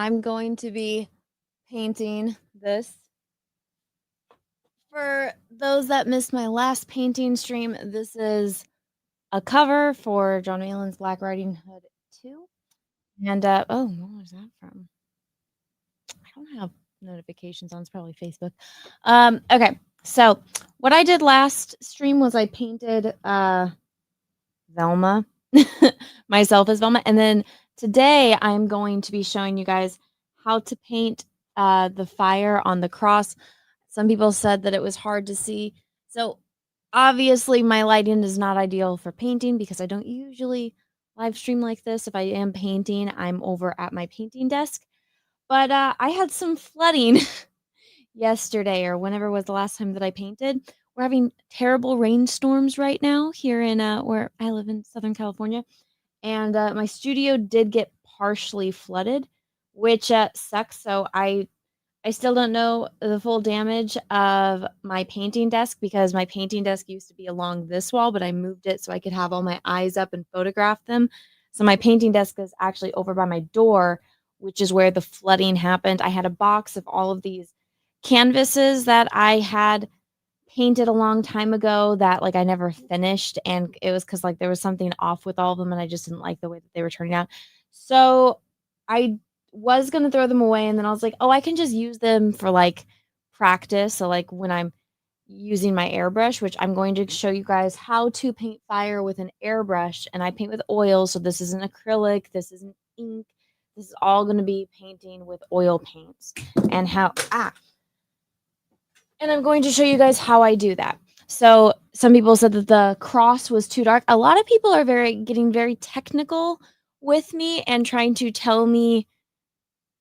I'm going to be painting this. For those that missed my last painting stream, this is a cover for John Maylin's Black Riding Hood 2. And, oh, what was that from? I don't have notifications on. It's probably Facebook. Okay. So what I did last stream was I painted Velma, myself as Velma. And then today I'm going to be showing you guys how to paint the fire on the cross. Some people said that it was hard to see. So obviously my lighting is not ideal for painting because I don't usually live stream like this. If I am painting, I'm over at my painting desk. But I had some flooding yesterday or whenever was the last time that I painted. We're having terrible rainstorms right now here in where I live in Southern California. And my studio did get partially flooded, which sucks. So I still don't know the full damage of my painting desk because my painting desk used to be along this wall, but I moved it so I could have all my eyes up and photograph them. So my painting desk is actually over by my door, which is where the flooding happened. I had a box of all of these canvases that I had painted a long time ago that like I never finished, and it was because like there was something off with all of them and I just didn't like the way that they were turning out. So I was gonna throw them away, and then I was like, oh, I can just use them for like practice. So like when I'm using my airbrush, which I'm going to show you guys how to paint fire with an airbrush, and I paint with oil. So this isn't acrylic, this isn't ink. This is all going to be painting with oil paints and how and I'm going to show you guys how I do that. So some people said that the cross was too dark. A lot of people are getting very technical with me and trying to tell me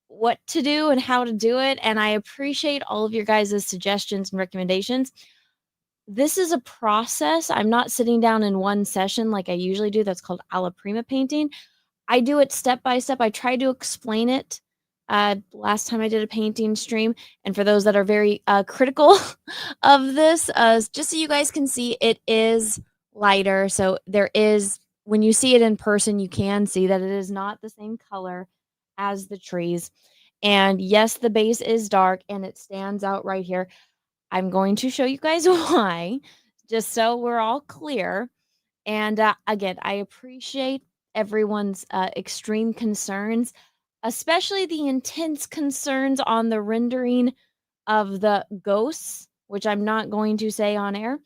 what to do and how to do it. And I appreciate all of your guys' suggestions and recommendations. This is a process. I'm not sitting down in one session like I usually do. That's called alla prima painting. I do it step by step. I try to explain it last time I did a painting stream. And for those that are very critical of this, just so you guys can see, it is lighter. So there is, when you see it in person, you can see that it is not the same color as the trees. And yes, the base is dark and it stands out right here. I'm going to show you guys why, just so we're all clear. And again, I appreciate everyone's extreme concerns, especially the intense concerns on the rendering of the ghosts, which I'm not going to say on air.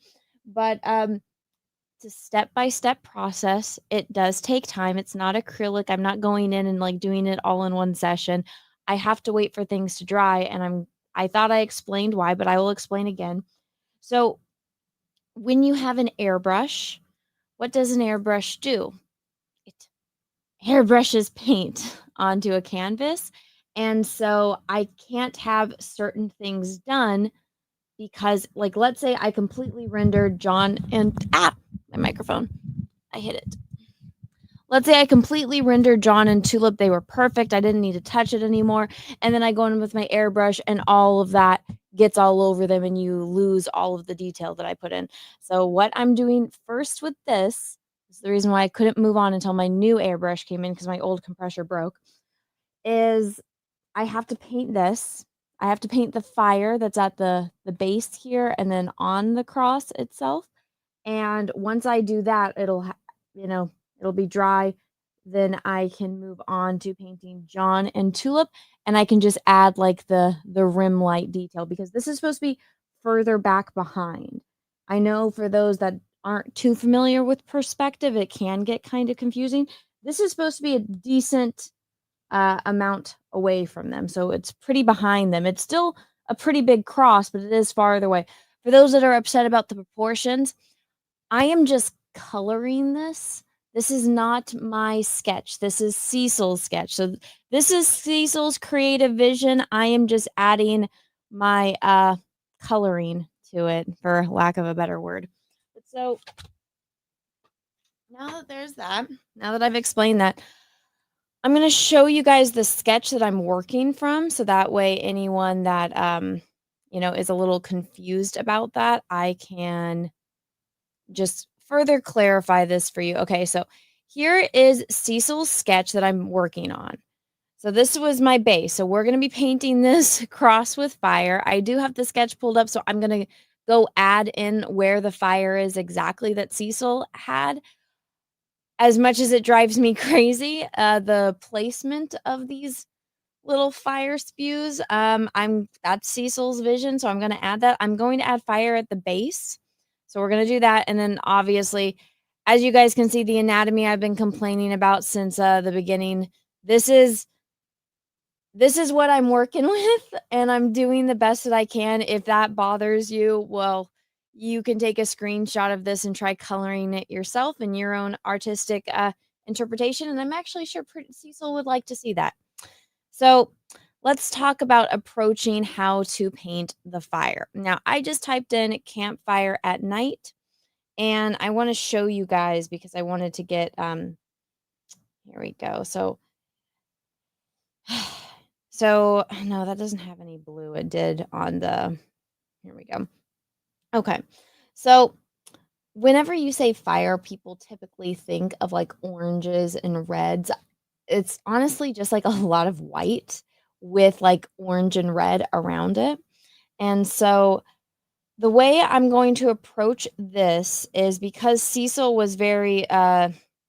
But it's a step-by-step process. It does take time. It's not acrylic. I'm not going in and like doing it all in one session. I have to wait for things to dry, and I thought I explained why, but I will explain again. So when you have an airbrush, what does an airbrush do? It airbrushes paint onto a canvas. And so I can't have certain things done because, like, let's say I completely rendered John and my microphone. I hit it. Let's say I completely rendered John and Tulip. They were perfect. I didn't need to touch it anymore. And then I go in with my airbrush and all of that gets all over them and you lose all of the detail that I put in. So what I'm doing first with this is the reason why I couldn't move on until my new airbrush came in because my old compressor broke, is I have to paint this. I have to paint the fire that's at the base here and then on the cross itself. And once I do that, it'll be dry. Then I can move on to painting John and Tulip, and I can just add like the rim light detail because this is supposed to be further back behind. I know for those that aren't too familiar with perspective, it can get kind of confusing. This is supposed to be a decent amount away from them, so it's pretty behind them. It's still a pretty big cross, but it is farther away. For those that are upset about the proportions, I am just coloring this. This is not my sketch. This is Cecil's sketch. So this is Cecil's creative vision. I am just adding my coloring to it, for lack of a better word. So now that there's that, now that I've explained that, I'm going to show you guys the sketch that I'm working from. So that way anyone that, is a little confused about that, I can just further clarify this for you. Okay, so here is Cecil's sketch that I'm working on. So this was my base. So we're gonna be painting this cross with fire. I do have the sketch pulled up, so I'm gonna go add in where the fire is exactly that Cecil had. As much as it drives me crazy, the placement of these little fire spews, that's Cecil's vision, so I'm gonna add that. I'm going to add fire at the base. So we're gonna do that, and then obviously, as you guys can see, the anatomy I've been complaining about since, the beginning. This is this is what I'm working with, and I'm doing the best that I can. If that bothers you, well, you can take a screenshot of this and try coloring it yourself in your own artistic, interpretation, and I'm actually sure Cecil would like to see that. So, let's talk about approaching how to paint the fire. Now, I just typed in "campfire at night," and I wanna show you guys because I wanted to get, here we go. So, no, that doesn't have any blue. It did on the here we go. Okay. So, whenever you say fire, people typically think of, like, oranges and reds. It's honestly just, like, a lot of white with, like, orange and red around it. And so, the way I'm going to approach this is because Cecil was very,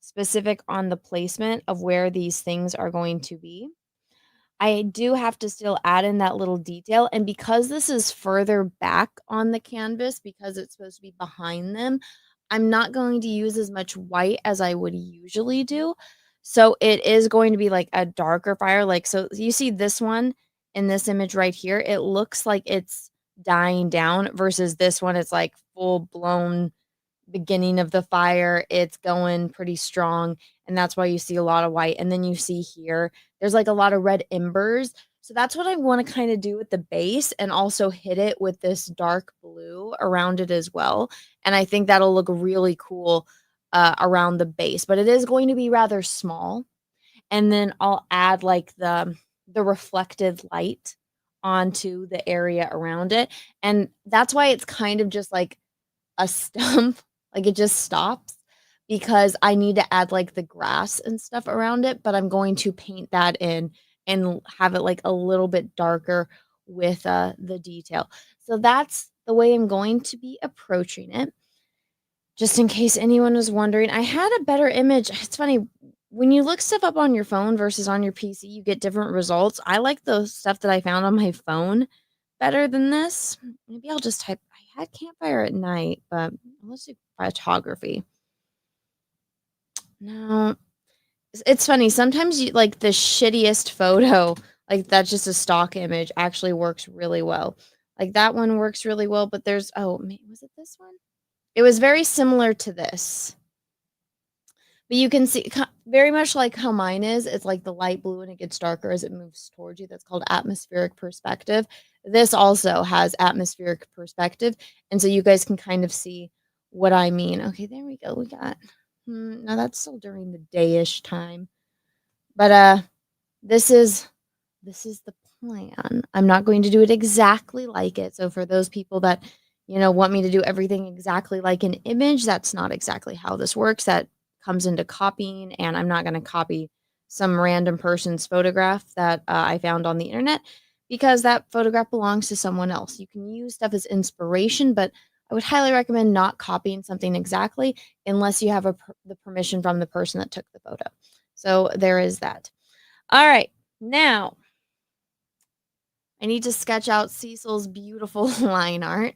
specific on the placement of where these things are going to be. I do have to still add in that little detail, and because this is further back on the canvas, because it's supposed to be behind them, I'm not going to use as much white as I would usually do. So it is going to be like a darker fire, like, so you see this one in this image right here, it looks like it's dying down versus this one, it's like full blown beginning of the fire, it's going pretty strong, and that's why you see a lot of white, and then you see here, there's, like, a lot of red embers, so that's what I wanna kinda do with the base and also hit it with this dark blue around it as well, and I think that'll look really cool, around the base, but it is going to be rather small, and then I'll add, like, the reflected light onto the area around it, and that's why it's kind of just like a stump, like, it just stops because I need to add, like, the grass and stuff around it, but I'm going to paint that in and have it, like, a little bit darker with, the detail. So that's the way I'm going to be approaching it. Just in case anyone was wondering, I had a better image. It's funny, when you look stuff up on your phone versus on your PC, you get different results. I like the stuff that I found on my phone better than this. Maybe I'll just type I had campfire at night, but let's do photography. No, it's funny, sometimes you like, the shittiest photo, like, that's just a stock image, actually works really well. Like, that one works really well, but there's oh, was it this one? It was very similar to this. But you can see very much like how mine is, it's like the light blue and it gets darker as it moves towards you. That's called atmospheric perspective. This also has atmospheric perspective, and so you guys can kind of see what I mean. Okay, there we go. We got now that's still during the day-ish time. But this is this is the plan. I'm not going to do it exactly like it. So for those people that, want me to do everything exactly like an image, that's not exactly how this works. That comes into copying, and I'm not going to copy some random person's photograph that I found on the internet because that photograph belongs to someone else. You can use stuff as inspiration, but I would highly recommend not copying something exactly unless you have the permission from the person that took the photo. So there is that. All right. Now, I need to sketch out Cecil's beautiful line art.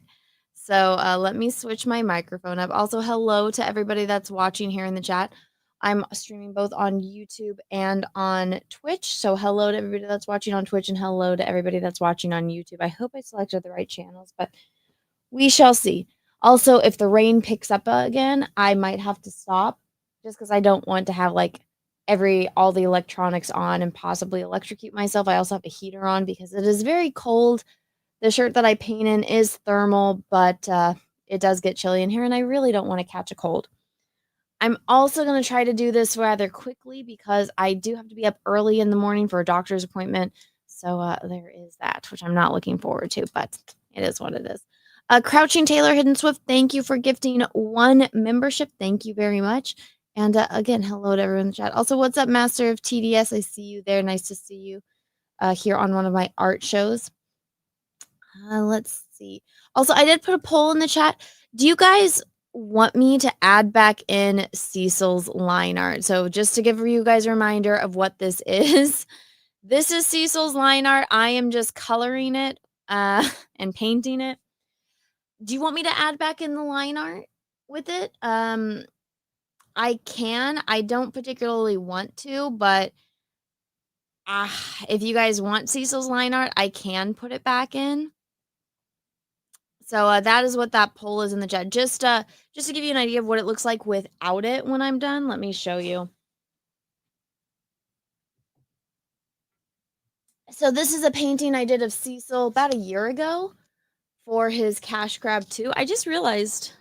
So let me switch my microphone up. Also, hello to everybody that's watching here in the chat. I'm streaming both on YouTube and on Twitch. So hello to everybody that's watching on Twitch and hello to everybody that's watching on YouTube. I hope I selected the right channels, but we shall see. Also, if the rain picks up again, I might have to stop just because I don't want to have like all the electronics on and possibly electrocute myself. I also have a heater on because it is very cold. The shirt that I paint in is thermal, but it does get chilly in here, and I really don't want to catch a cold. I'm also going to try to do this rather quickly because I do have to be up early in the morning for a doctor's appointment. So there is that, which I'm not looking forward to, but it is what it is. Crouching Taylor Hidden Swift, thank you for gifting 1 membership. Thank you very much. And again, hello to everyone in the chat. Also, what's up, Master of TDS? I see you there. Nice to see you here on one of my art shows. Let's see. Also, I did put a poll in the chat. Do you guys want me to add back in Cecil's line art? So just to give you guys a reminder of what this is. This is Cecil's line art. I am just coloring it and painting it. Do you want me to add back in the line art with it? I can. I don't particularly want to, but if you guys want Cecil's line art, I can put it back in. So that is what that poll is in the chat. Just to give you an idea of what it looks like without it when I'm done, let me show you. So this is a painting I did of Cecil about a year ago for his Cash Grab 2. I just realized,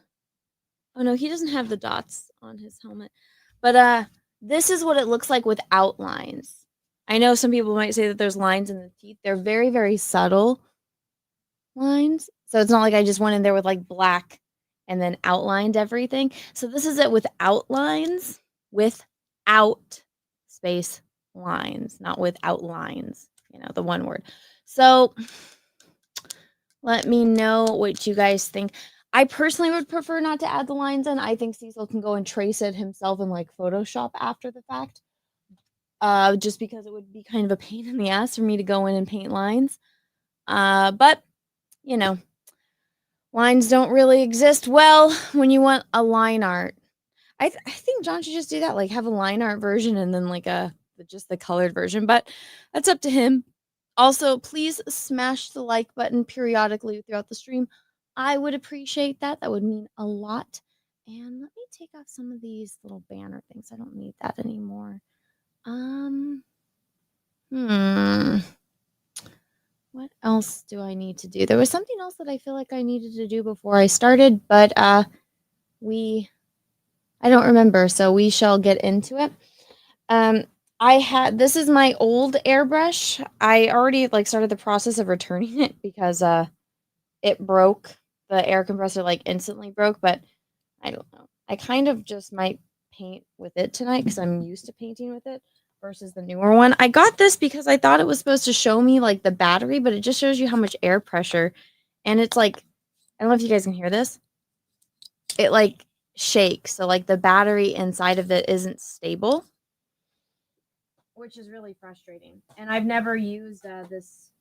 oh no, he doesn't have the dots on his helmet. But this is what it looks like without lines. I know some people might say that there's lines in the teeth. They're very, very subtle lines. So it's not like I just went in there with like black and then outlined everything. So this is it without lines, without space lines, not without lines, you know, the one word. So let me know what you guys think. I personally would prefer not to add the lines in. I think Cecil can go and trace it himself in like Photoshop after the fact. Just because it would be kind of a pain in the ass for me to go in and paint lines. But you know, lines don't really exist well when you want a line art. I think John should just do that, like have a line art version and then like just the colored version, but that's up to him. Also, please smash the like button periodically throughout the stream. I would appreciate that. That would mean a lot. And let me take off some of these little banner things. I don't need that anymore. What else do I need to do? There was something else that I feel like I needed to do before I started, but I don't remember, so we shall get into it. This is my old airbrush. I already like started the process of returning it because it broke. The air compressor like instantly broke, but I don't know. I kind of just might paint with it tonight because I'm used to painting with it versus the newer one. I got this because I thought it was supposed to show me like the battery, but it just shows you how much air pressure. And it's like, I don't know if you guys can hear this. It like shakes. So like the battery inside of it isn't stable, which is really frustrating. And I've never used this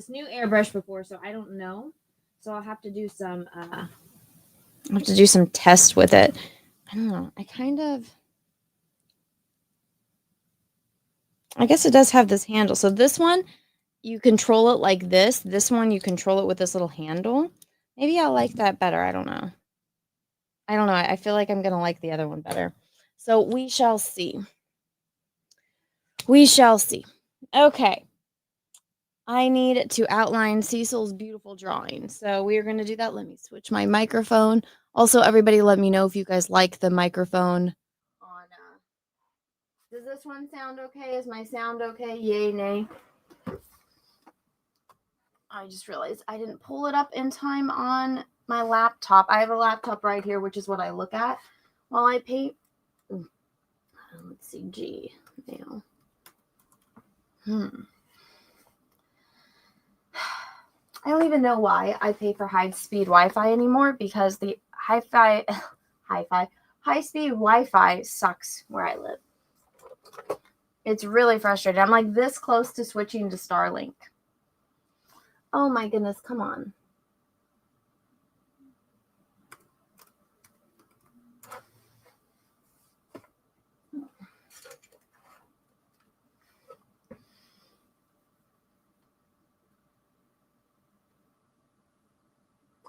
new airbrush before, so I don't know. So I'll have to do some tests with it. I don't know. I guess it does have this handle. So this one, you control it like this. This one, you control it with this little handle. Maybe I'll like that better. I don't know. I feel like I'm going to like the other one better. So we shall see. We shall see. Okay. I need to outline Cecil's beautiful drawing. So we are going to do that. Let me switch my microphone. Also, everybody let me know if you guys like the microphone on does this one sound okay? Is my sound okay? Yay, nay. I just realized I didn't pull it up in time on my laptop. I have a laptop right here, which is what I look at while I paint. Let's see, G now. I don't even know why I pay for high-speed Wi-Fi anymore because the high-speed Wi-Fi sucks where I live. It's really frustrating. I'm like this close to switching to Starlink. Oh my goodness, come on.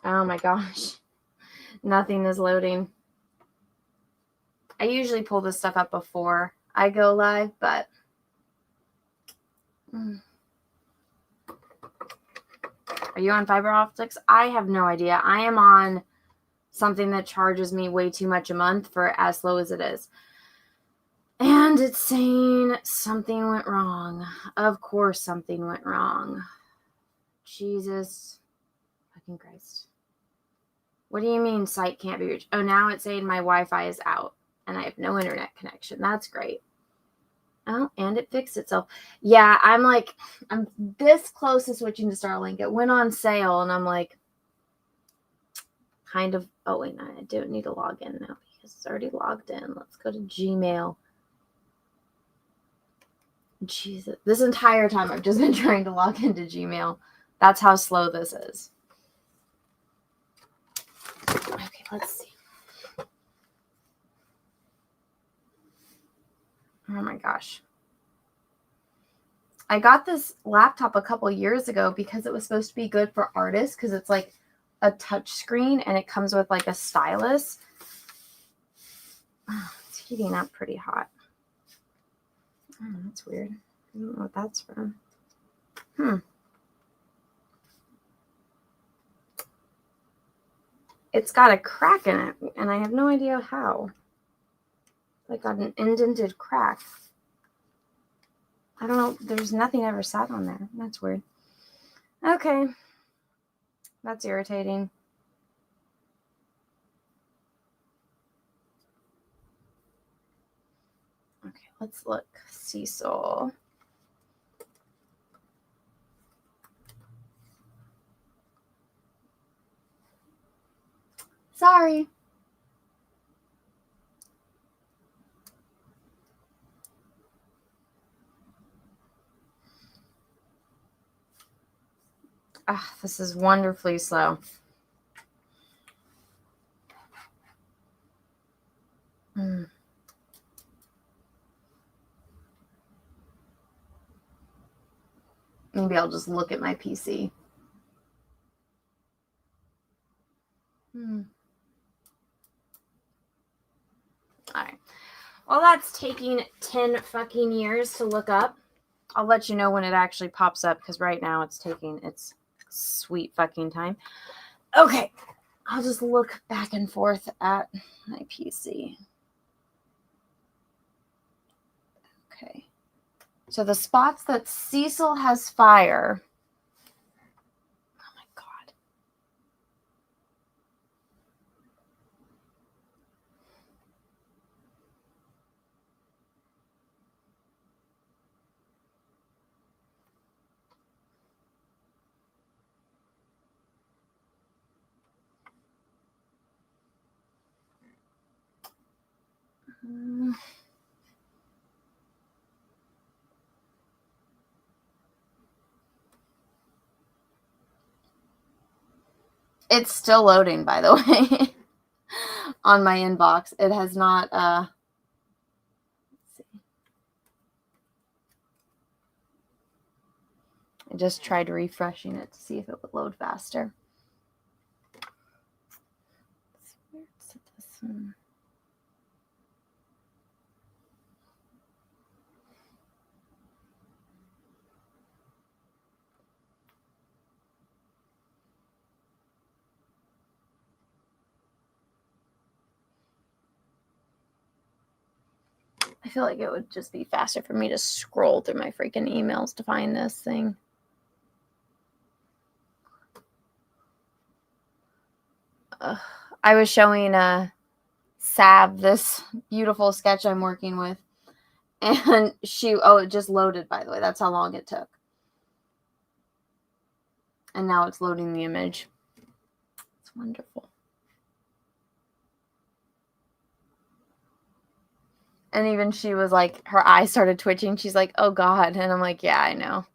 Oh my gosh. Nothing is loading. I usually pull this stuff up before I go live, but are you on fiber optics? I have no idea. I am on something that charges me way too much a month for as low as it is. And it's saying something went wrong. Of course something went wrong. Jesus fucking Christ. What do you mean site can't be reached? Oh, now it's saying my Wi-Fi is out and I have no internet connection. That's great. Oh, and it fixed itself. Yeah, I'm this close to switching to Starlink. It went on sale and I'm like, kind of, oh wait, no, I don't need to log in now because it's already logged in. Let's go to Gmail. Jesus, this entire time I've just been trying to log into Gmail. That's how slow this is. Okay, let's see. Oh my gosh. I got this laptop a couple years ago because it was supposed to be good for artists because it's like a touch screen and it comes with like a stylus. Oh, it's heating up pretty hot. Oh, that's weird. I don't know what that's from. It's got a crack in it and I have no idea how. Like got an indented crack. I don't know. There's nothing ever sat on there. That's weird. Okay. That's irritating. Okay, let's look. Cecil. Sorry. Ah, this is wonderfully slow. Maybe I'll just look at my PC. All right. Well, that's taking 10 fucking years to look up. I'll let you know when it actually pops up because right now it's taking its sweet fucking time. Okay. I'll just look back and forth at my PC. Okay. So the spots that Cecil has fire. Oh my God. It's still loading, by the way, on my inbox. It has not, let's see. I just tried refreshing it to see if it would load faster. I feel like it would just be faster for me to scroll through my freaking emails to find this thing. I was showing Sav this beautiful sketch I'm working with. And it just loaded, by the way. That's how long it took. And now it's loading the image. It's wonderful. And even she was like, her eyes started twitching. She's like, oh God. And I'm like, yeah, I know.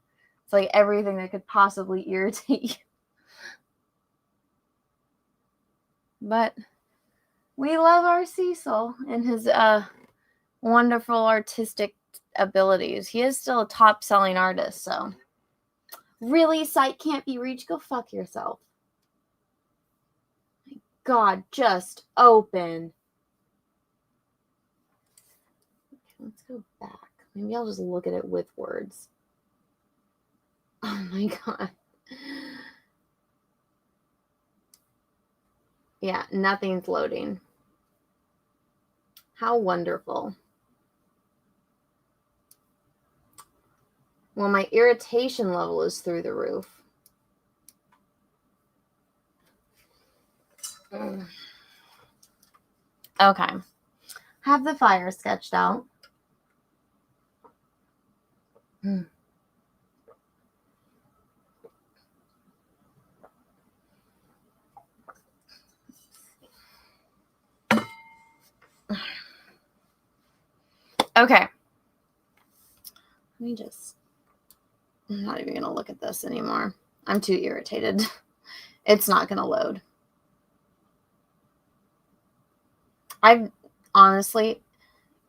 It's like everything that could possibly irritate you. But we love our Cecil and his wonderful artistic abilities. He is still a top-selling artist, so. Really, site can't be reached? Go fuck yourself. My God, just open. Let's go back. Maybe I'll just look at it with words. Oh my God. Yeah, nothing's loading. How wonderful. Well, my irritation level is through the roof. Okay. Have the fire sketched out. Okay. I'm not even going to look at this anymore. I'm too irritated. It's not going to load. Honestly,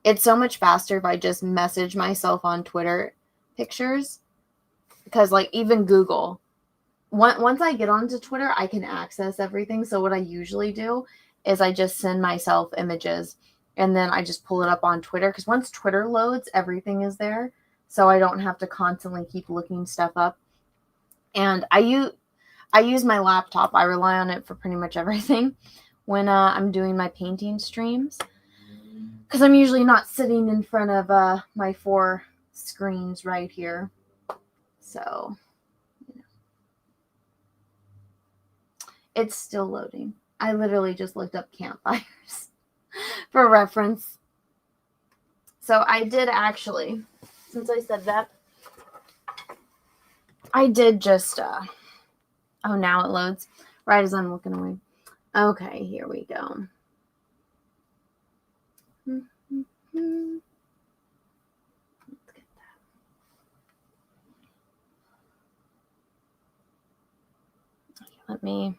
it's so much faster if I just message myself on Twitter pictures. Because, like, even Google, once I get onto Twitter, I can access everything. So what I usually do is I just send myself images and then I just pull it up on Twitter. Because once Twitter loads, everything is there. So I don't have to constantly keep looking stuff up. And I use my laptop. I rely on it for pretty much everything when I'm doing my painting streams. Because I'm usually not sitting in front of my 4 screens right here. So, it's still loading. I literally just looked up campfires for reference. So I did actually, since I said that, I did just, oh, now it loads right as I'm looking away. Okay, here we go. Let's get that. Okay, let me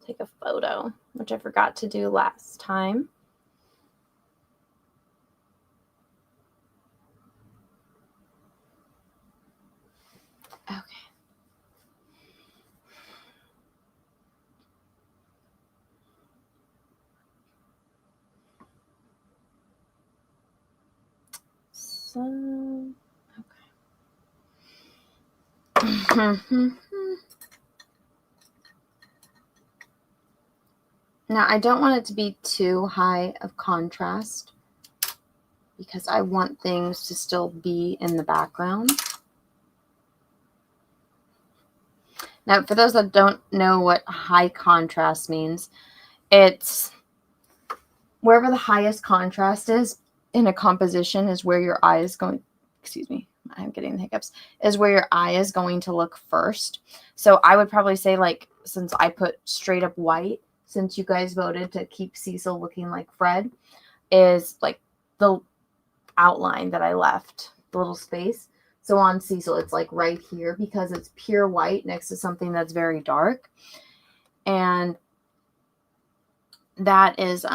take a photo, which I forgot to do last time. Okay. So, okay. Now, I don't want it to be too high of contrast because I want things to still be in the background. Now, for those that don't know what high contrast means, it's wherever the highest contrast is in a composition is where your eye is going, excuse me, I'm getting the hiccups, is where your eye is going to look first. So I would probably say, like, since I put straight up white, since you guys voted to keep Cecil looking like Fred, is like the outline that I left, the little space. So on Cecil, it's like right here because it's pure white next to something that's very dark. And that is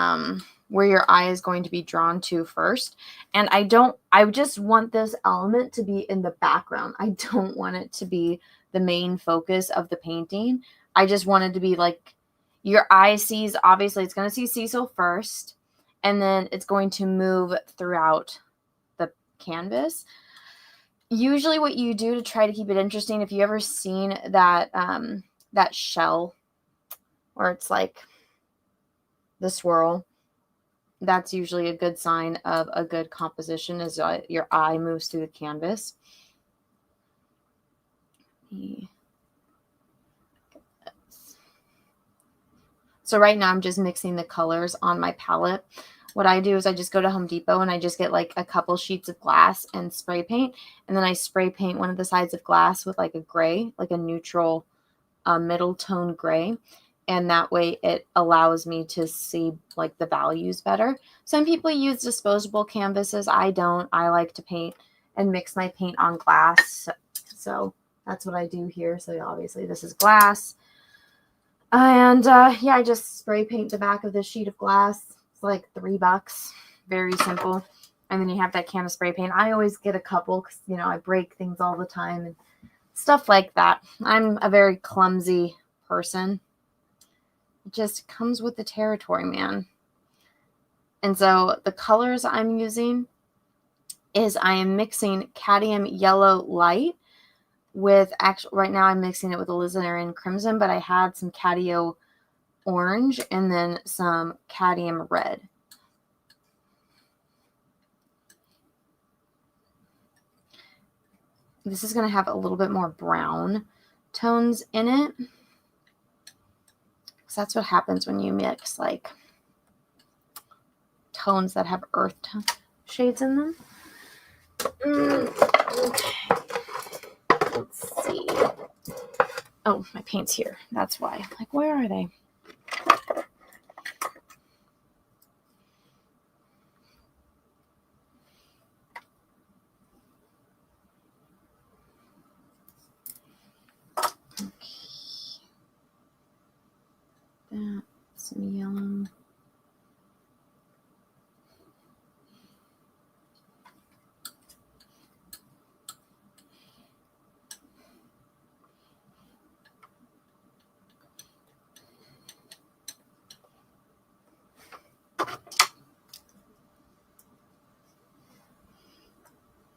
where your eye is going to be drawn to first. And I just want this element to be in the background. I don't want it to be the main focus of the painting. I just want it to be like your eye sees, obviously it's going to see Cecil first, and then it's going to move throughout the canvas. Usually what you do to try to keep it interesting, if you ever seen that that shell where it's like the swirl, that's usually a good sign of a good composition, is your eye moves through the canvas. So right now I'm just mixing the colors on my palette. What I do is I just go to Home Depot and I just get like a couple sheets of glass and spray paint. And then I spray paint one of the sides of glass with like a gray, like a neutral middle tone gray. And that way it allows me to see like the values better. Some people use disposable canvases. I don't. I like to paint and mix my paint on glass. So that's what I do here. So obviously this is glass. And yeah, I just spray paint the back of this sheet of glass. It's like $3. Very simple. And then you have that can of spray paint. I always get a couple because, you know, I break things all the time and stuff like that. I'm a very clumsy person. It just comes with the territory, man. And so the colors I'm using is I am mixing cadmium yellow light with, actually right now I'm mixing it with alizarin crimson, but I had some cadmium orange and then some cadmium red. This is going to have a little bit more brown tones in it. because that's what happens when you mix like tones that have earth shades in them. Okay. Let's see. Oh, my paint's here. That's why. Like, where are they? Okay. That's some yellow.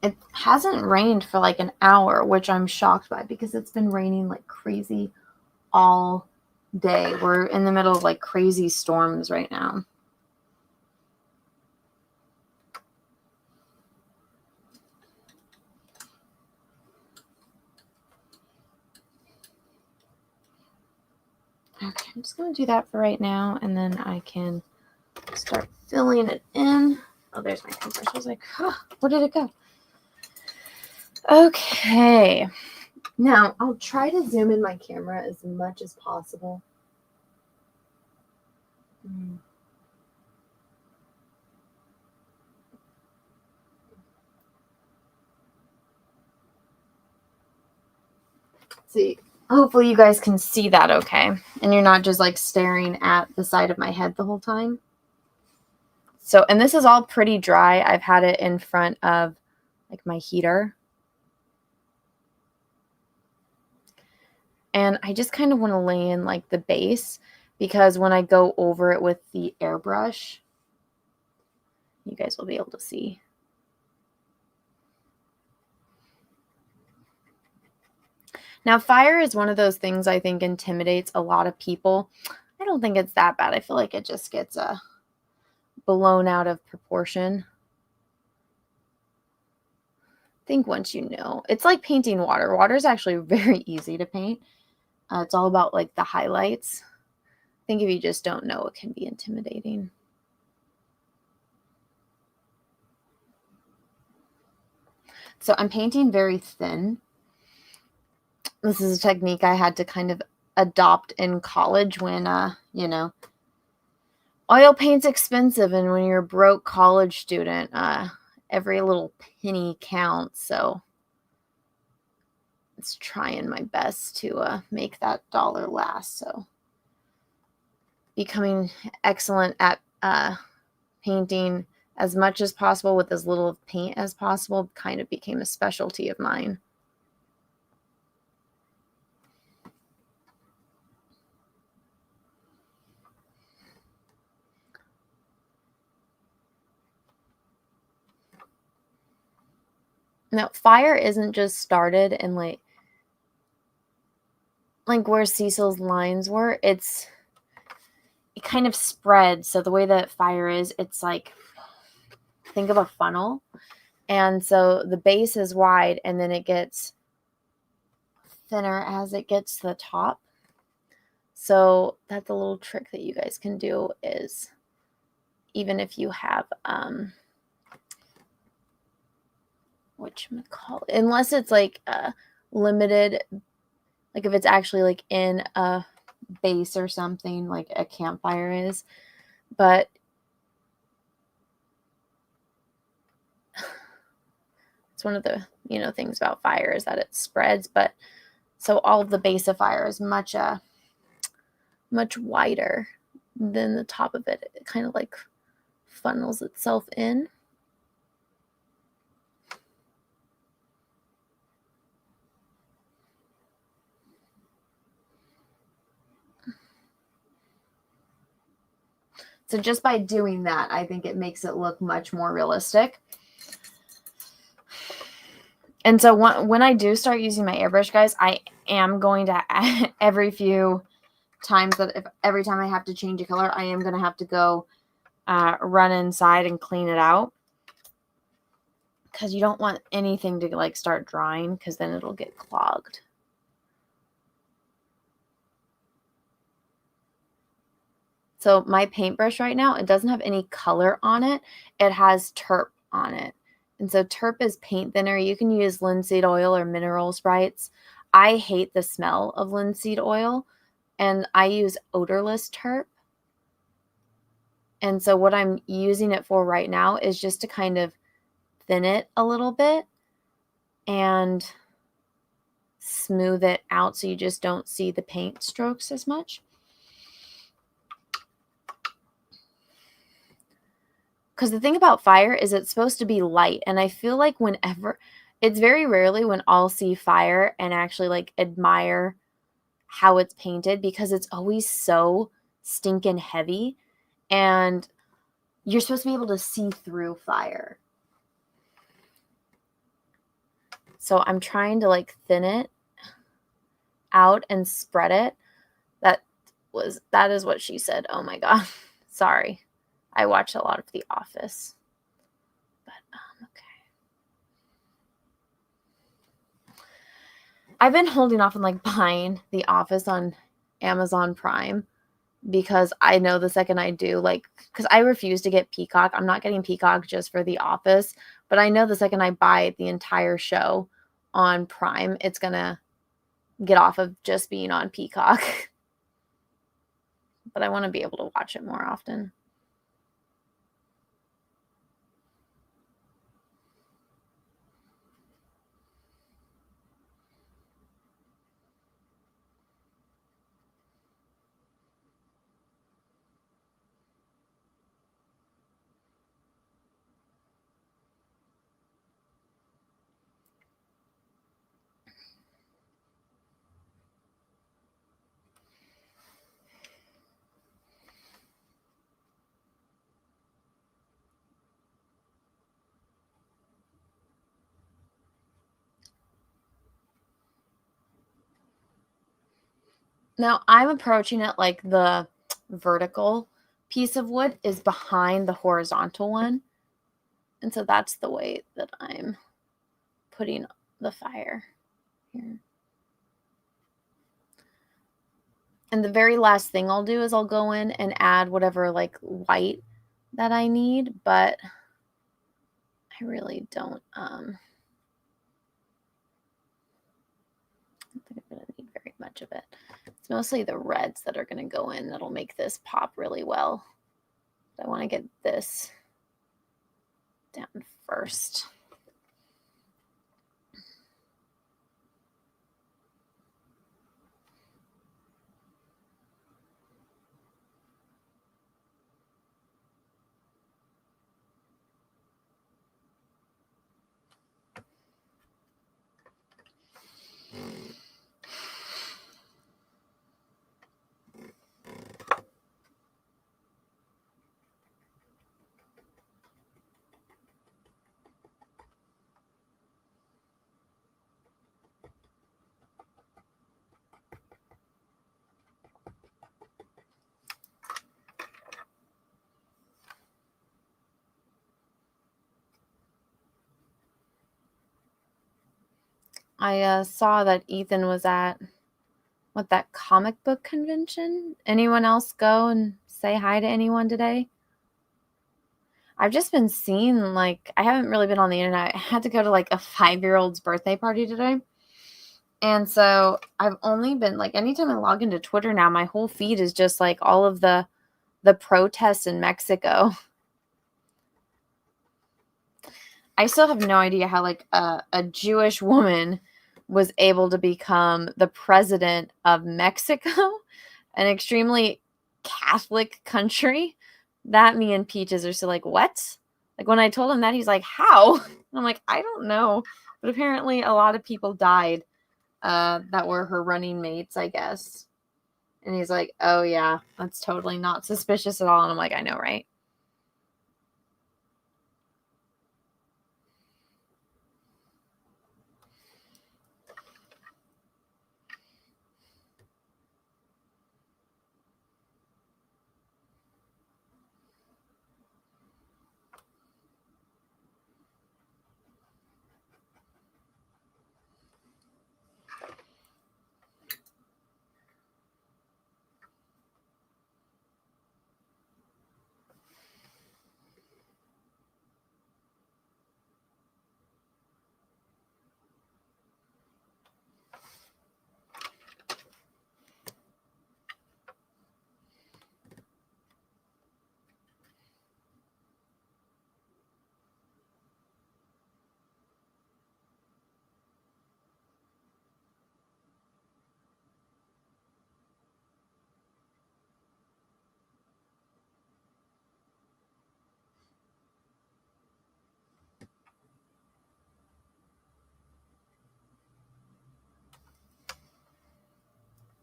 It hasn't rained for like an hour, which I'm shocked by because it's been raining like crazy all day. We're in the middle of like crazy storms right now. Okay, I'm just going to do that for right now, and then I can start filling it in. Oh, there's my paintbrush. I was like, huh, where did it go? Okay. Now, I'll try to zoom in my camera as much as possible. See, hopefully you guys can see that okay, and you're not just like staring at the side of my head the whole time. So, and this is all pretty dry. I've had it in front of like my heater. And I just kind of want to lay in like the base, because when I go over it with the airbrush, you guys will be able to see. Now, fire is one of those things I think intimidates a lot of people. I don't think it's that bad. I feel like it just gets blown out of proportion. I think once you know, it's like painting water. Water is actually very easy to paint. It's all about like the highlights. I think if you just don't know, it can be intimidating. So I'm painting very thin. This is a technique I had to kind of adopt in college when, you know, oil paint's expensive, and when you're a broke college student, every little penny counts. So it's trying my best to make that dollar last. So becoming excellent at painting as much as possible with as little paint as possible kind of became a specialty of mine. Now, fire isn't just started in like where Cecil's lines were. It kind of spread. So the way that fire is, it's like, think of a funnel. And so the base is wide, and then it gets thinner as it gets to the top. So that's a little trick that you guys can do, is even if you have unless it's like limited, like if it's actually like in a base or something like a campfire is, but it's one of the things about fire is that it spreads. But so all of the base of fire is much wider than the top of it. It kind of like funnels itself in. So just by doing that, I think it makes it look much more realistic. And so when I do start using my airbrush, guys, I am going to every few times every time I have to change a color, I am going to have to go run inside and clean it out, because you don't want anything to like start drying, because then it'll get clogged. So my paintbrush right now, it doesn't have any color on it. It has terp on it. And so terp is paint thinner. You can use linseed oil or mineral sprites. I hate the smell of linseed oil, and I use odorless terp. And so what I'm using it for right now is just to kind of thin it a little bit and smooth it out so you just don't see the paint strokes as much. Because the thing about fire is it's supposed to be light, and I feel like it's very rarely when I'll see fire and actually like admire how it's painted, because it's always so stinking heavy, and you're supposed to be able to see through fire. So I'm trying to like thin it out and spread it. That is what she said. Oh my God. Sorry. I watch a lot of The Office. But okay. I've been holding off on like buying The Office on Amazon Prime, because I know the second I do, like, because I refuse to get Peacock. I'm not getting Peacock just for The Office, but I know the second I buy the entire show on Prime, it's going to get off of just being on Peacock. But I want to be able to watch it more often. Now I'm approaching it like the vertical piece of wood is behind the horizontal one. And so that's the way that I'm putting the fire here. And the very last thing I'll do is I'll go in and add whatever like white that I need, but I really don't I don't think I'm going to need very much of it. It's mostly the reds that are going to go in that'll make this pop really well. I want to get this down first. I saw that Ethan was at that comic book convention. Anyone else go and say hi to anyone today? I've just been seeing, like, I haven't really been on the internet. I had to go to like a 5-year-old's birthday party today. And so I've only been like, anytime I log into Twitter now, my whole feed is just like all of the protests in Mexico. I still have no idea how like a Jewish woman was able to become the president of Mexico, an extremely Catholic country. That me and Peaches are still like, what? Like when I told him that, he's like, how? And I'm like, I don't know. But apparently a lot of people died that were her running mates, I guess. And he's like, oh yeah, that's totally not suspicious at all. And I'm like, I know, right?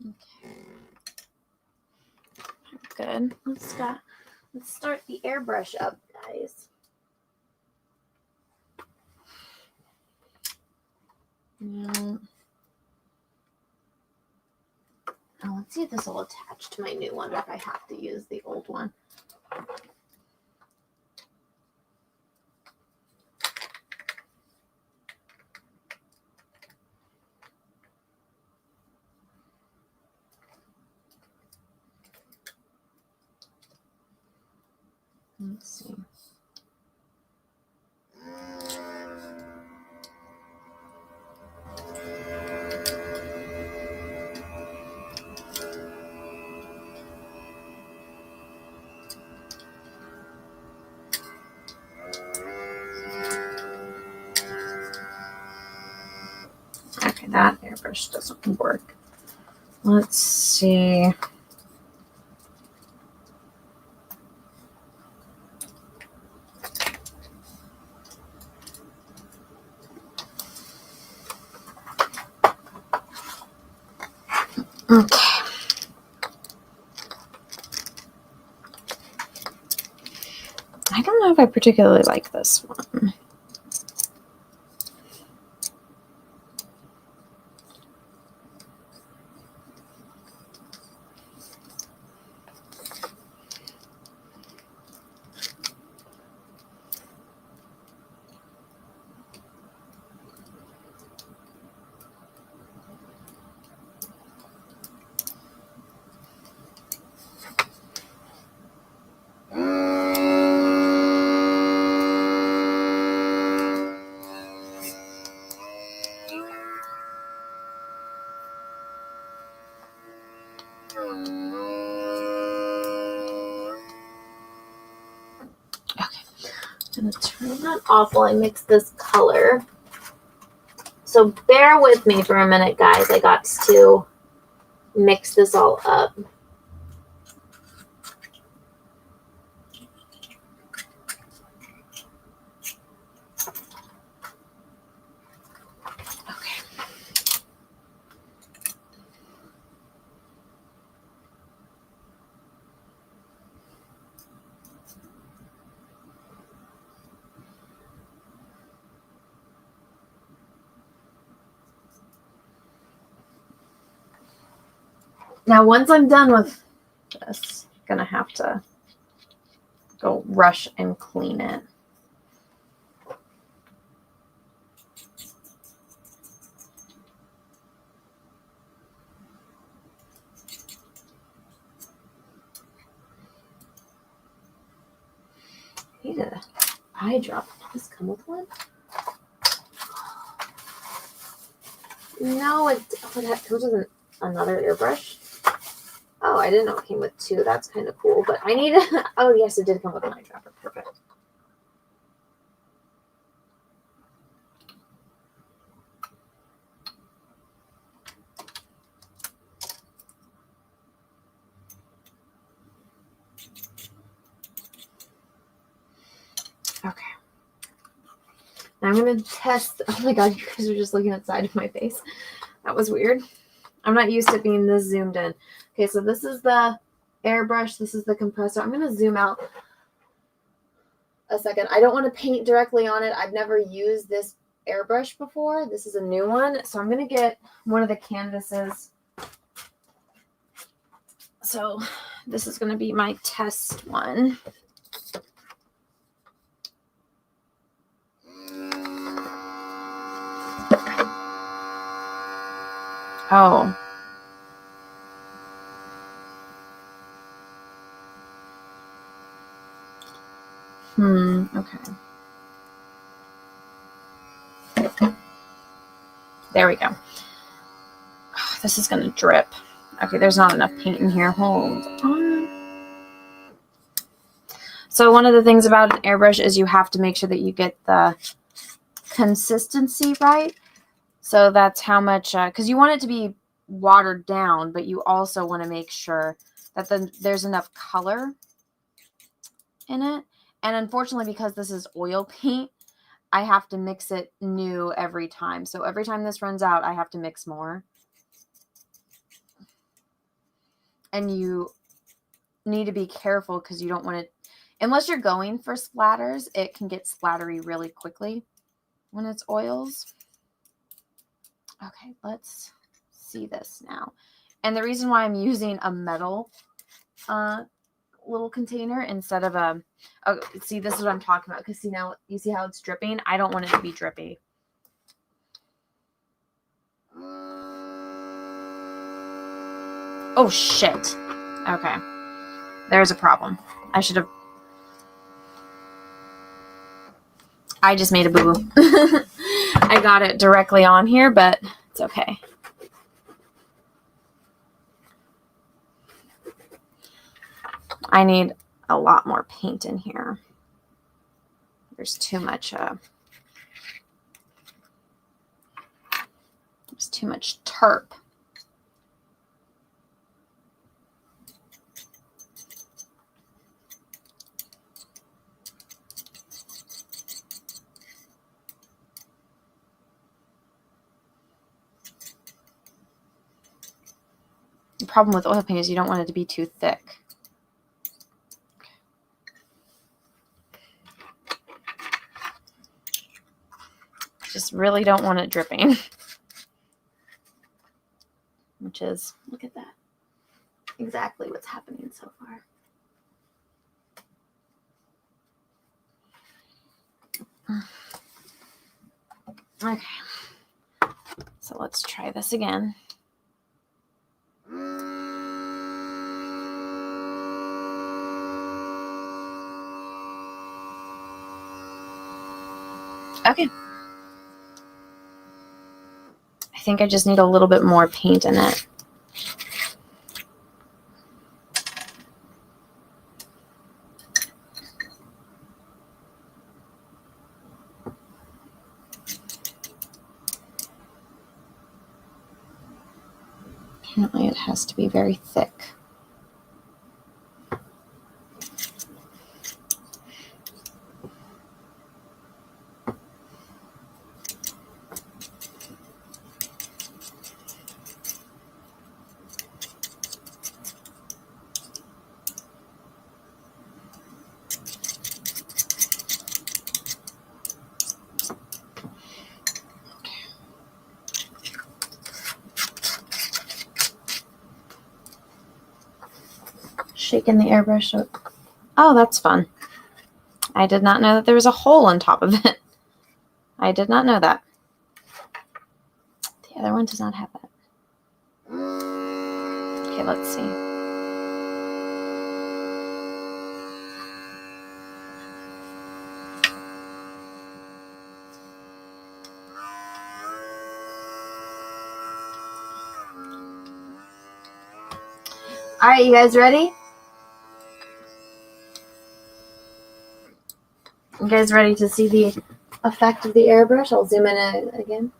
Okay. Good. Let's start the airbrush up, guys. Now, let's see if this will attach to my new one if I have to use the old one. Let's see. Okay, that airbrush doesn't work. Let's see. Okay. I don't know if I particularly like this one. I'm going to turn that off while I mix this color. So bear with me for a minute, guys. I got to mix this all up. Okay. Now, once I'm done with this, I'm going to have to go rush and clean it. I need an eye drop. Does this come with one? No, it comes with another airbrush. Oh, I didn't know it came with two. That's kind of cool. But I need oh, yes, it did come with an eyedropper. Perfect. Okay. Now I'm going to test. Oh my God, you guys are just looking at the side of my face. That was weird. I'm not used to being this zoomed in. Okay, so this is the airbrush. This is the compressor. I'm going to zoom out a second. I don't want to paint directly on it. I've never used this airbrush before. This is a new one. So I'm going to get one of the canvases. So this is going to be my test one. Oh. Okay. There we go. Oh, this is going to drip. Okay, there's not enough paint in here. Hold on. So one of the things about an airbrush is you have to make sure that you get the consistency right. So that's how much, because you want it to be watered down, but you also want to make sure that there's enough color in it. And unfortunately, because this is oil paint, I have to mix it new every time. So every time this runs out, I have to mix more. and you need to be careful because you don't want it, unless you're going for splatters, it can get splattery really quickly when it's oils. Okay, let's see this now. And the reason why I'm using a metal little container instead of a, oh, see, this is what I'm talking about, because see, now you see how it's dripping. I don't want it to be drippy. Oh shit. Okay, there's a problem. I just made a boo-boo. I got it directly on here, but it's okay. I need a lot more paint in here. There's too much terp. The problem with oil paint is you don't want it to be too thick. Just really don't want it dripping. Which is, look at that. Exactly what's happening so far. Okay. So let's try this again. Okay. I think I just need a little bit more paint in it. Apparently it has to be very thick. Shaking the airbrush up. Oh, that's fun. I did not know that there was a hole on top of it. I did not know that. The other one does not have that. Okay, let's see. All right, you guys ready? You guys ready to see the effect of the airbrush? I'll zoom in again.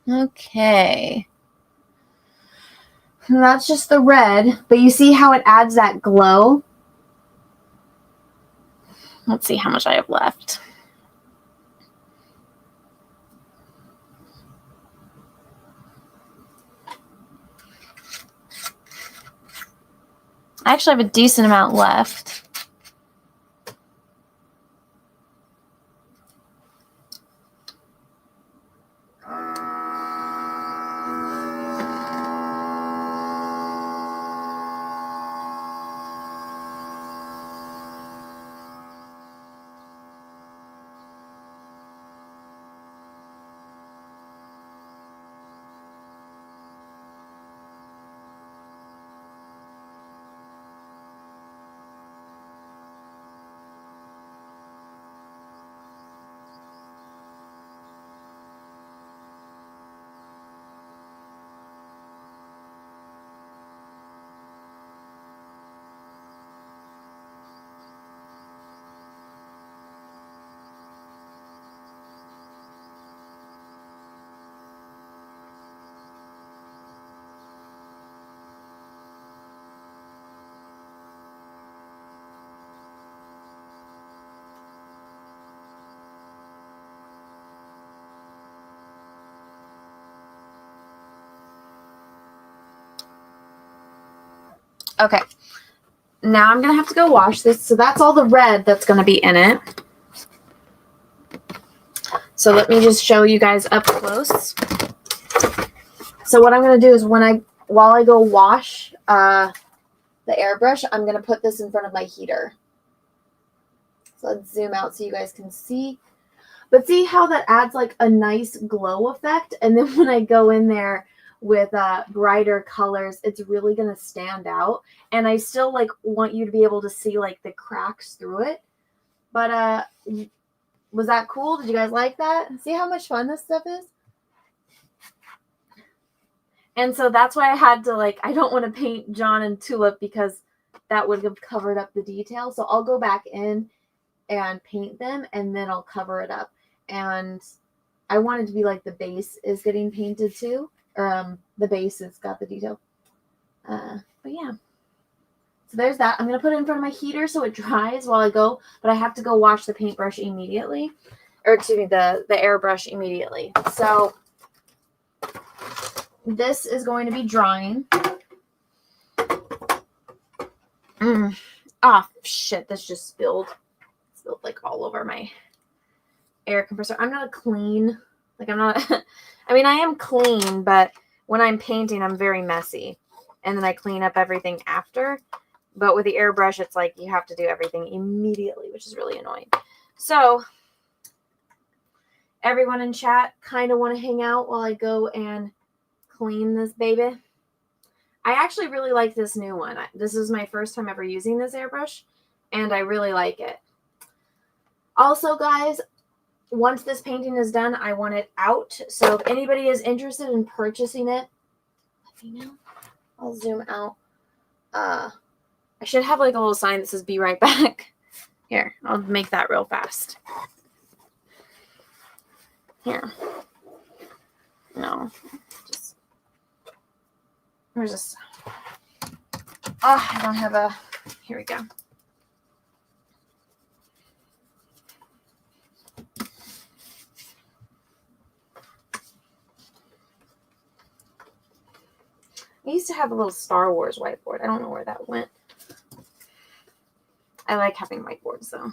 Okay. And that's just the red, but you see how it adds that glow? Let's see how much I have left. I actually have a decent amount left. Okay. Now I'm going to have to go wash this. So that's all the red that's going to be in it. So let me just show you guys up close. So what I'm going to do is while I go wash the airbrush, I'm going to put this in front of my heater. So let's zoom out so you guys can see. But see how that adds like a nice glow effect? And then when I go in there with brighter colors, it's really going to stand out. And I still like want you to be able to see like the cracks through it. But was that cool? Did you guys like that? See how much fun this stuff is? And so that's why I had to I don't want to paint John and Tulip because that would have covered up the detail. So I'll go back in and paint them and then I'll cover it up. And I want it to be like the base is getting painted too. Or the base has got the detail. But yeah. So there's that. I'm going to put it in front of my heater so it dries while I go. But I have to go wash the paintbrush immediately. Or excuse me, the airbrush immediately. So this is going to be drying. Ah, shit. This just spilled. Spilled like all over my air compressor. I'm not clean. Like I'm not, I mean, I am clean, but when I'm painting, I'm very messy. And then I clean up everything after. But with the airbrush, it's like you have to do everything immediately, which is really annoying. So everyone in chat kind of want to hang out while I go and clean this baby. I actually really like this new one. This is my first time ever using this airbrush, and I really like it. Also, guys, once this painting is done, I want it out. So if anybody is interested in purchasing it, let me know. I'll zoom out. I should have like a little sign that says "Be right back." Here, I'll make that real fast. Here. No. Just. Where's this? Oh, I don't have a. Here we go. I used to have a little Star Wars whiteboard. I don't know where that went. I like having whiteboards, though.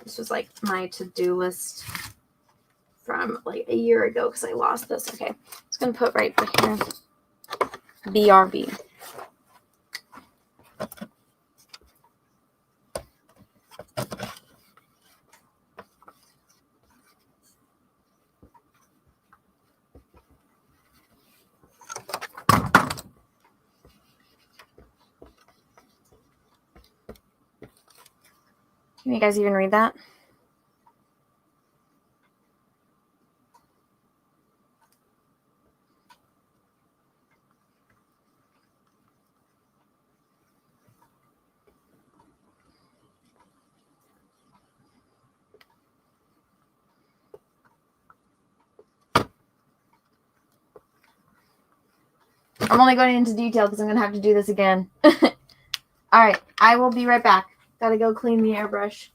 This was like my to-do list from like a year ago because I lost this. Okay, I'm just going to put right here. BRB. Can you guys even read that? I'm only going into detail because I'm going to have to do this again. All right, I will be right back. Gotta go clean the airbrush.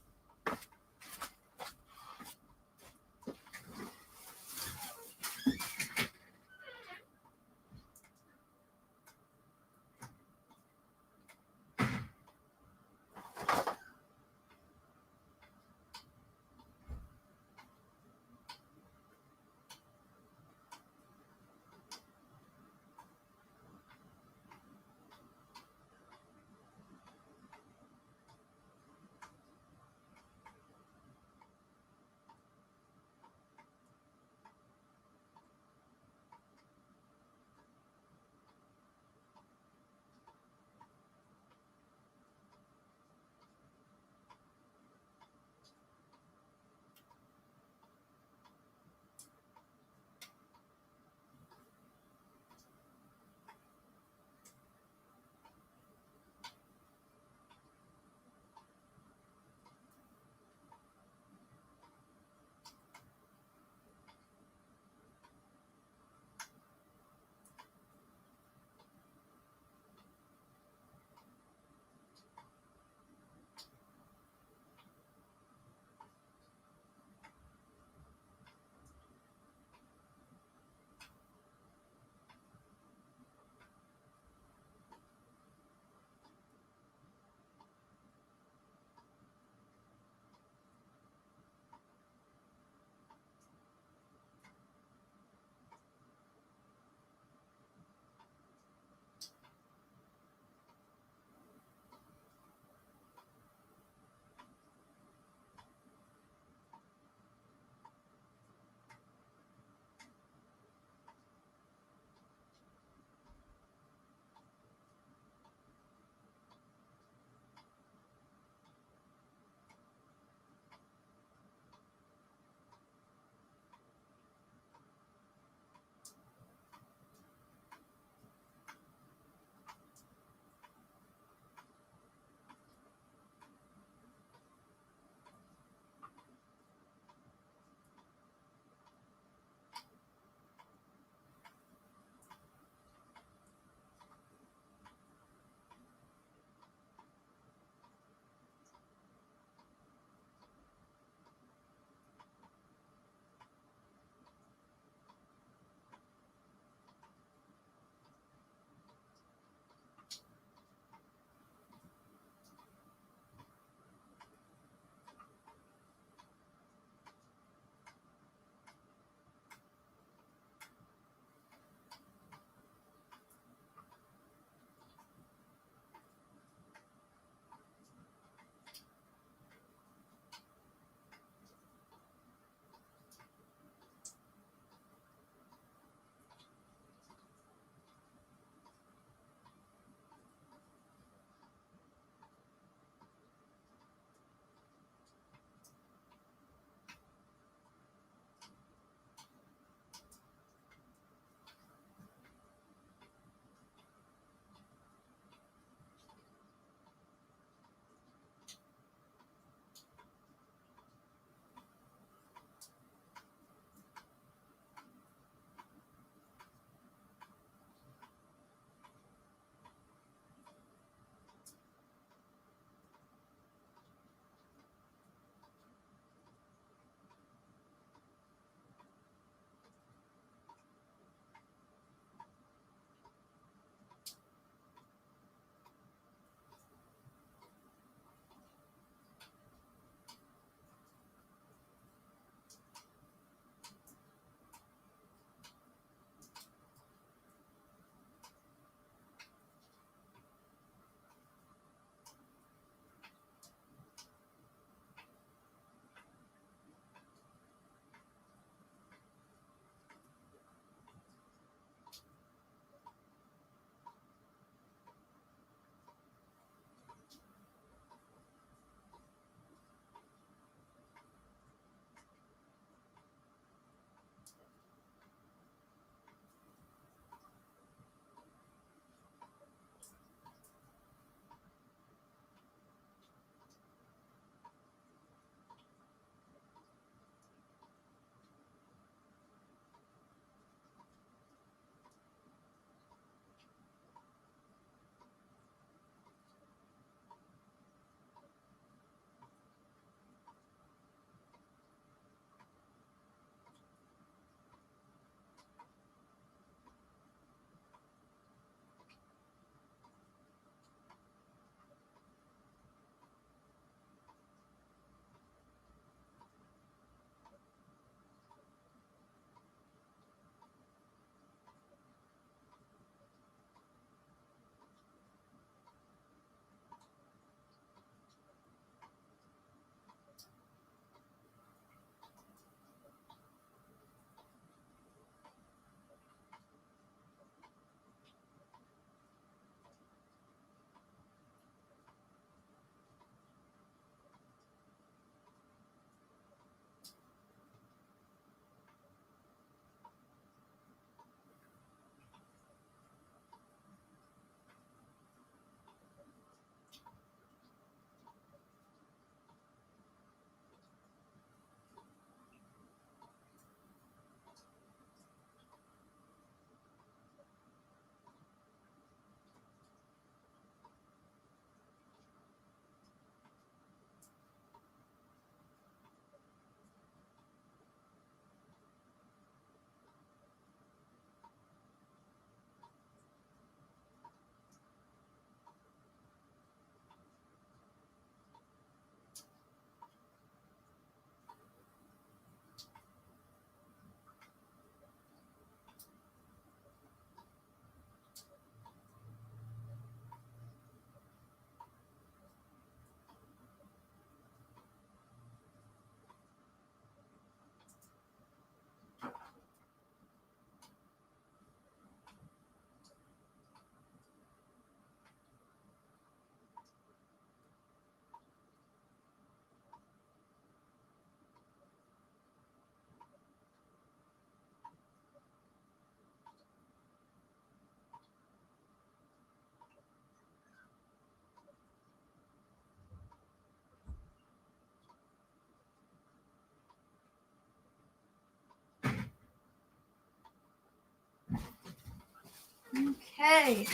Okay,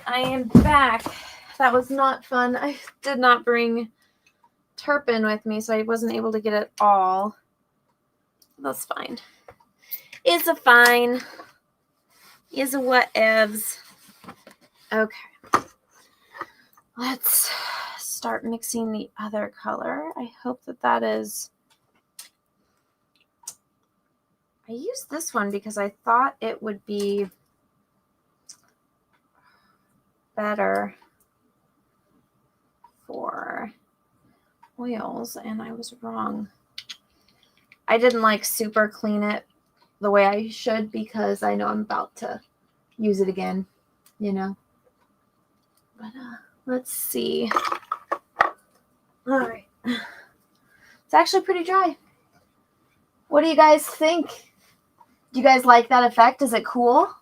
I am back. That was not fun. I did not bring Turpin with me, so I wasn't able to get it all. That's fine. It's a fine. Is a whatevs. Okay. Let's start mixing the other color. I hope that that is... I used this one because I thought it would be better for oils, and I was wrong. I didn't like super clean it the way I should because I know I'm about to use it again, you know. But let's see. All right. It's actually pretty dry. What do you guys think? Do you guys like that effect? Is it cool?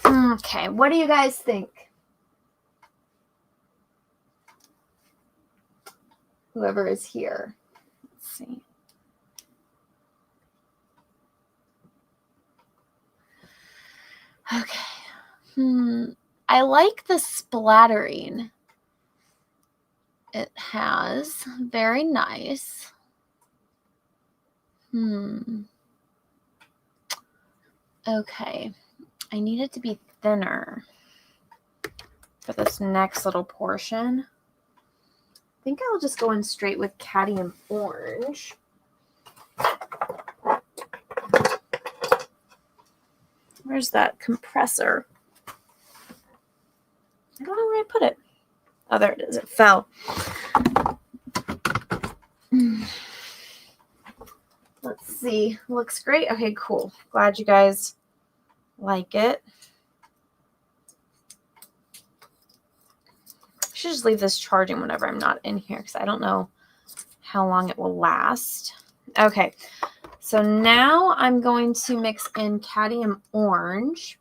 Okay, what do you guys think? Whoever is here. Let's see. Okay. I like the splattering it has. Very nice. Okay. I need it to be thinner for this next little portion. I think I'll just go in straight with cadmium orange. Where's that compressor? I don't know where I put it. Oh, there it is. It fell. Let's see. Looks great. Okay, cool. Glad you guys like it. I should just leave this charging whenever I'm not in here because I don't know how long it will last. Okay, so now I'm going to mix in cadmium orange.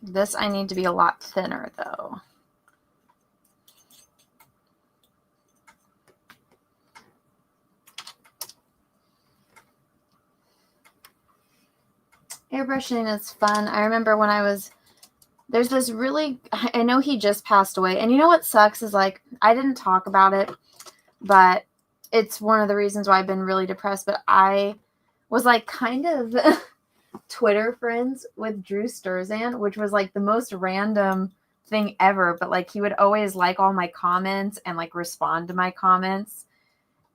This I need to be a lot thinner though. Airbrushing is fun. I remember when I was, there's this really, I know he just passed away. And you know what sucks is like, I didn't talk about it, but it's one of the reasons why I've been really depressed. But I was like kind of Twitter friends with Drew Sturzan, which was like the most random thing ever. But like he would always like all my comments and like respond to my comments.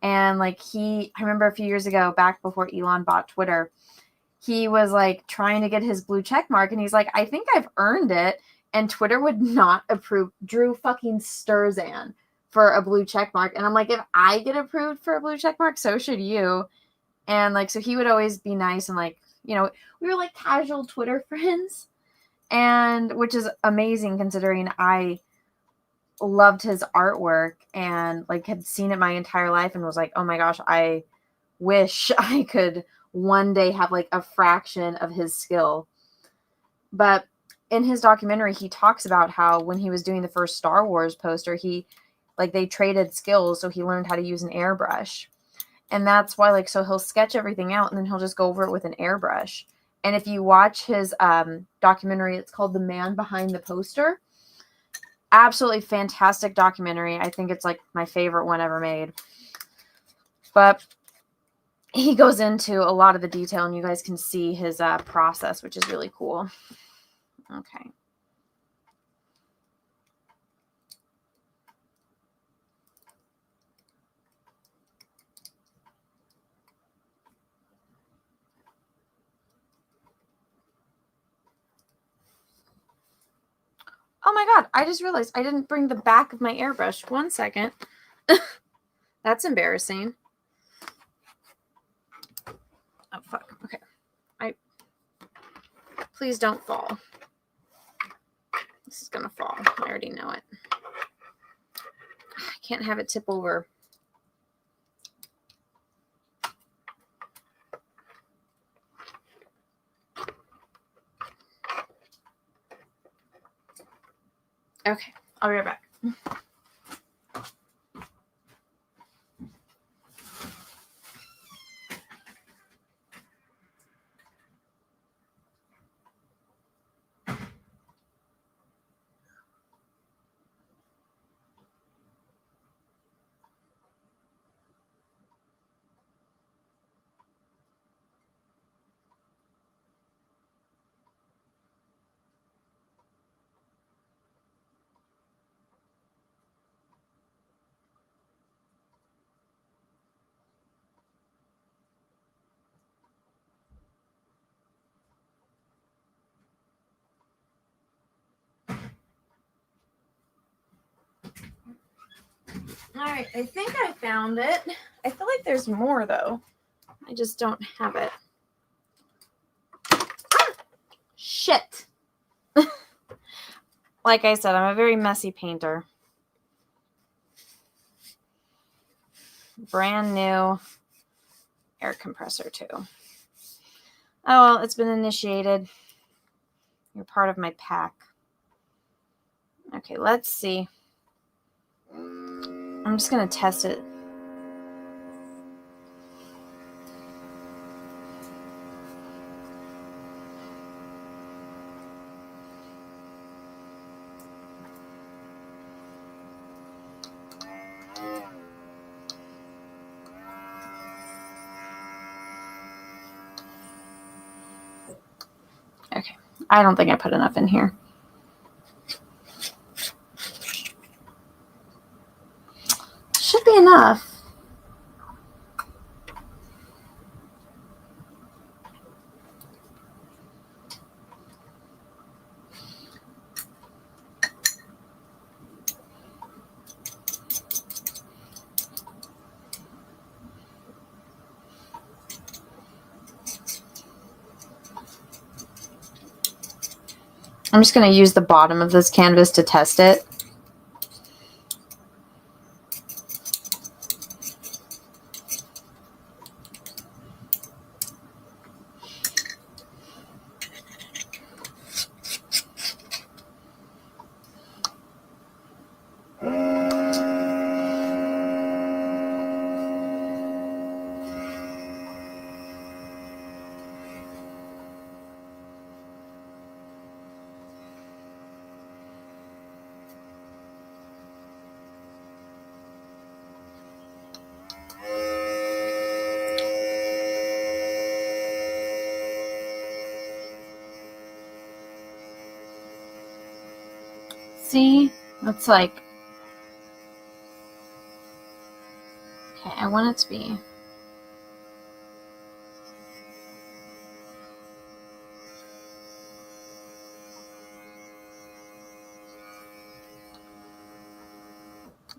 And like I remember a few years ago, back before Elon bought Twitter, he was like trying to get his blue check mark. And he's like, I think I've earned it. And Twitter would not approve Drew fucking Sturzan for a blue check mark. And I'm like, if I get approved for a blue check mark, so should you. And like, so he would always be nice. And like, you know, we were like casual Twitter friends, and which is amazing considering I loved his artwork and like had seen it my entire life and was like, oh my gosh, I wish I could one day have like a fraction of his skill. But in his documentary, he talks about how when he was doing the first Star Wars poster, they traded skills. So he learned how to use an airbrush. And that's why, like, so he'll sketch everything out and then he'll just go over it with an airbrush. And if you watch his documentary, it's called The Man Behind the Poster. Absolutely fantastic documentary. I think it's like my favorite one ever made. But he goes into a lot of the detail, and you guys can see his process, which is really cool. Okay. Oh my god, I just realized I didn't bring the back of my airbrush. 1 second. That's embarrassing. Oh, fuck. Okay. Please don't fall. This is gonna fall. I already know it. I can't have it tip over. Okay, I'll be right back. All right, I think I found it. I feel like there's more though. I just don't have it. Shit. Like I said, I'm a very messy painter. Brand new air compressor too. Oh well, it's been initiated. You're part of my pack. Okay, let's see. I'm just gonna test it. Okay, I don't think I put enough in here. Should be enough. I'm just going to use the bottom of this canvas to test it. See? It's like... Okay, I want it to be...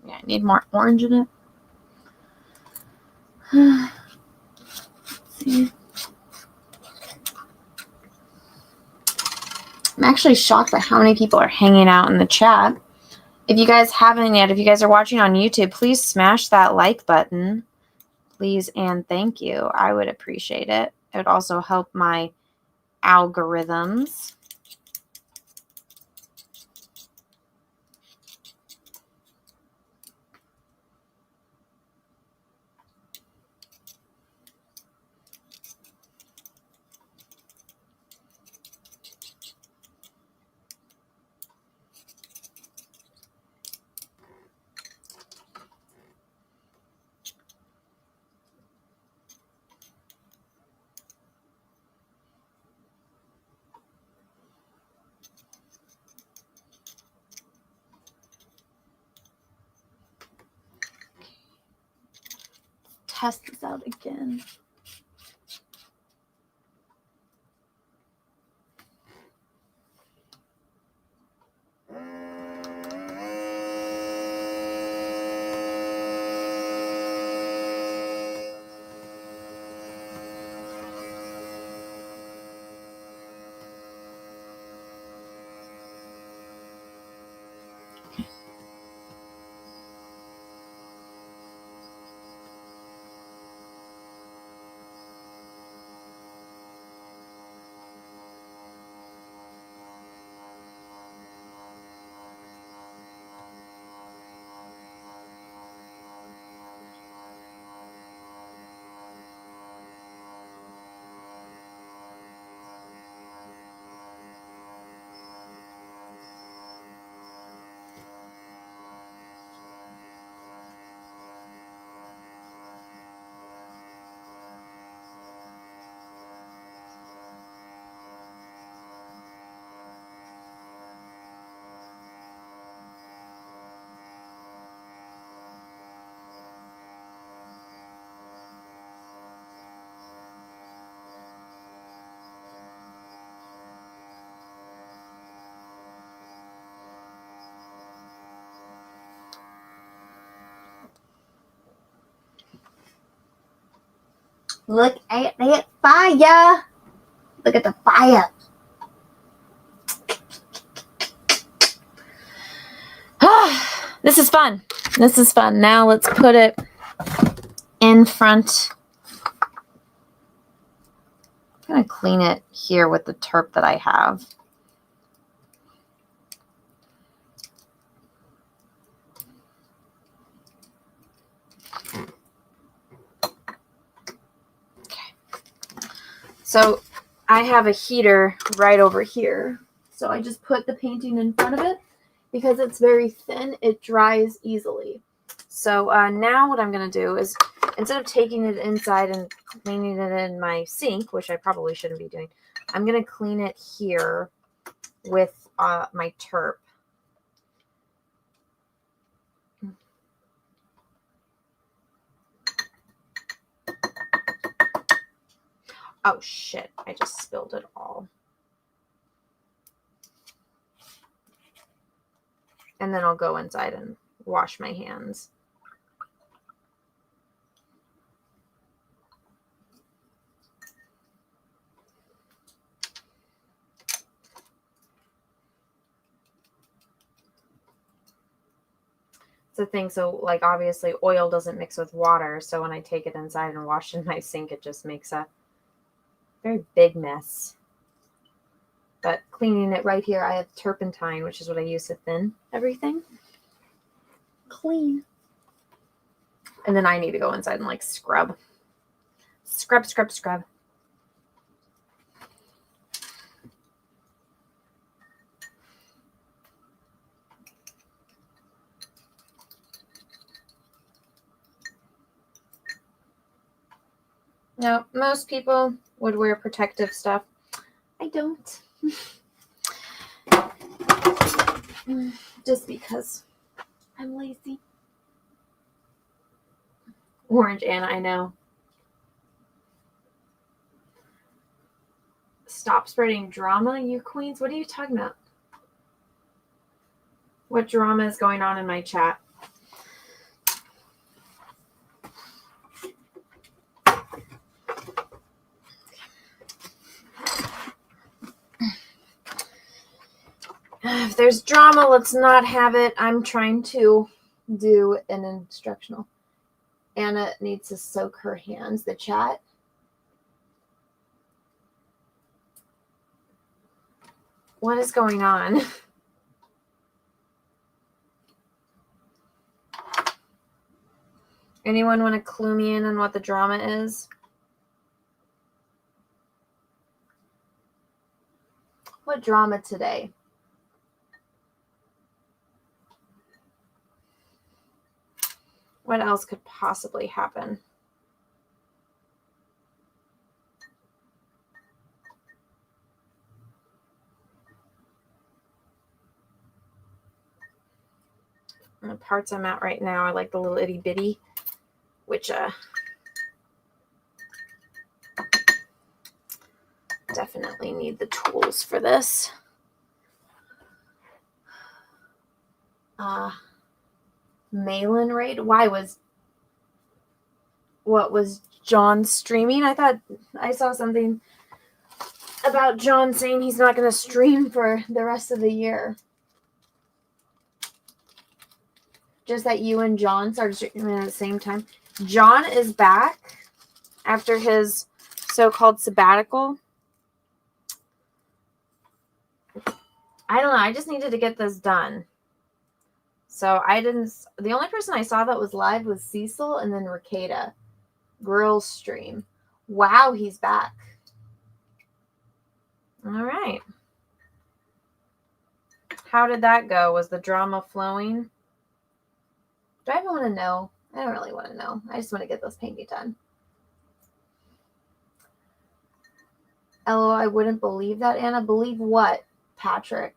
Yeah, I need more orange in it. See? I'm actually shocked at how many people are hanging out in the chat. If you guys haven't yet, if you guys are watching on YouTube, please smash that like button. Please and thank you. I would appreciate it. It would also help my algorithms. test this out again. Look at that fire. Look at the fire. This is fun. This is fun. Now let's put it in front. I'm going to clean it here with the terp that I have. So I have a heater right over here. So I just put the painting in front of it because it's very thin. It dries easily. So now what I'm going to do is, instead of taking it inside and cleaning it in my sink, which I probably shouldn't be doing, I'm going to clean it here with my terp. Oh shit, I just spilled it all. And then I'll go inside and wash my hands. It's a thing, so like obviously oil doesn't mix with water, so when I take it inside and wash in my sink, it just makes a very big mess. But cleaning it right here, I have turpentine, which is what I use to thin everything. Clean. And then I need to go inside and like scrub. Scrub, scrub, scrub. Now, most people would wear protective stuff. I don't. Just because I'm lazy. Orange Anna, I know. Stop spreading drama, you queens. What are you talking about? What drama is going on in my chat? If there's drama, let's not have it. I'm trying to do an instructional. Anna needs to soak her hands, the chat. What is going on? Anyone want to clue me in on what the drama is? What drama today? What else could possibly happen? And the parts I'm at right now are like the little itty bitty, which definitely need the tools for this. Malin raid. What was John streaming? I thought I saw something about John saying he's not going to stream for the rest of the year. Just that you and John started streaming at the same time. John is back after his so-called sabbatical. I don't know. I just needed to get this done. So the only person I saw that was live was Cecil and then Ricada. Girls stream. Wow, he's back. All right. How did that go? Was the drama flowing? Do I even want to know? I don't really want to know. I just want to get this painting done. LOL, I wouldn't believe that, Anna. Believe what, Patrick?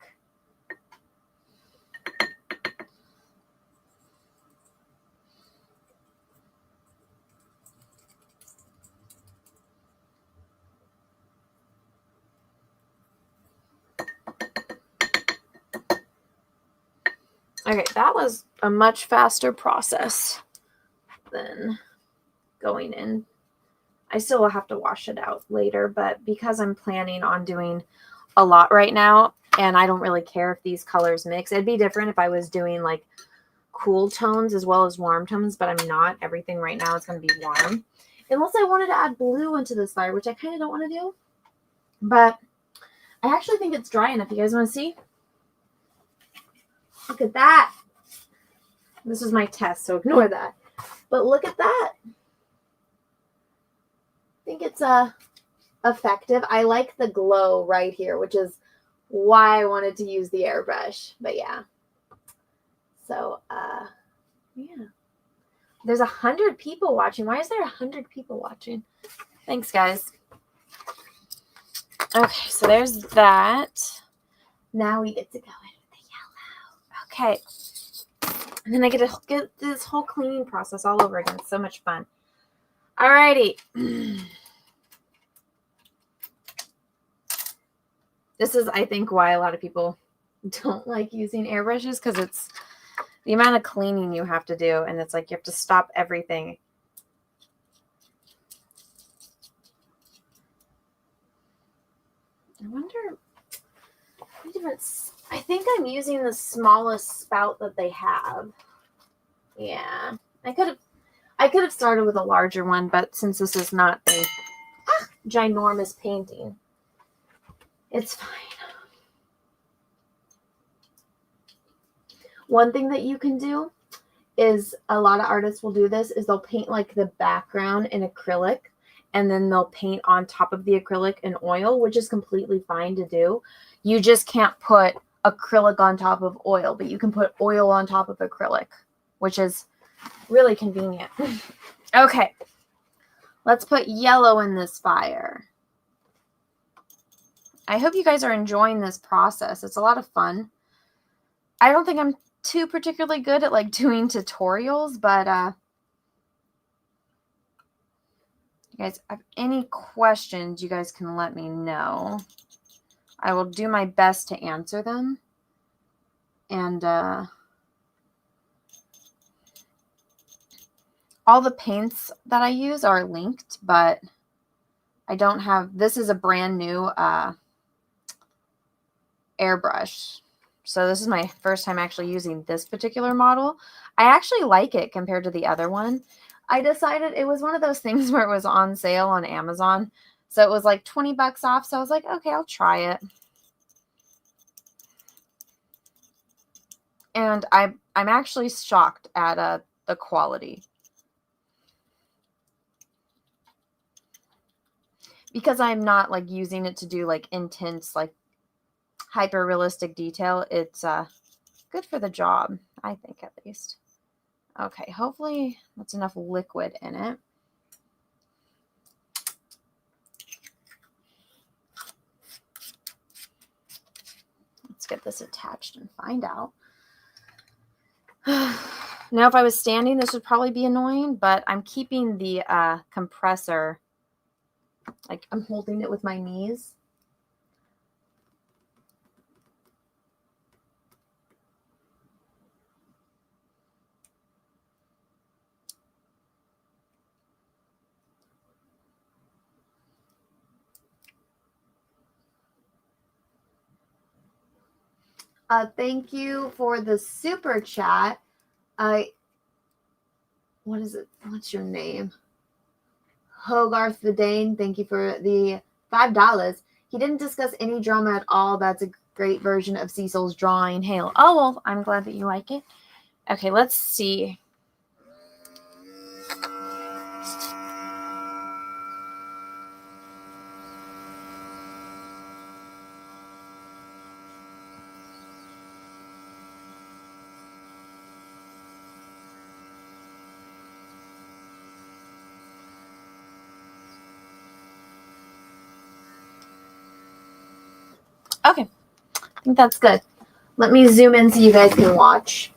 Okay, that was a much faster process than going in. I still will have to wash it out later, but because I'm planning on doing a lot right now, and I don't really care if these colors mix. It'd be different if I was doing like cool tones as well as warm tones, but I'm not. Everything right now is going to be warm. Unless I wanted to add blue into this fire, which I kind of don't want to do. But I actually think it's dry enough. You guys want to see? Look at that. This is my test, so ignore that. But look at that. I think it's effective. I like the glow right here, which is why I wanted to use the airbrush. But yeah. So, yeah. There's 100 people watching. Why is there 100 people watching? Thanks, guys. Okay, so there's that. Now we get to go in with the yellow. Okay. And then I get to get this whole cleaning process all over again. It's so much fun. Alrighty. This is, I think, why a lot of people don't like using airbrushes, because it's the amount of cleaning you have to do, and it's like you have to stop everything. I wonder, I think I'm using the smallest spout that they have. Yeah, I could have started with a larger one, but since this is not a ginormous painting, it's fine. One thing that you can do is, a lot of artists will do this, is they'll paint like the background in acrylic, and then they'll paint on top of the acrylic in oil, which is completely fine to do. You just can't put acrylic on top of oil, but you can put oil on top of acrylic, which is really convenient. Okay, let's put yellow in this fire. I hope you guys are enjoying this process. It's a lot of fun. I don't think I'm too particularly good at like doing tutorials, but you guys have any questions, you guys can let me know. I will do my best to answer them. And all the paints that I use are linked, but I don't have, this is a brand new airbrush. So this is my first time actually using this particular model. I actually like it compared to the other one. I decided it was one of those things where it was on sale on Amazon. So it was like 20 bucks off. So I was like, okay, I'll try it. And I'm actually shocked at the quality. Because I'm not like using it to do like intense, like hyper realistic detail, it's good for the job, I think, at least. Okay, hopefully that's enough liquid in it. Let's get this attached and find out. Now, if I was standing, this would probably be annoying, but I'm keeping the compressor, like I'm holding it with my knees. Thank you for the super chat. What is it? What's your name? Hogarth Vidane, thank you for the $5. He didn't discuss any drama at all. That's a great version of Cecil's drawing Halo. Oh, well, I'm glad that you like it. Okay, let's see. Okay, I think that's good. Let me zoom in so you guys can watch.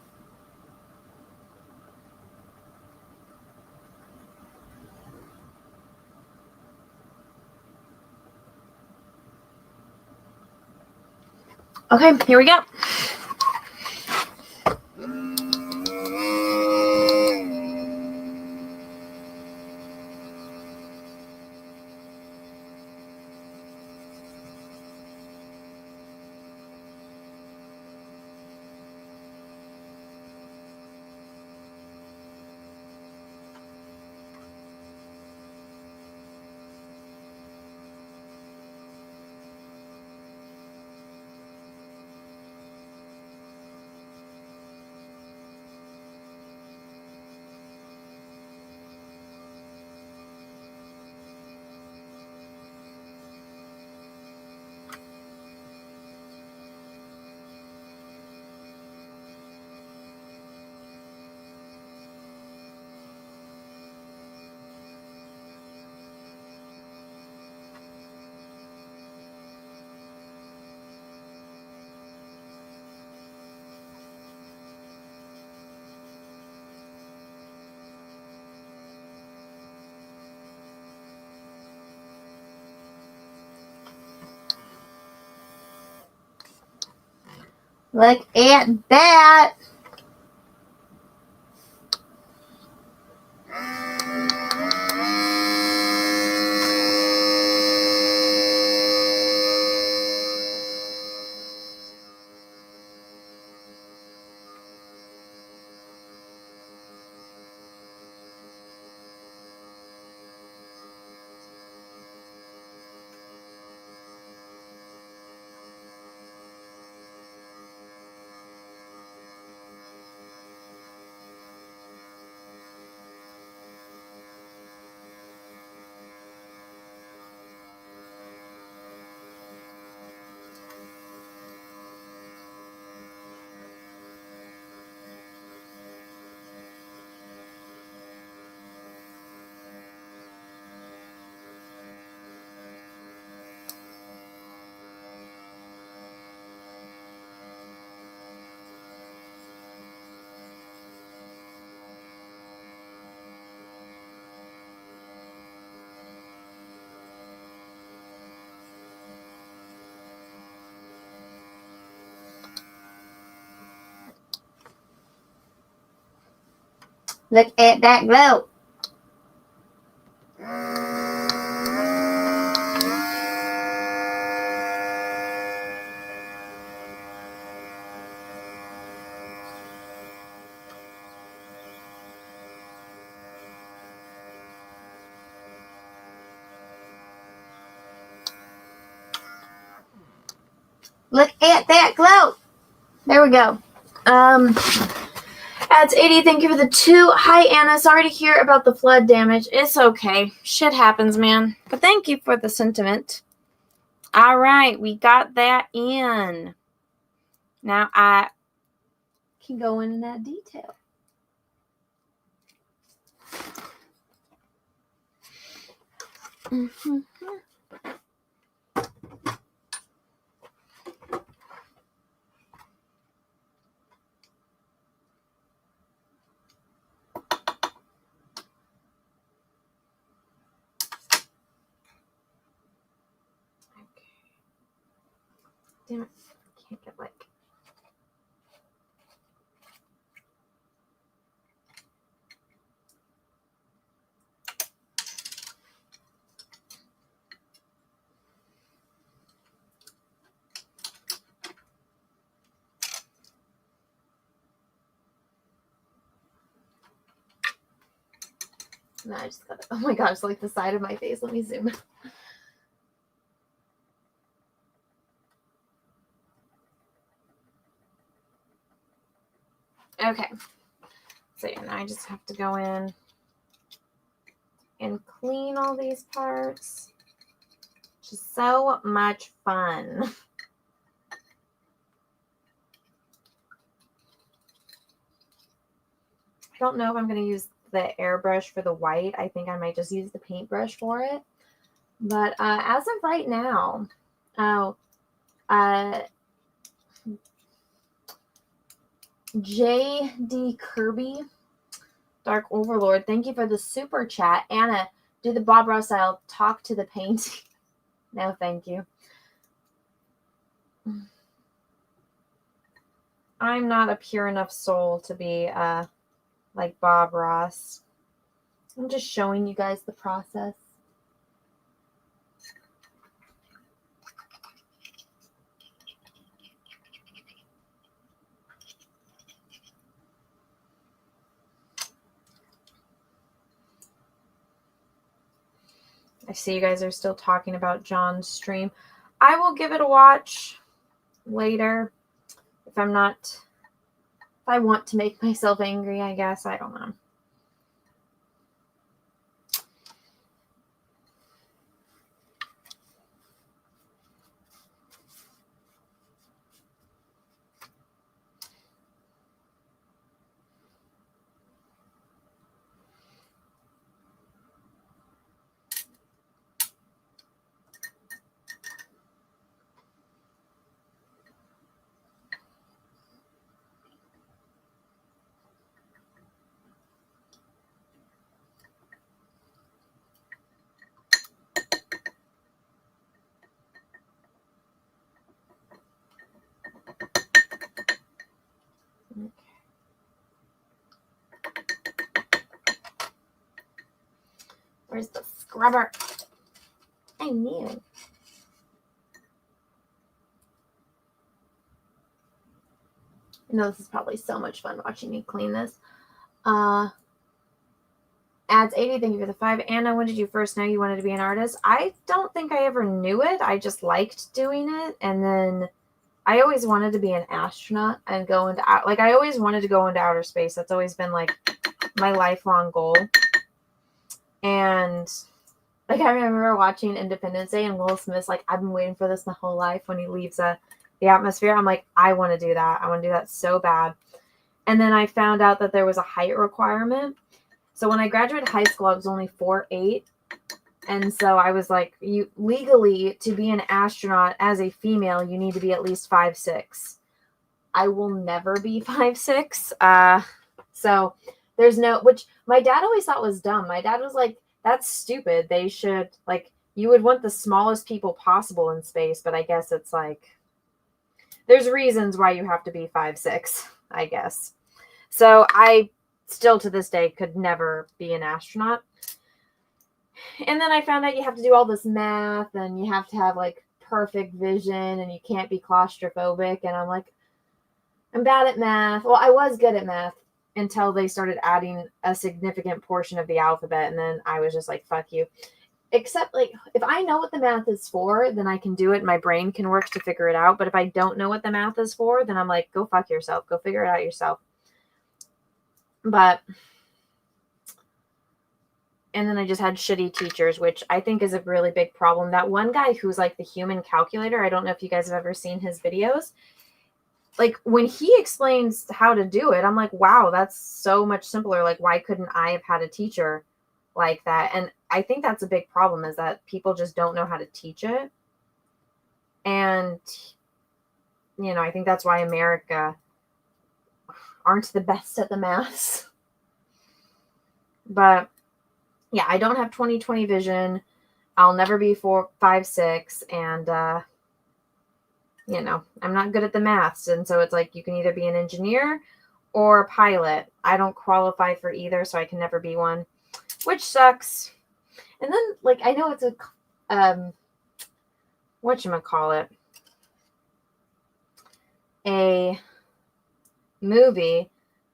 Okay, here we go. Look at that. Look at that glow. Look at that glow. There we go. Adds 80, thank you for the 2. Hi, Anna. Sorry to hear about the flood damage. It's okay. Shit happens, man. But thank you for the sentiment. All right, we got that in. Now I can go into that detail. Mm-hmm. Damn it. Can't get like. No, I just got it. Oh my gosh, like the side of my face. Let me zoom. Okay. So yeah, now I just have to go in and clean all these parts. Just so much fun. I don't know if I'm going to use the airbrush for the white. I think I might just use the paintbrush for it. But as of right now, J.D. Kirby, Dark Overlord, thank you for the super chat. Anna, do the Bob Ross style, talk to the painting. No, thank you. I'm not a pure enough soul to be like Bob Ross. I'm just showing you guys the process. I see you guys are still talking about John's stream. I will give it a watch later if I'm not, if I want to make myself angry, I guess. I don't know. Where's the scrubber? I knew. I know this is probably so much fun watching me clean this. Adds 80, thank you for the 5. Anna, when did you first know you wanted to be an artist? I don't think I ever knew it. I just liked doing it. And then I always wanted to be an astronaut and go into, like, I always wanted to go into outer space. That's always been, like, my lifelong goal. And, like, I remember watching Independence Day and Will Smith's like, I've been waiting for this my whole life when he leaves the atmosphere. I'm like, I want to do that. I want to do that so bad. And then I found out that there was a height requirement. So when I graduated high school, I was only 4'8". And so I was like, you legally, to be an astronaut as a female, you need to be at least 5'6". I will never be 5'6". So there's no, which my dad always thought was dumb. My dad was like, that's stupid. They should, like, you would want the smallest people possible in space. But I guess it's like, there's reasons why you have to be 5'6", I guess. So I still to this day could never be an astronaut. And then I found out you have to do all this math and you have to have like perfect vision and you can't be claustrophobic. And I'm like, I'm bad at math. Well, I was good at math until they started adding a significant portion of the alphabet. And then I was just like, fuck you. Except like if I know what the math is for, then I can do it. My brain can work to figure it out. But if I don't know what the math is for, then I'm like, go fuck yourself. Go figure it out yourself. But, and then I just had shitty teachers, which I think is a really big problem. That one guy who's like the human calculator, I don't know if you guys have ever seen his videos. Like when he explains how to do it, I'm like, wow, that's so much simpler. Like, why couldn't I have had a teacher like that? And I think that's a big problem is that people just don't know how to teach it. And, you know, I think that's why America aren't the best at the maths. But yeah, I don't have 20/20 vision. I'll never be 5'6", and you know, I'm not good at the maths. And so it's like you can either be an engineer or a pilot. I don't qualify for either, so I can never be one, which sucks. And then, like, I know it's a whatchamacallit, a movie,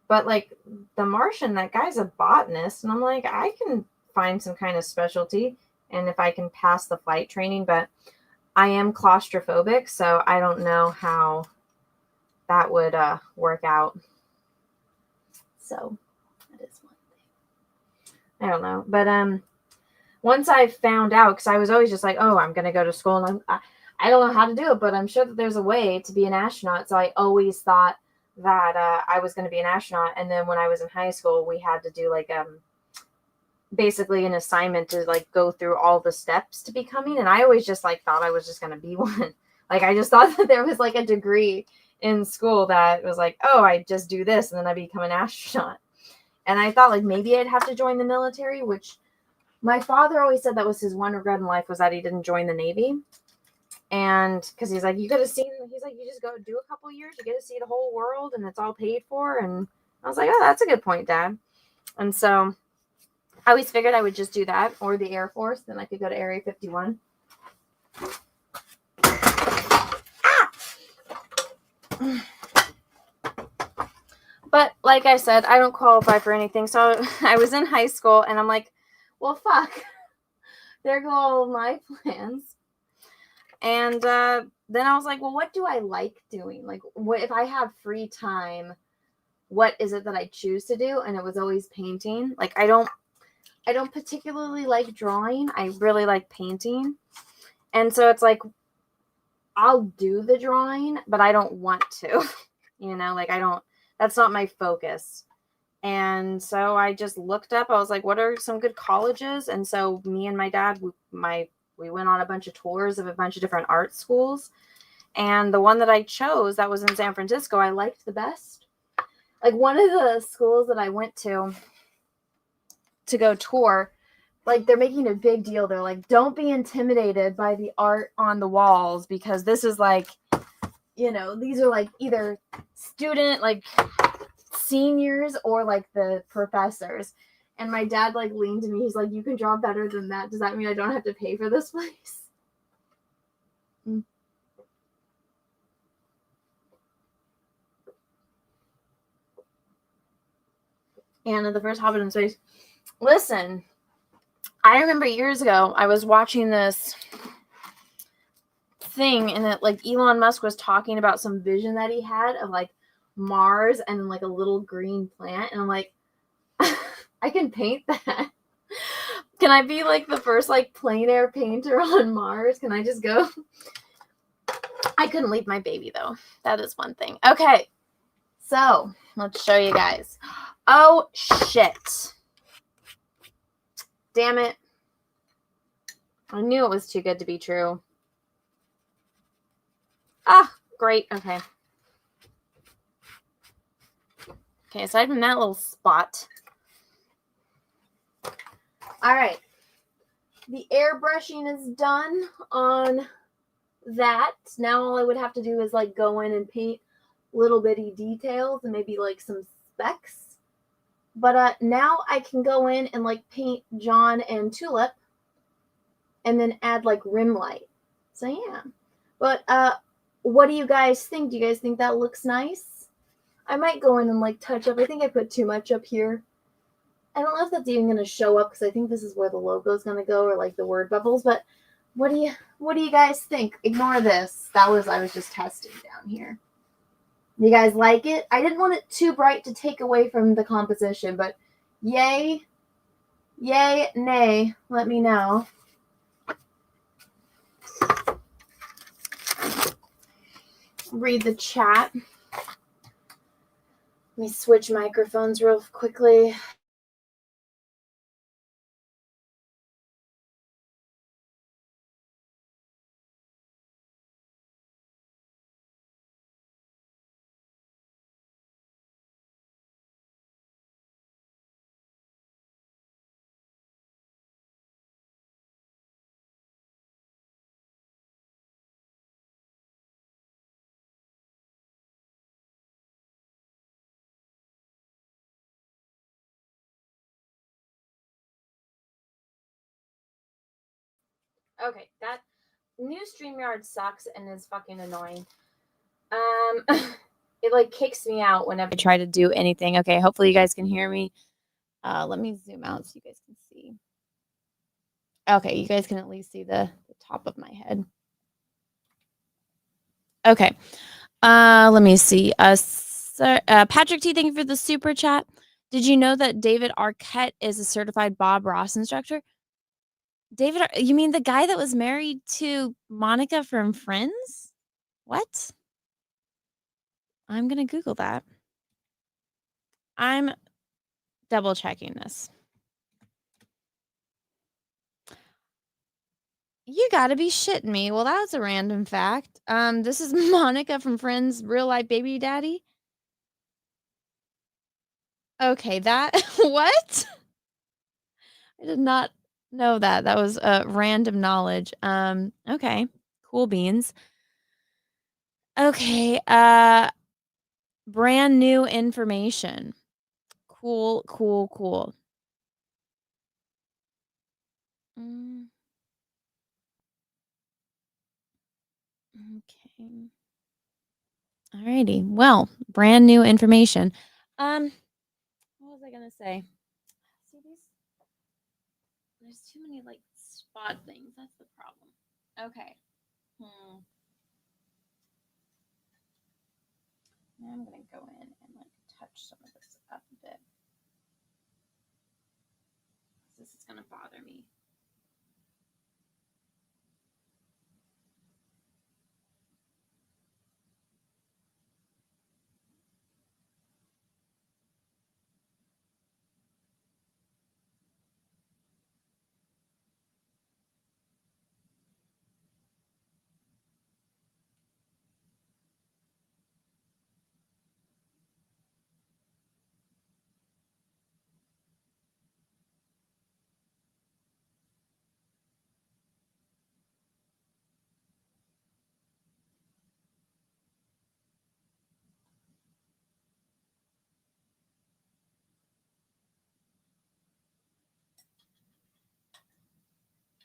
but like The Martian, that guy's a botanist, and I'm like, I can find some kind of specialty and if I can pass the flight training, but I am claustrophobic, so I don't know how that would work out. So that is one thing. I don't know. But once I found out, because I was always just like, oh, I'm going to go to school, and I don't know how to do it, but I'm sure that there's a way to be an astronaut. So I always thought that I was going to be an astronaut. And then when I was in high school, we had to do like basically an assignment to like go through all the steps to becoming. And I always just like thought I was just going to be one. Like I just thought that there was like a degree in school that was like, oh, I just do this and then I become an astronaut. And I thought like maybe I'd have to join the military, which my father always said that was his one regret in life, was that he didn't join the Navy. And because he's like, you could have seen, he's like, you just go do a couple years, you get to see the whole world and it's all paid for. And I was like, oh, that's a good point, Dad. And so I always figured I would just do that, or the Air Force. Then I could go to Area 51. But like I said, I don't qualify for anything. So I was in high school and I'm like, well, fuck. There go all of my plans. And then I was like, well, what do I like doing? Like, what if I have free time? What is it that I choose to do? And it was always painting. Like, I don't particularly like drawing. I really like painting. And so it's like, I'll do the drawing, but I don't want to, like that's not my focus. And so I just looked up, I was like, what are some good colleges? And so me and my dad, we went on a bunch of tours of a bunch of different art schools. And the one that I chose that was in San Francisco, I liked the best. Like one of the schools that I went to go tour, like they're making a big deal. They're like, don't be intimidated by the art on the walls, because this is like, these are like either student, like seniors, or like the professors. And my dad like leaned to me. He's like, you can draw better than that. Does that mean I don't have to pay for this place? Anna, the first Hobbit in space. Listen, I remember years ago, I was watching this thing, and it like Elon Musk was talking about some vision that he had of like Mars and like a little green plant. And I'm like, I can paint that. Can I be like the first like plein air painter on Mars? Can I just go? I couldn't leave my baby though. That is one thing. Okay. So let's show you guys. Oh shit. Damn it. I knew it was too good to be true. Ah, great. Okay. Okay, aside from that little spot. All right. The airbrushing is done on that. Now all I would have to do is like go in and paint little bitty details and maybe like some specks. But now I can go in and like paint John and Tulip and then add like rim light. So yeah. But what do you guys think? Do you guys think that looks nice? I might go in and like touch up. I think I put too much up here. I don't know if that's even going to show up, because I think this is where the logo is going to go, or like the word bubbles. But what do you guys think? Ignore this. I was just testing down here. You guys like it? I didn't want it too bright to take away from the composition, but yay, nay, let me know. Read the chat. Let me switch microphones real quickly. Okay, that new StreamYard sucks and is fucking annoying. It like kicks me out whenever I try to do anything. Okay, hopefully you guys can hear me. Let me zoom out so you guys can see. Okay, you guys can at least see the top of my head. Okay. Let me see. Patrick T, thank you for the super chat. Did you know that David Arquette is a certified Bob Ross instructor? David, you mean the guy that was married to Monica from Friends? What? I'm gonna Google that. I'm double checking this. You gotta be shitting me. Well, that's a random fact. This is Monica from Friends' real life baby daddy. Okay, that what? I did not know that. That was random knowledge. Okay. Cool beans. Okay, brand new information. Cool, cool, cool. Mm, okay. Alrighty. Well, brand new information. What was I gonna say? See these? There's too many like spot things. That's the problem. Okay. Now I'm gonna go in and like touch some of this up a bit. This is gonna bother me.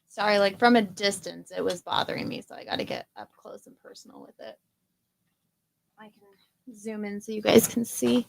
Sorry, like from a distance, it was bothering me, so I got to get up close and personal with it. I can zoom in so you guys can see.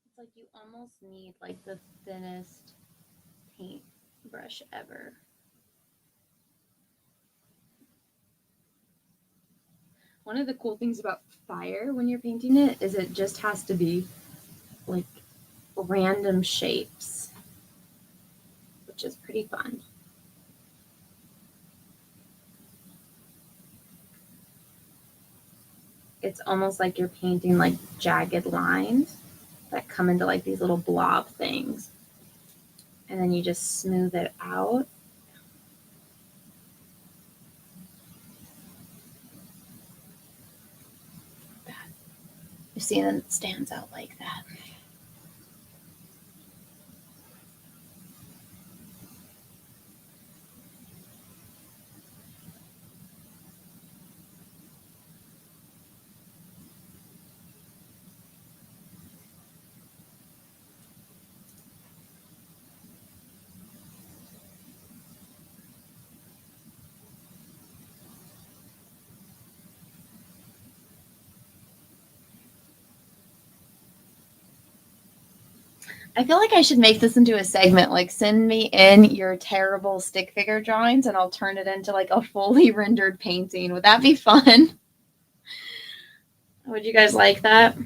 It's like you almost need like the thinnest paint brush ever. One of the cool things about fire when you're painting it is it just has to be like random shapes, which is pretty fun. It's almost like you're painting like jagged lines that come into like these little blob things. And then you just smooth it out. You see, then it stands out like that. I feel like I should make this into a segment. Like, send me in your terrible stick figure drawings, and I'll turn it into like a fully rendered painting. Would that be fun? Would you guys like that?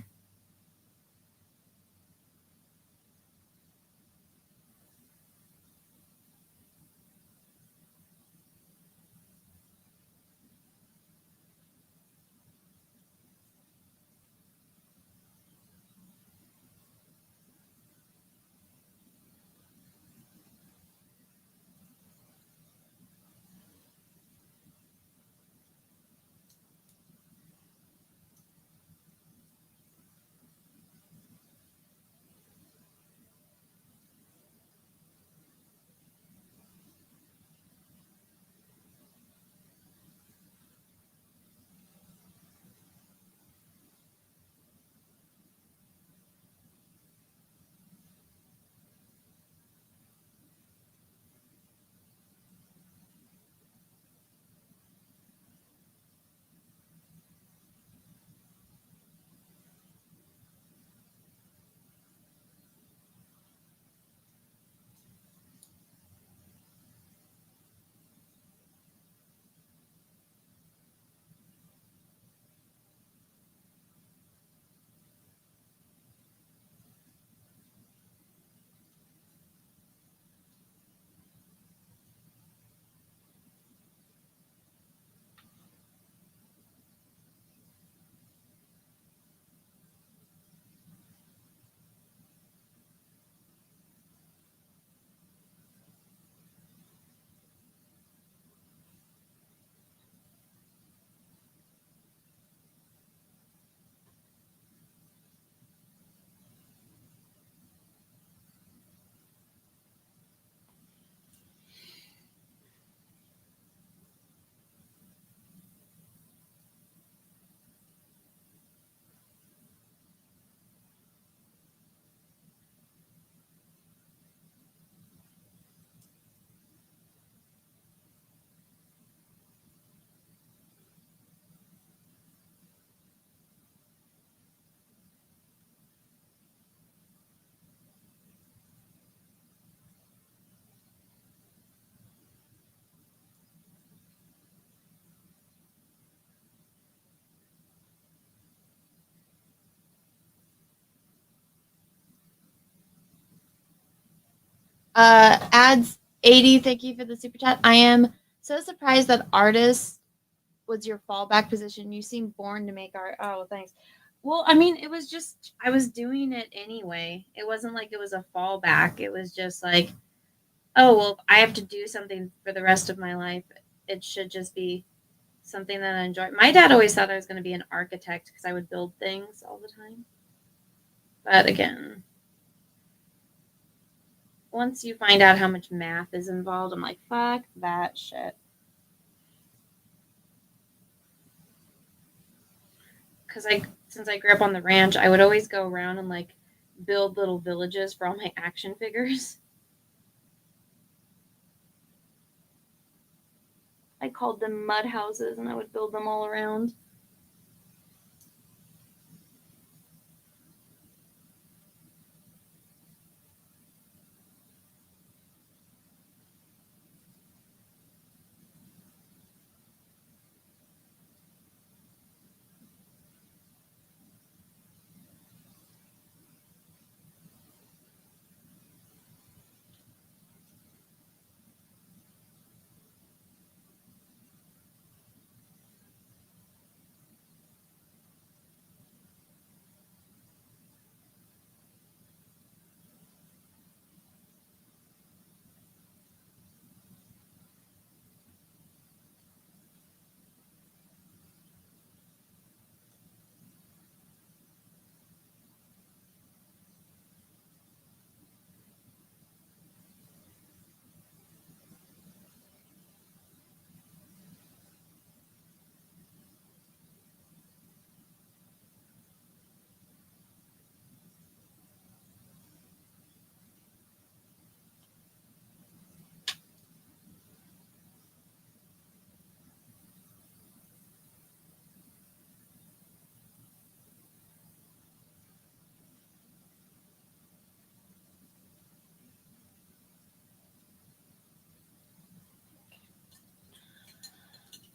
Ads 80, thank you for the super chat. I am so surprised that artist was your fallback position. You seem born to make art. Oh, thanks. Well, I mean, it was just I was doing it anyway. It wasn't like it was a fallback. It was just like, oh, well, I have to do something for the rest of my life. It should just be something that I enjoy. My dad always thought I was going to be an architect because I would build things all the time. But again, once you find out how much math is involved, I'm like, fuck that shit. Because since I grew up on the ranch, I would always go around and like build little villages for all my action figures. I called them mud houses, and I would build them all around.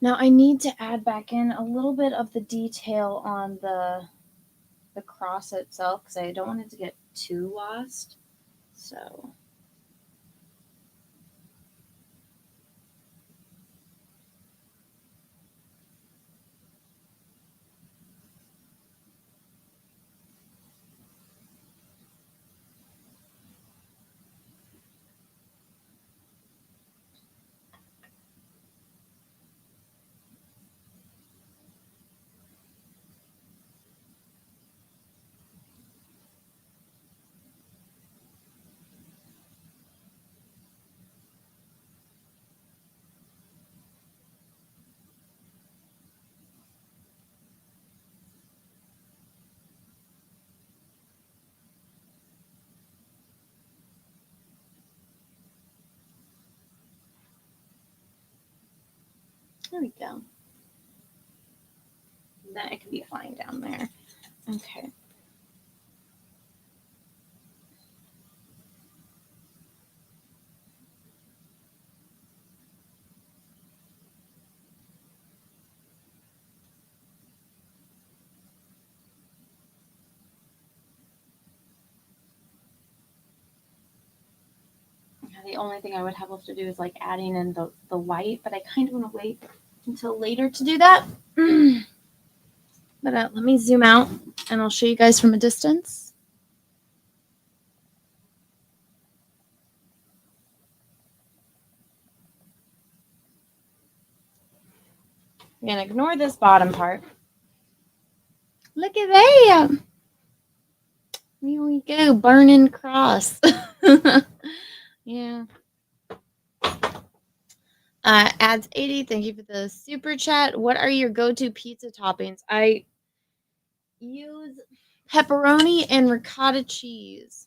Now I need to add back in a little bit of the detail on the cross itself because I don't want it to get too lost. So there we go. Then it can be flying down there. Okay. The only thing I would have left to do is like adding in the white, but I kind of want to wait until later to do that. But let me zoom out and I'll show you guys from a distance. I'm going to ignore this bottom part. Look at that. Here we go, burning cross. Yeah. Adds 80, thank you for the super chat. What are your go-to pizza toppings? I use pepperoni and ricotta cheese.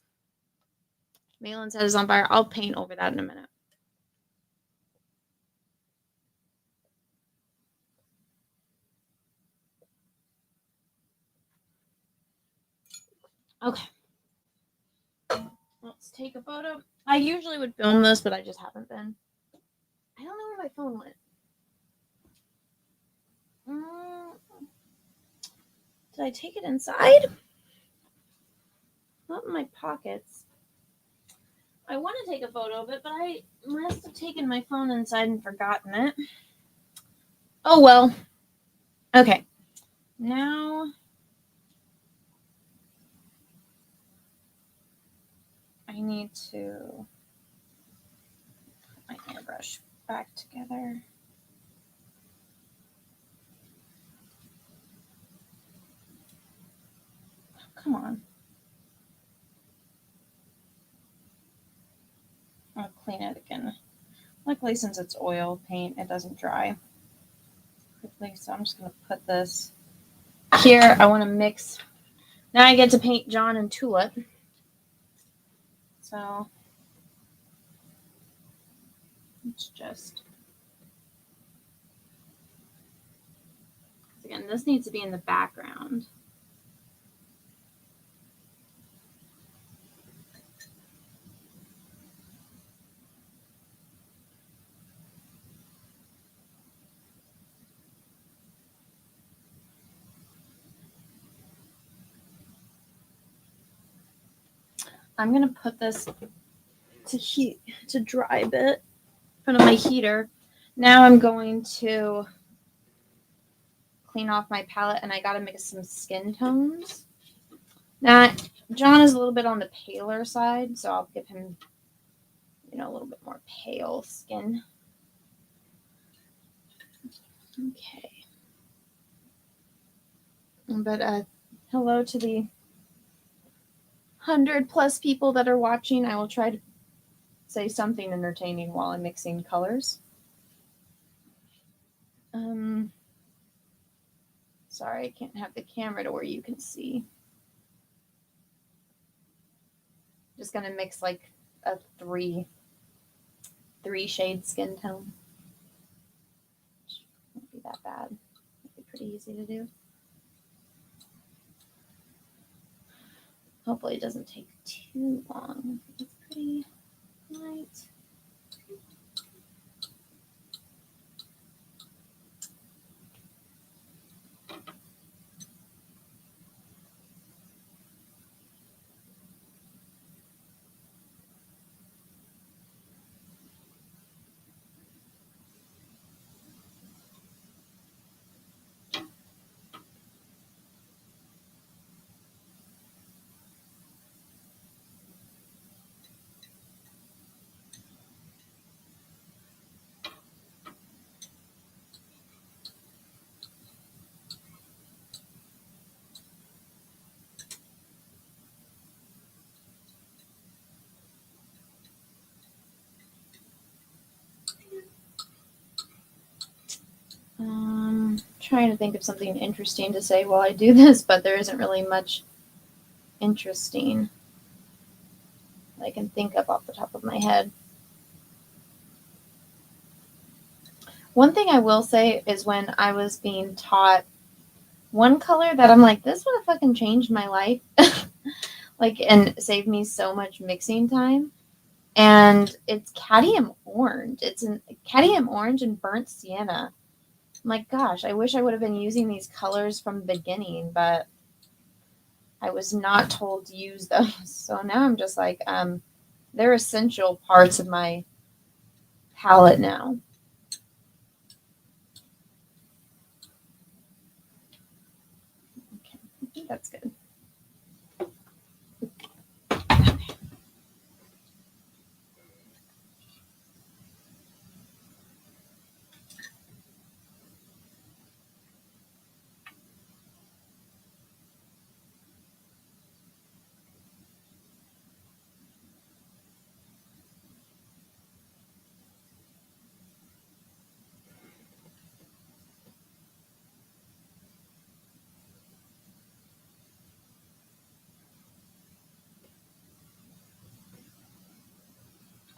Malin's head is on fire. I'll paint over that in a minute. Okay. Let's take a photo. I usually would film this, but I just haven't been. I don't know where my phone went. Did I take it inside? Not in my pockets. I want to take a photo of it, but I must have taken my phone inside and forgotten it. Oh, well. Okay. Now I need to put my airbrush back together. Come on. I'll clean it again. Luckily, since it's oil paint, it doesn't dry quickly. So I'm just going to put this here. I want to mix. Now I get to paint John and Tulip. So it's just. Again, this needs to be in the background. I'm going to put this to dry a bit in front of my heater. Now I'm going to clean off my palette, and I got to mix some skin tones. Now, John is a little bit on the paler side, so I'll give him, a little bit more pale skin. Okay. But hello to the 100+ people that are watching. I will try to say something entertaining while I'm mixing colors. Sorry, I can't have the camera to where you can see. Just gonna mix like a three shade skin tone. Won't be that bad. It'll be pretty easy to do. Hopefully it doesn't take too long. It's pretty light. trying to think of something interesting to say while I do this, but there isn't really much interesting that I can think of off the top of my head. One thing I will say is when I was being taught one color that I'm like, this would have fucking changed my life, like, and saved me so much mixing time. And it's cadmium orange. It's an cadmium orange and burnt sienna. I'm like, gosh, I wish I would have been using these colors from the beginning, but I was not told to use those. So now I'm just like, they're essential parts of my palette now. Okay, I think that's good.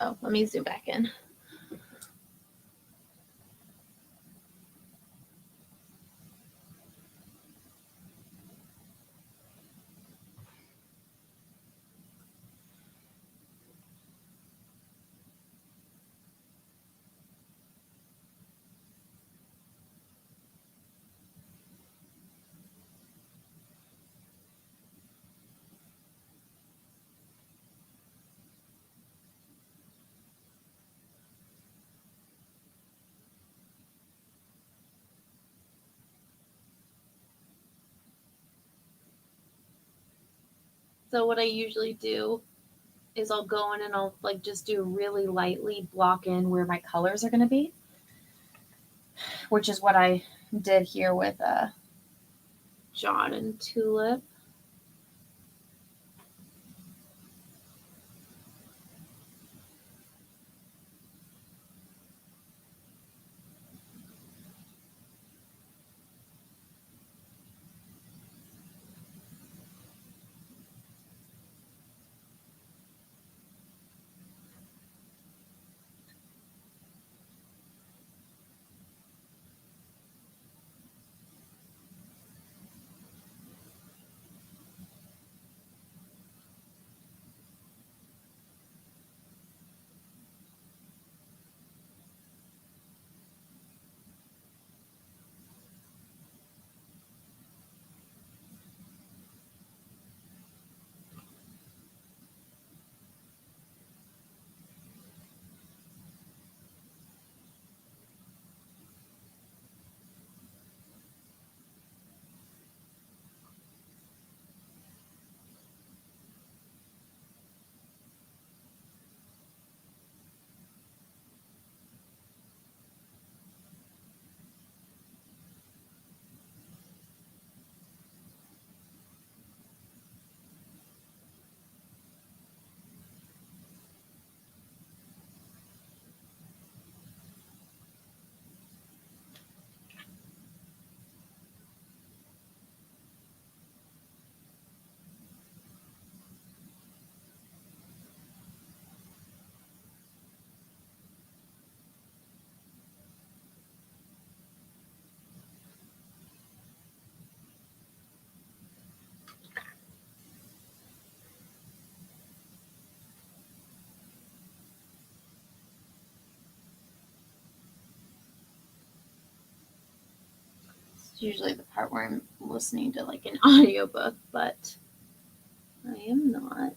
Oh, let me zoom back in. So what I usually do is I'll go in and I'll like just do really lightly block in where my colors are going to be, which is what I did here with John and Tulip. It's usually the part where I'm listening to like an audiobook, but I am not.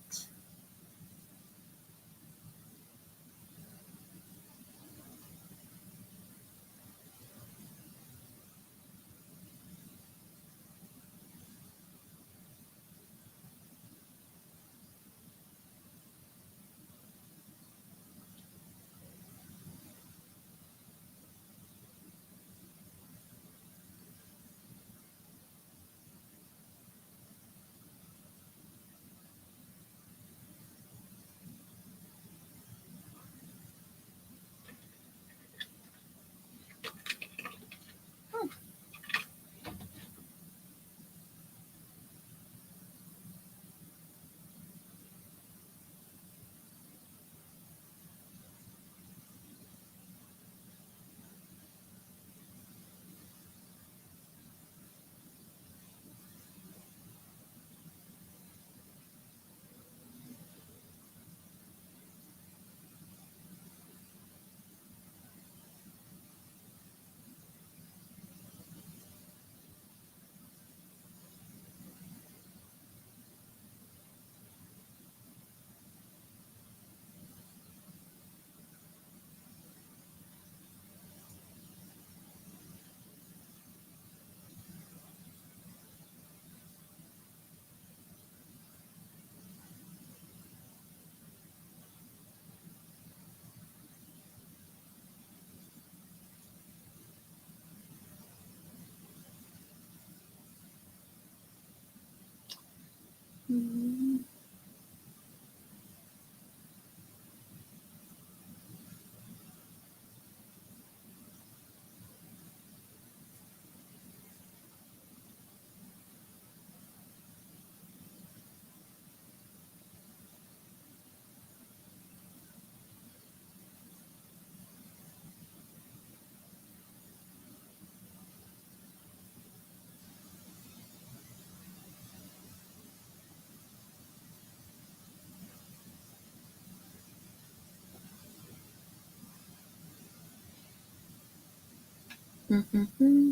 Mm-hmm.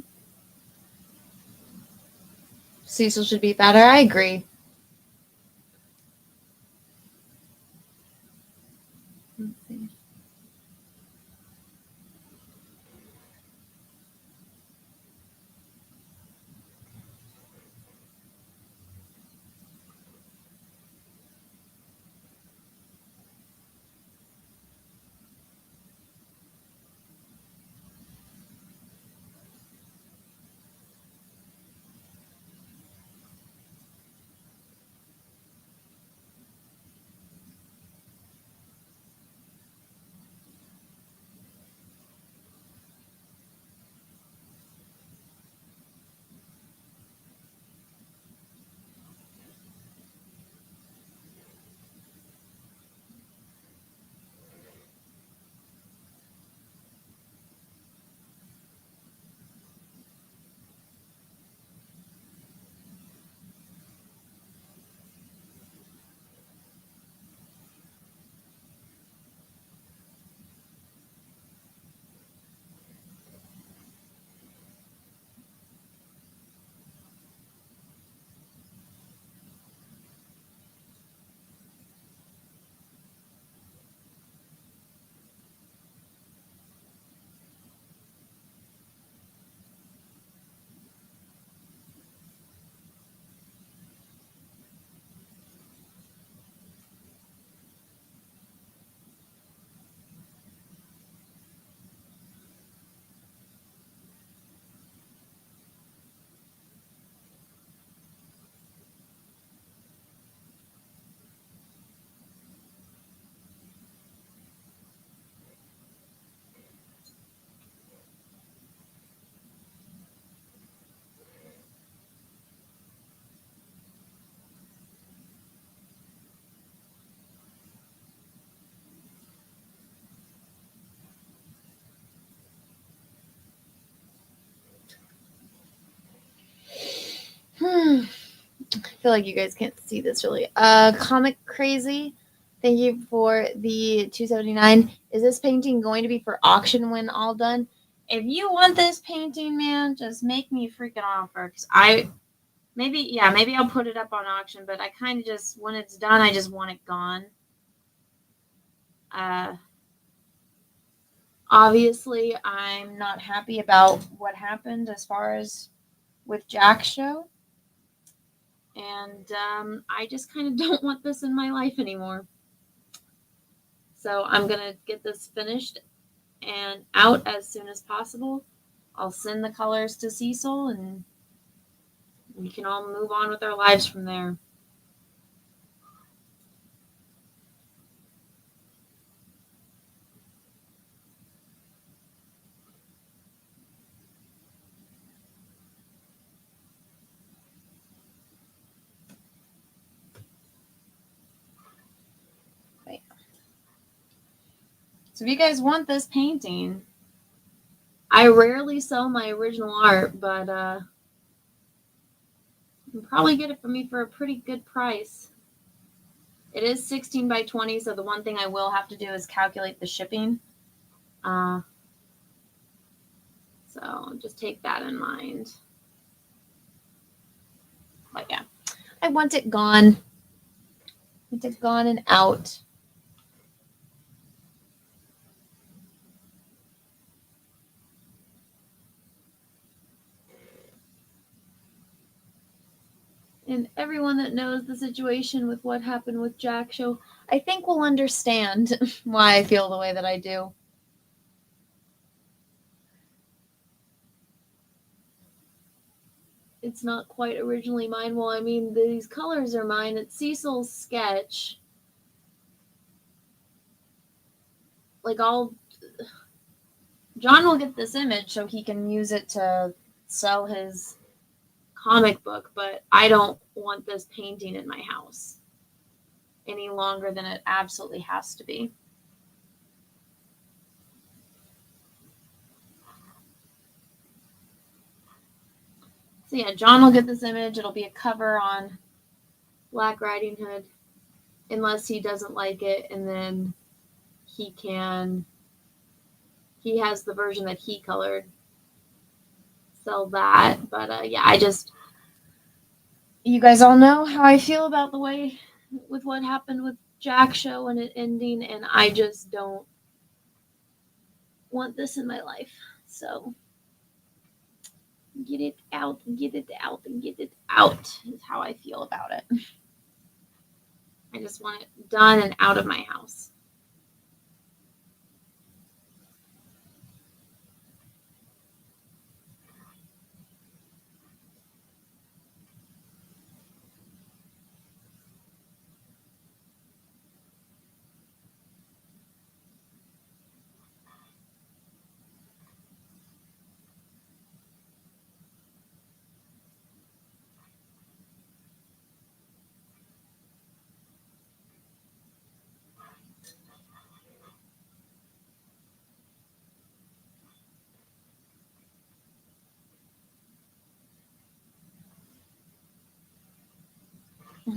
Cecil should be fatter. I agree. Let's see. I feel like you guys can't see this really. Comic Crazy, thank you for the 279. Is this painting going to be for auction when all done? If you want this painting, man, just make me a freaking offer. Cause maybe I'll put it up on auction, but I kind of just, when it's done, I just want it gone. Obviously, I'm not happy about what happened as far as with Jack's show. And I just kind of don't want this in my life anymore. So I'm going to get this finished and out as soon as possible. I'll send the colors to Cecil and we can all move on with our lives from there. So if you guys want this painting, I rarely sell my original art, but you can probably get it from me for a pretty good price. It is 16 by 20, so the one thing I will have to do is calculate the shipping. So just take that in mind. But yeah, I want it gone. I want it gone and out. And everyone that knows the situation with what happened with Jack's show, I think will understand why I feel the way that I do. It's not quite originally mine. Well, I mean, these colors are mine. It's Cecil's sketch. Like, John will get this image so he can use it to sell his comic book, but I don't want this painting in my house any longer than it absolutely has to be. So yeah, John will get this image. It'll be a cover on Black Riding Hood, unless he doesn't like it, and then he has the version that he colored sell that. But yeah, you guys all know how I feel about the way with what happened with Jack's show and it ending, and I just don't want this in my life. So get it out, get it out, and get it out is how I feel about it. I just want it done and out of my house.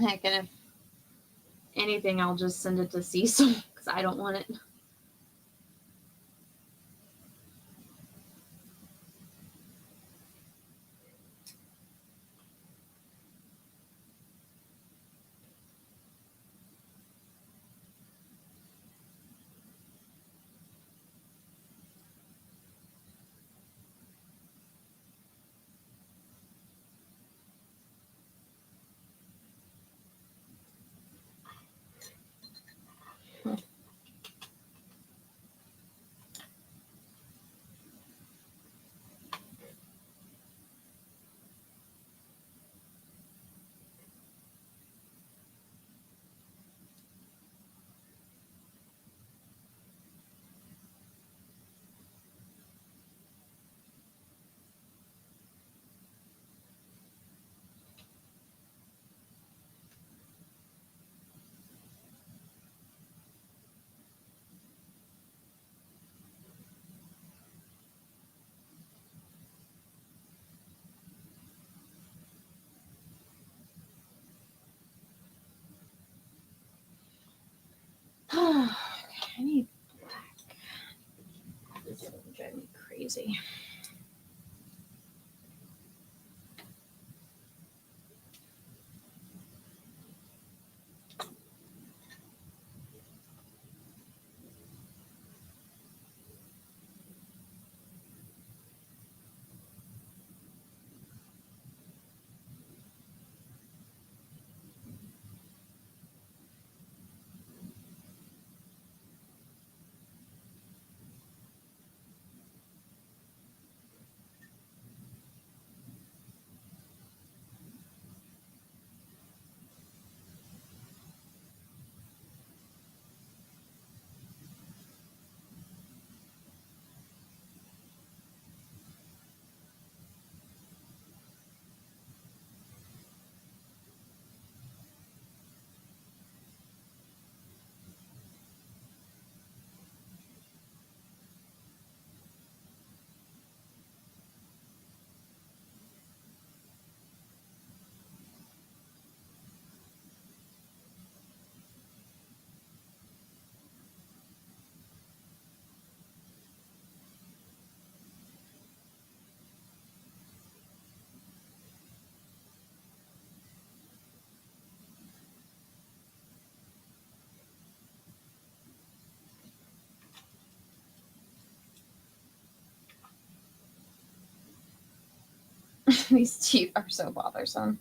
Heck, and if anything, I'll just send it to Cecil because I don't want it. I need black. This is gonna drive me crazy. These teeth are so bothersome.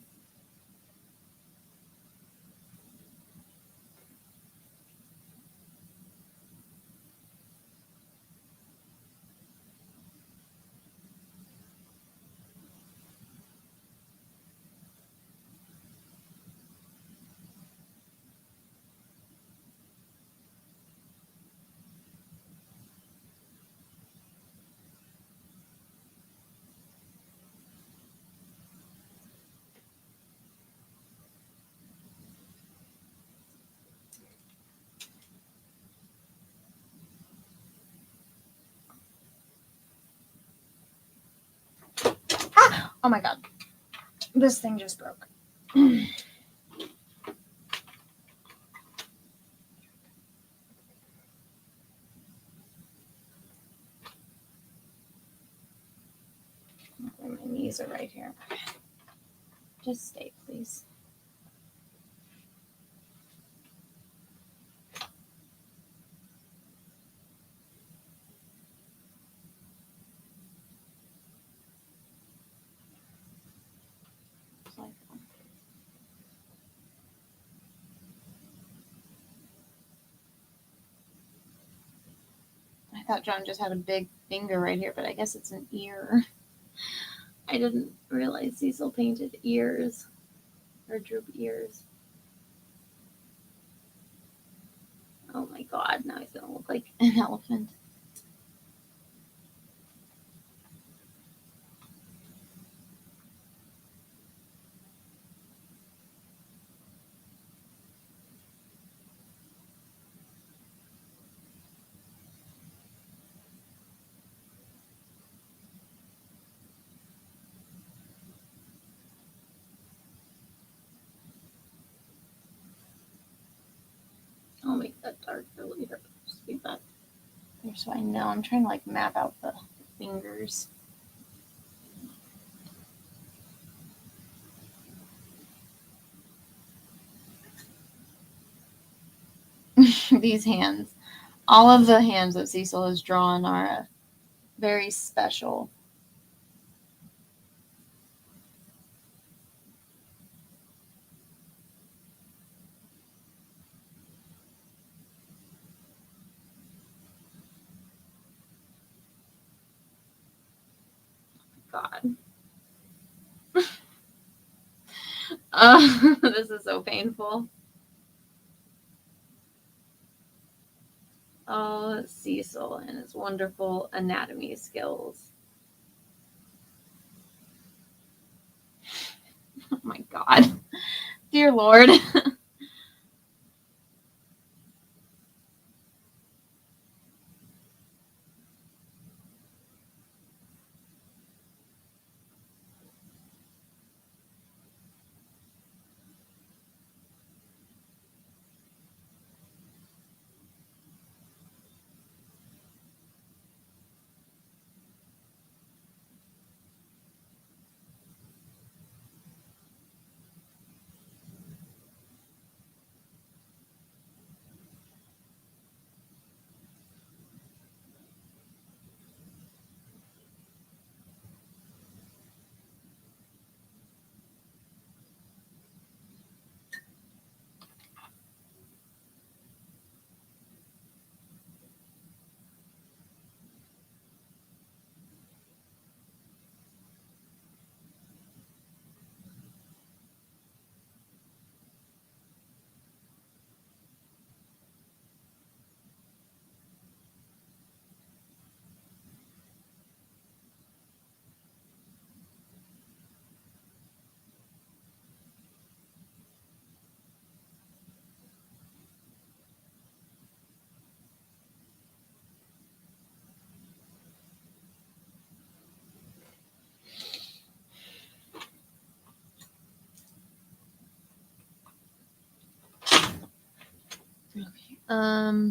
Ah! Oh my god. This thing just broke. these are right here. Just stay, please. I thought John just had a big finger right here, but I guess it's an ear. I didn't realize Cecil painted ears or drew ears. Oh my god, now he's gonna look like an elephant. I'll make that dark really hurt. Just leave that there so I know. I'm trying to like map out the fingers. These hands. All of the hands that Cecil has drawn are very special. God. This is so painful. Oh, Cecil and his wonderful anatomy skills. Oh my God. Dear Lord. Okay. Let's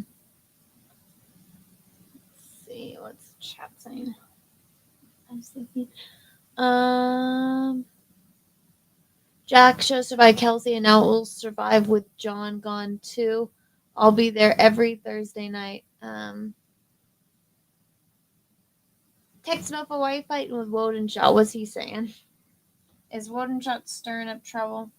see. What's the chat saying? I was thinking. Jack shows survive Kelsey, and now it will survive with John gone too. I'll be there every Thursday night. Text him up, why are you fighting with Wodenshot? What's he saying? Is Wodenshot stirring up trouble?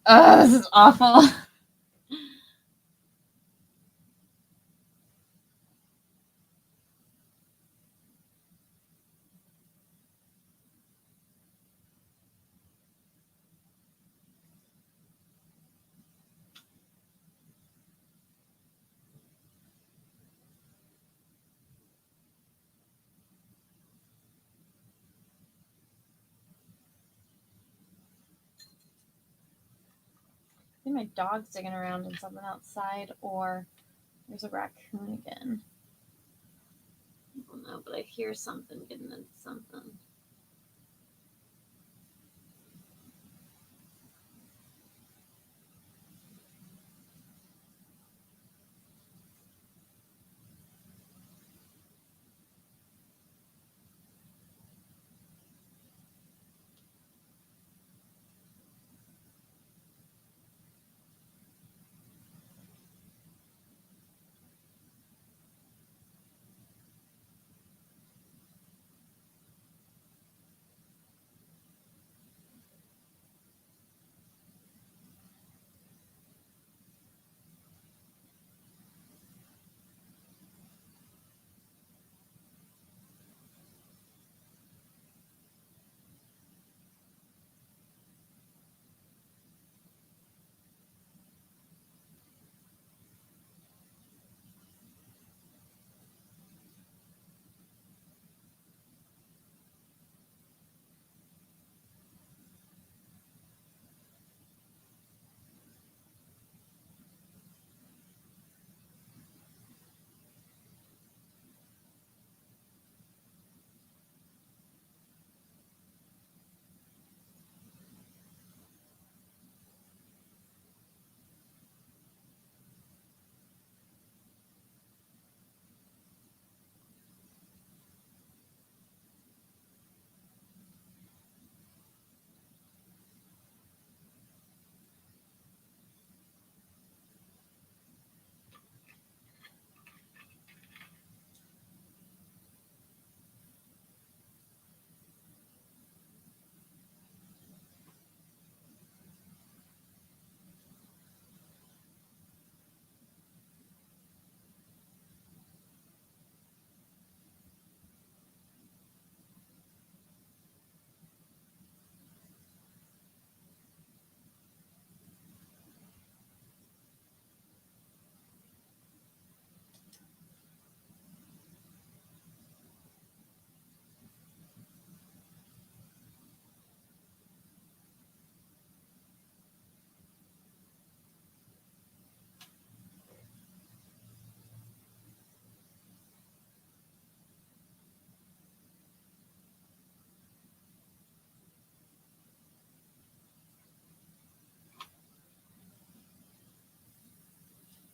Oh, this is awful. I think my dog's digging around in something outside, or there's a raccoon again. I don't know, but I hear something getting into something.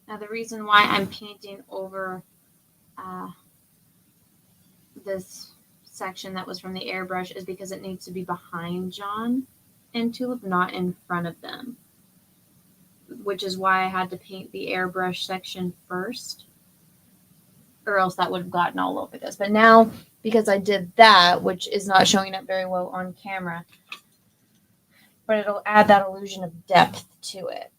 Now, the reason why I'm painting over this section that was from the airbrush is because it needs to be behind John and Tulip, not in front of them, which is why I had to paint the airbrush section first, or else that would have gotten all over this. But now, because I did that, which is not showing up very well on camera, but it'll add that illusion of depth to it.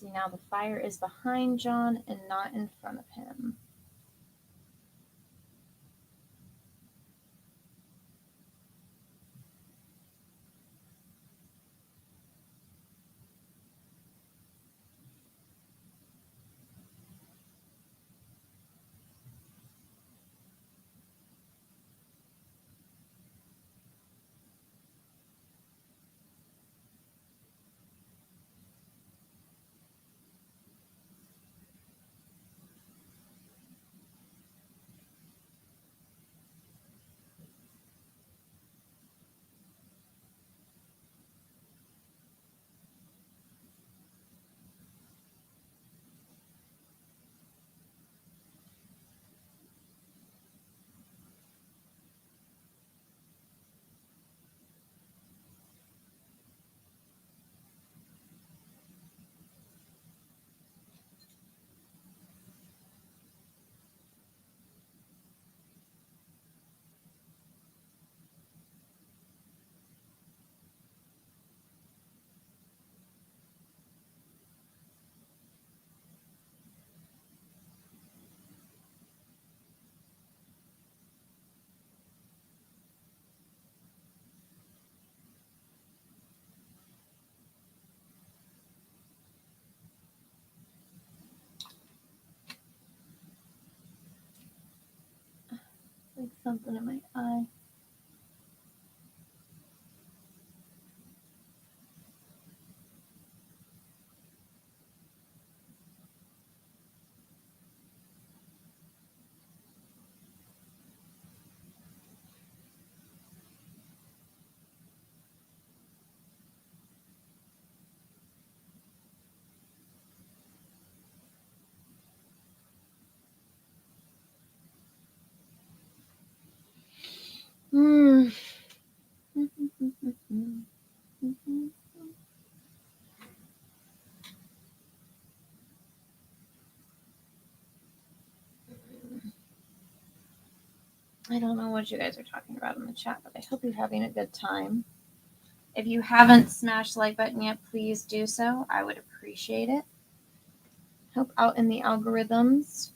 See, now the fire is behind John and not in front of him. Like something in my eye. Hmm. I don't know what you guys are talking about in the chat, but I hope you're having a good time. If you haven't smashed the like button yet, please do so. I would appreciate it. Help out in the algorithms.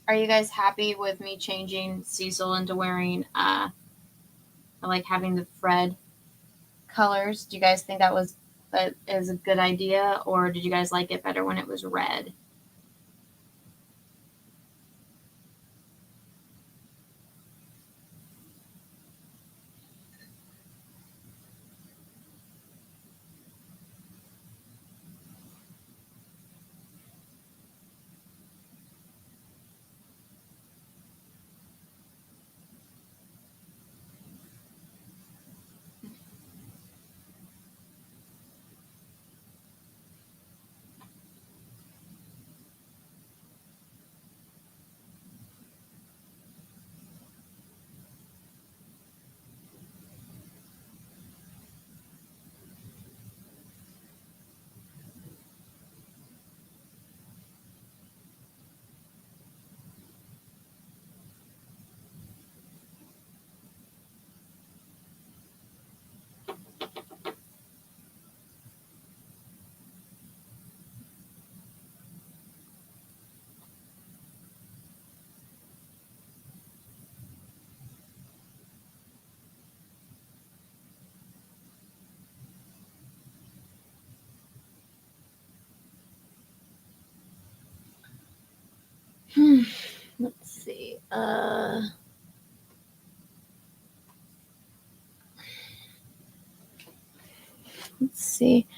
Are you guys happy with me changing Cecil into wearing, like having the Fred colors? Do you guys think that is a good idea, or did you guys like it better when it was red? Let's see. Let's see.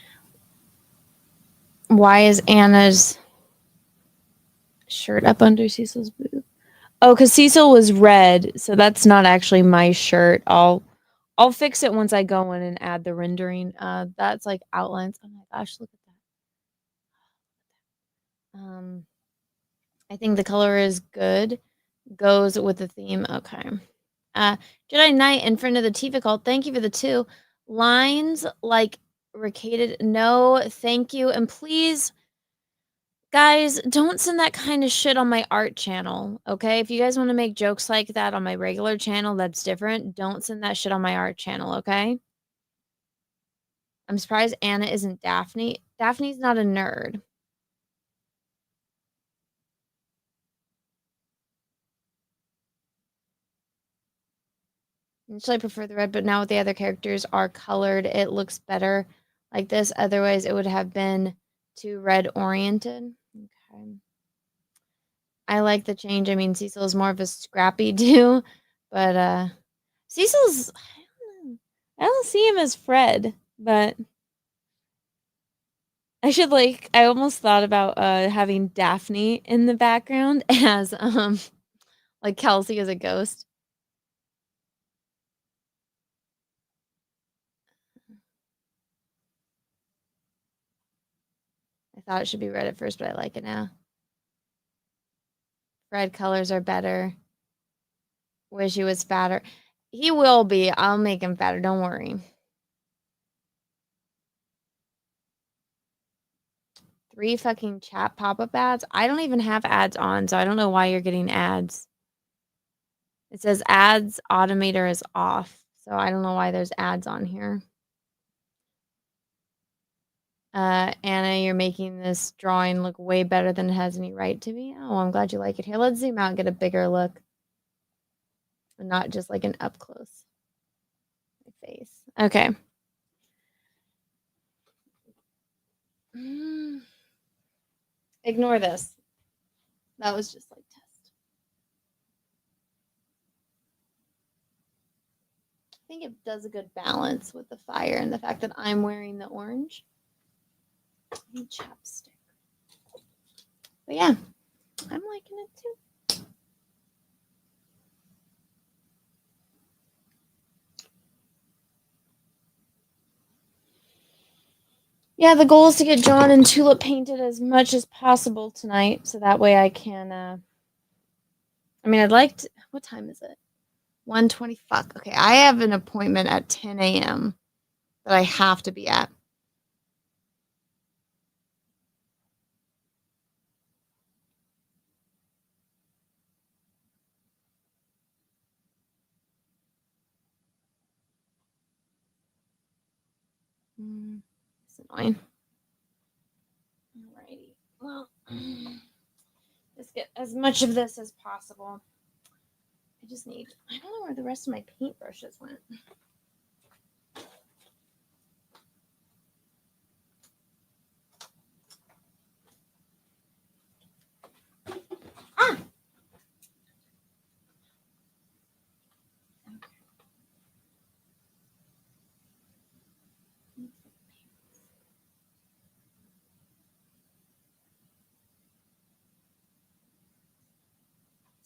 Why is Anna's shirt up under Cecil's boob? Oh, because Cecil was red, so that's not actually my shirt. I'll fix it once I go in and add the rendering. That's like outlines. Oh my gosh, look at that. I think the color is good. Goes with the theme. Okay. Jedi Knight in front of the Tifa cult. Thank you for the 2 lines. Like ricated. No, thank you. And please, guys, don't send that kind of shit on my art channel. Okay. If you guys want to make jokes like that on my regular channel, that's different. Don't send that shit on my art channel. Okay. I'm surprised Anna isn't Daphne. Daphne's not a nerd. Initially, I prefer the red, but now with the other characters are colored, it looks better like this. Otherwise, it would have been too red oriented. Okay. I like the change. I mean, Cecil is more of a scrappy dude, but Cecil's, I don't see him as Fred, but I almost thought about having Daphne in the background as like Kelsey as a ghost. I thought it should be red at first, but I like it now. Red colors are better. Wish he was fatter. He will be. I'll make him fatter. Don't worry. 3 fucking chat pop-up ads. I don't even have ads on, so I don't know why you're getting ads. It says ads automator is off, so I don't know why there's ads on here. Anna, you're making this drawing look way better than it has any right to be. Oh, I'm glad you like it. Here, let's zoom out and get a bigger look. And not just like an up close. My face. Okay. Ignore this. That was just like test. I think it does a good balance with the fire and the fact that I'm wearing the orange. And chapstick. But yeah, I'm liking it too. Yeah, the goal is to get John and Tulip painted as much as possible tonight, so that way I can, I mean, I'd like to, what time is it? 1:20, fuck. Okay, I have an appointment at 10 a.m. that I have to be at. It's annoying. Alrighty. Well, let's get as much of this as possible. I just need, I don't know where the rest of my paintbrushes went. Ah!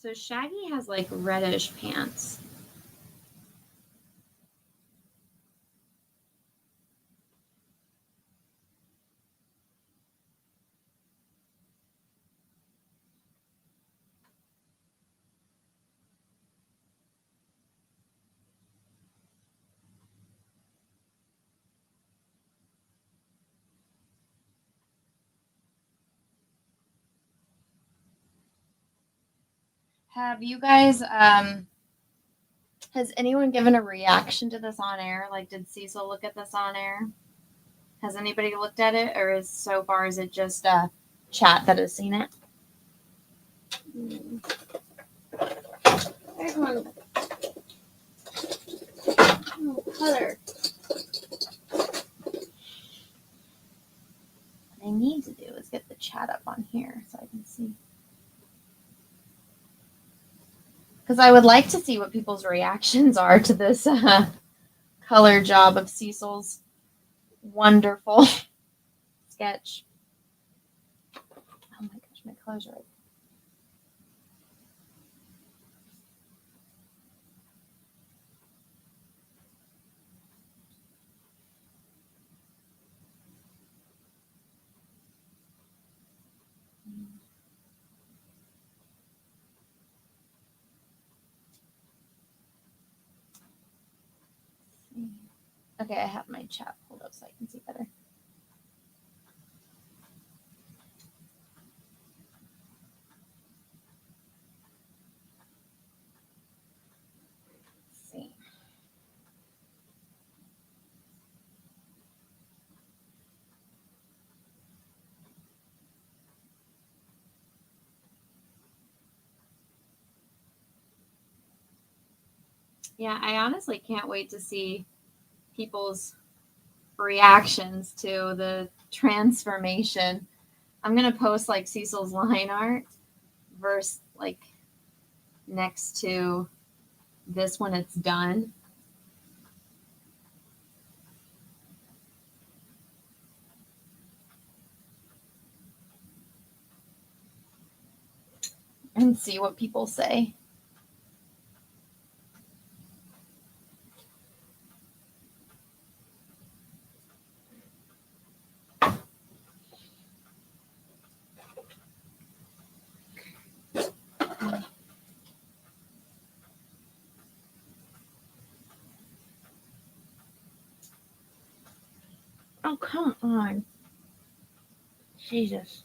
So Shaggy has like reddish pants. Have you guys, has anyone given a reaction to this on air? Like, did Cecil look at this on air? Has anybody looked at it, or is so far is it just chat that has seen it? There's one. Oh, color. What I need to do is get the chat up on here so I can see. because I would like to see what people's reactions are to this color job of Cecil's wonderful sketch. Oh my gosh, my colors are right. Okay, I have my chat pulled up so I can see better. Let's see. Yeah, I honestly can't wait to see people's reactions to the transformation. I'm gonna post like Cecil's line art versus like next to this when it's done. And see what people say. Oh, come on. Jesus.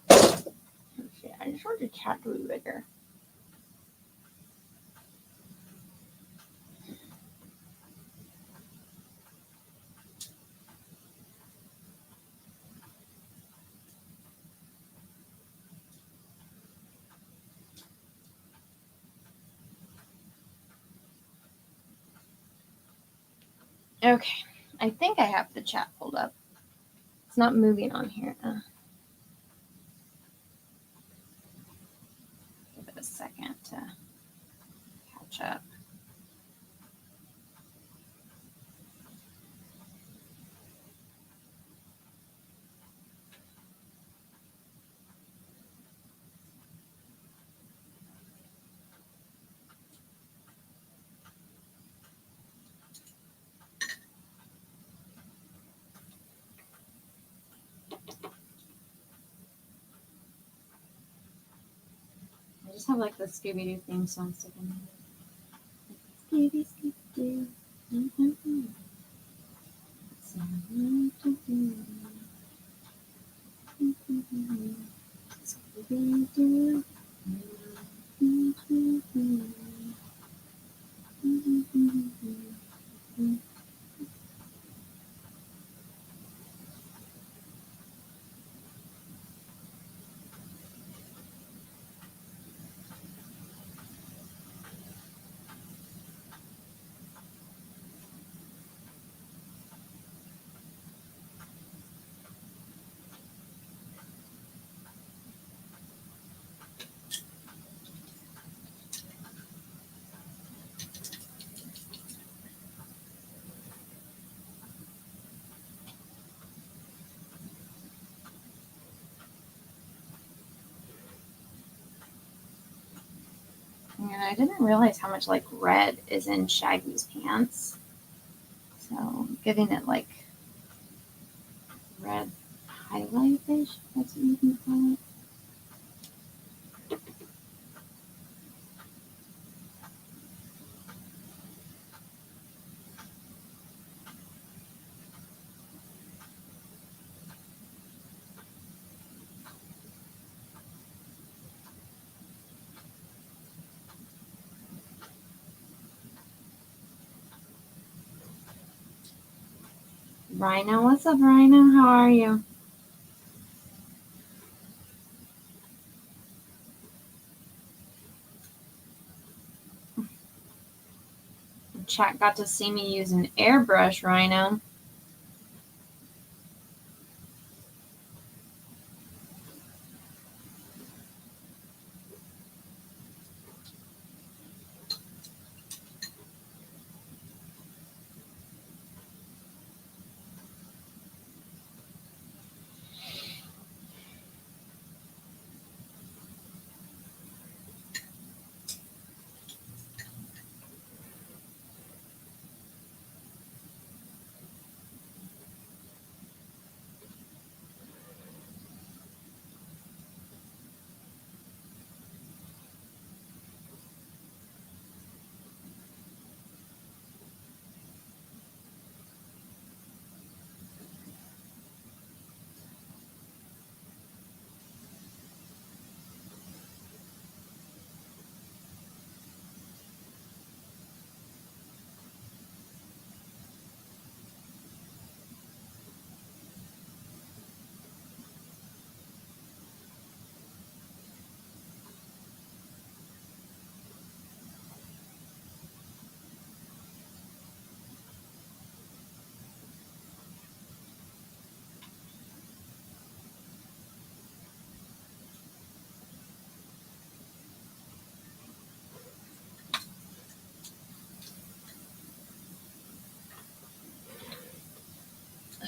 Let's see. I just want the chat to be bigger. Okay. I think I have the chat pulled up. It's not moving on here. Give it a second to catch up. I just have like the Scooby-Doo theme song sticking in here. Scooby, Scooby-Doo. Mm-hmm. Scooby-Doo. And I didn't realize how much like red is in Shaggy's pants. So I'm giving it like red highlight-ish, that's what you can call it. Rhino, what's up, Rhino? How are you? Chat got to see me use an airbrush, Rhino.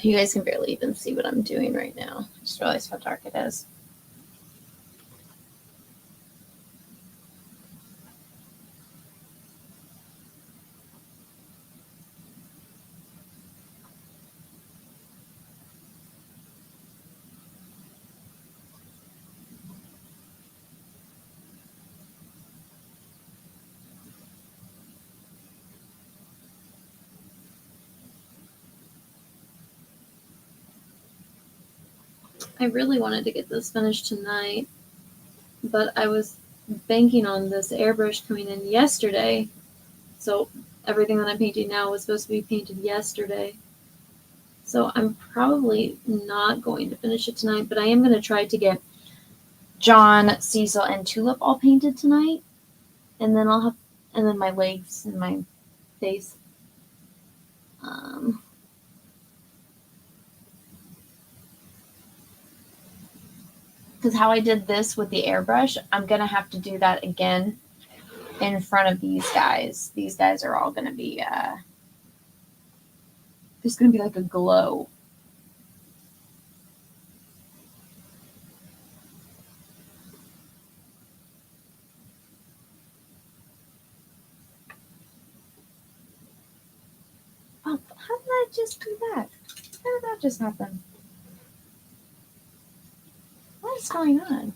You guys can barely even see what I'm doing right now. I just realized how dark it is. I really wanted to get this finished tonight, but I was banking on this airbrush coming in yesterday. So everything that I'm painting now was supposed to be painted yesterday. So I'm probably not going to finish it tonight, but I am going to try to get John, Cecil, and Tulip all painted tonight. And then I'll have, and then my legs and my face. Because how I did this with the airbrush, I'm going to have to do that again in front of these guys. These guys are all going to be, there's going to be like a glow. Oh, how did I just do that? How did that just happen? What is going on?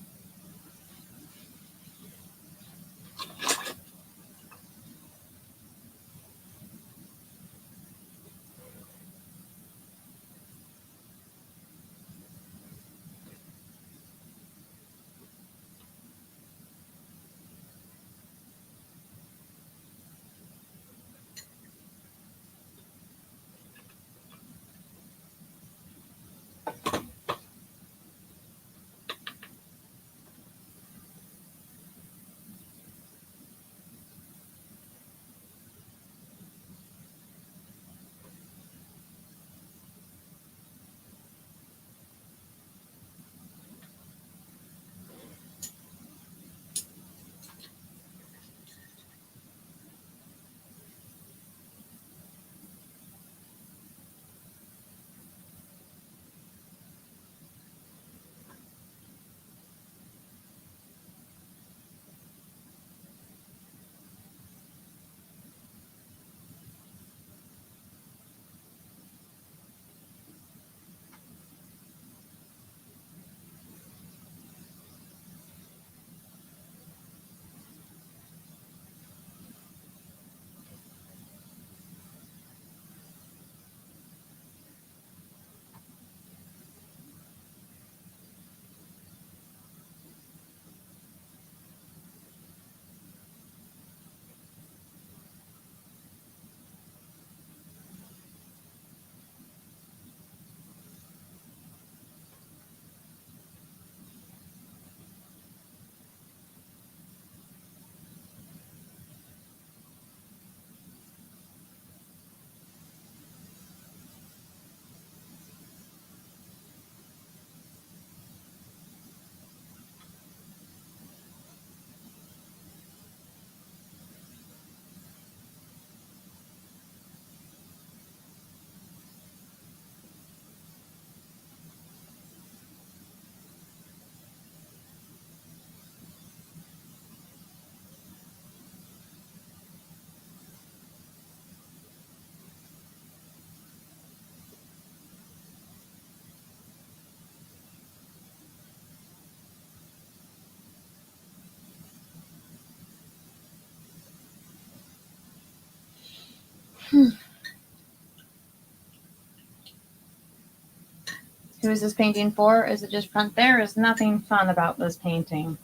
Who is this painting for? Is it just front? There is nothing fun about this painting.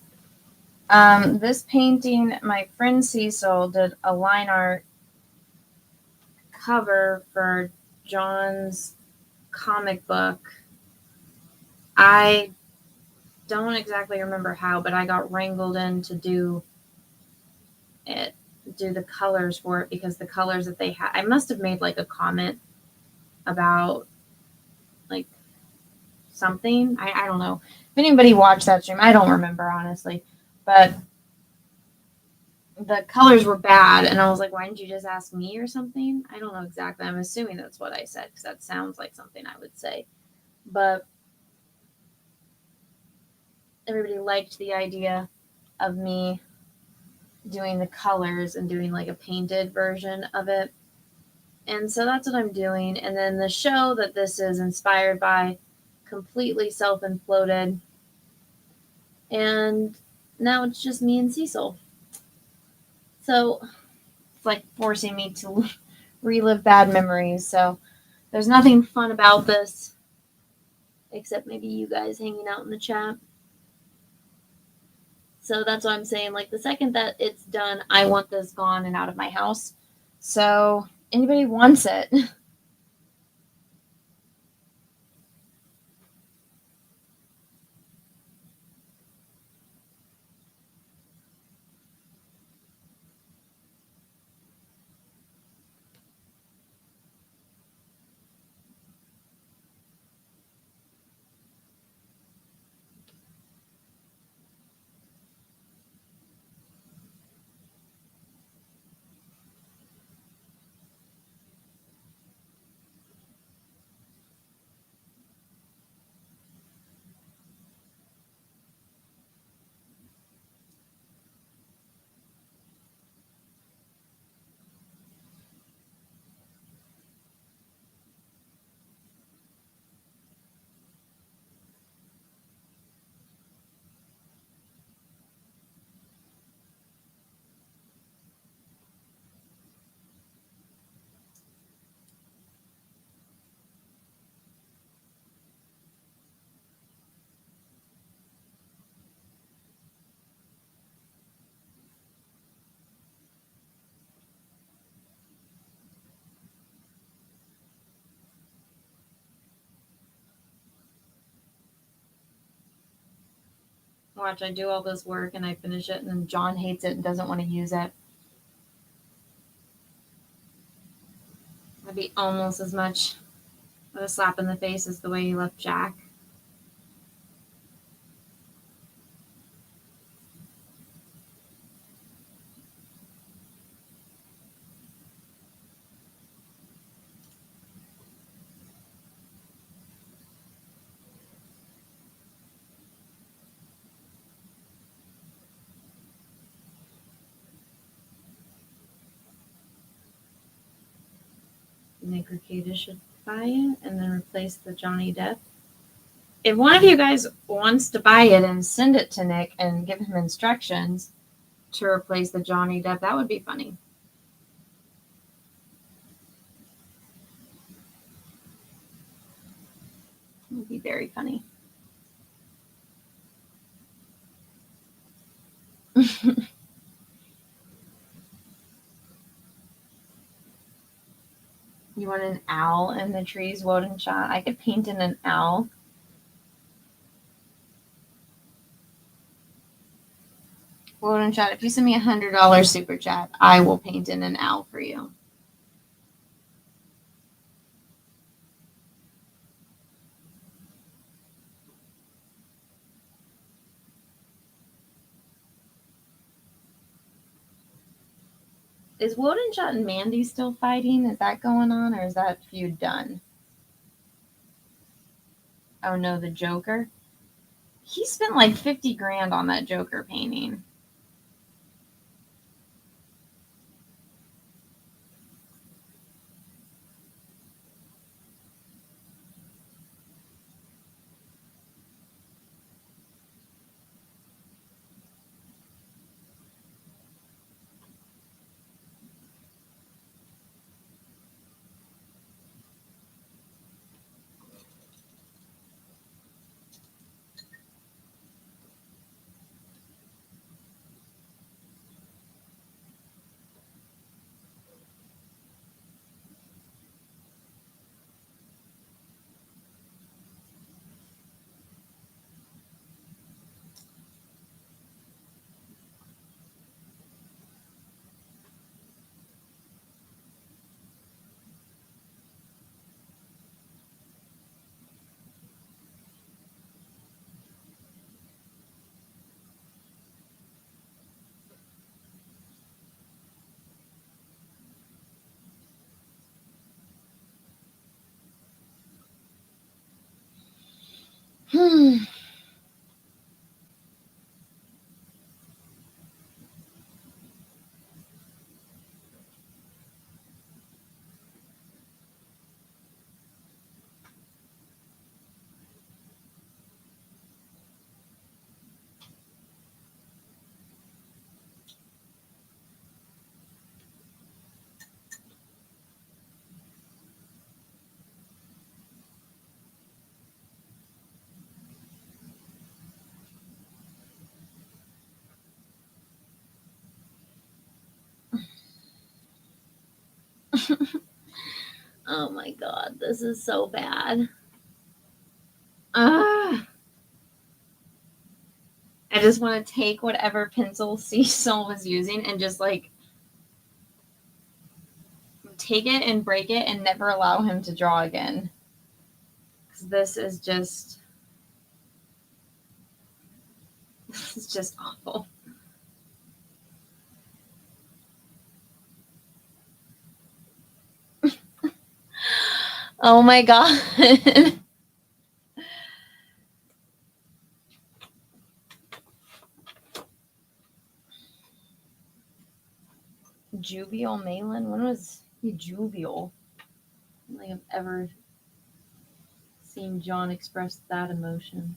This painting, my friend Cecil did a line art cover for John's comic book. I don't exactly remember how, but I got wrangled in to do the colors for it because the colors that they had, I must have made like a comment about like something. I don't know. If anybody watched that stream, I don't remember honestly, but the colors were bad, and I was like, why didn't you just ask me or something? I don't know exactly. I'm assuming that's what I said because that sounds like something I would say. But everybody liked the idea of me doing the colors and doing like a painted version of it. And so that's what I'm doing. And then the show that this is inspired by completely self-imploded. And now it's just me and Cecil. So it's like forcing me to relive bad memories. So there's nothing fun about this except maybe you guys hanging out in the chat. So that's what I'm saying. Like the second that it's done, I want this gone and out of my house. So anybody wants it? Watch, I do all this work and I finish it, and then John hates it and doesn't want to use it. That'd be almost as much of a slap in the face as the way you left Jack. Nick Ricada should buy it and then replace the Johnny Depp. If one of you guys wants to buy it and send it to Nick and give him instructions to replace the Johnny Depp, that would be funny. It would be very funny. You want an owl in the trees, Woden shot? I could paint in an owl. Woden shot, if you send me $100 super chat, I will paint in an owl for you. Is Wodenshot and Mandy still fighting? Is that going on, or is that feud done? Oh no, the Joker. He spent like 50 grand on that Joker painting. Oh my god, this is so bad. I just want to take whatever pencil Cecil was using and just like take it and break it and never allow him to draw again. Because this is just awful. Oh my god. Juvial Malin? When was he juvial? I don't think I've ever seen John express that emotion.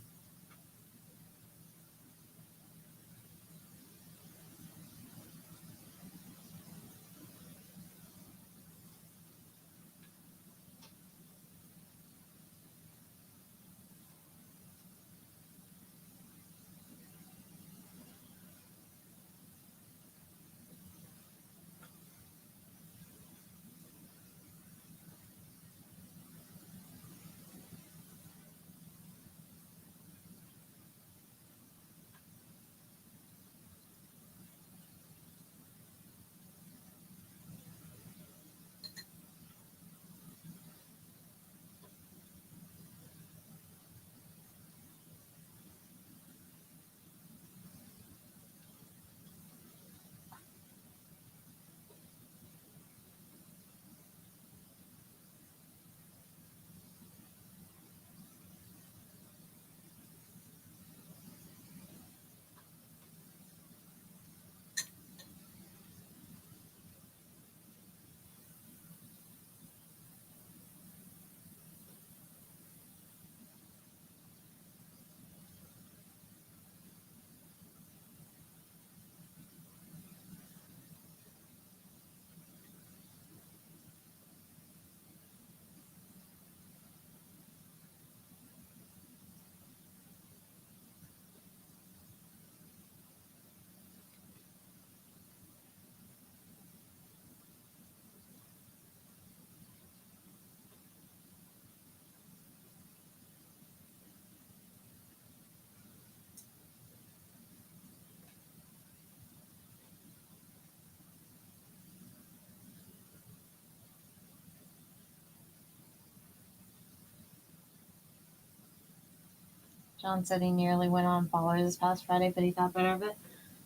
John said he nearly went on followers this past Friday, but he thought better of it.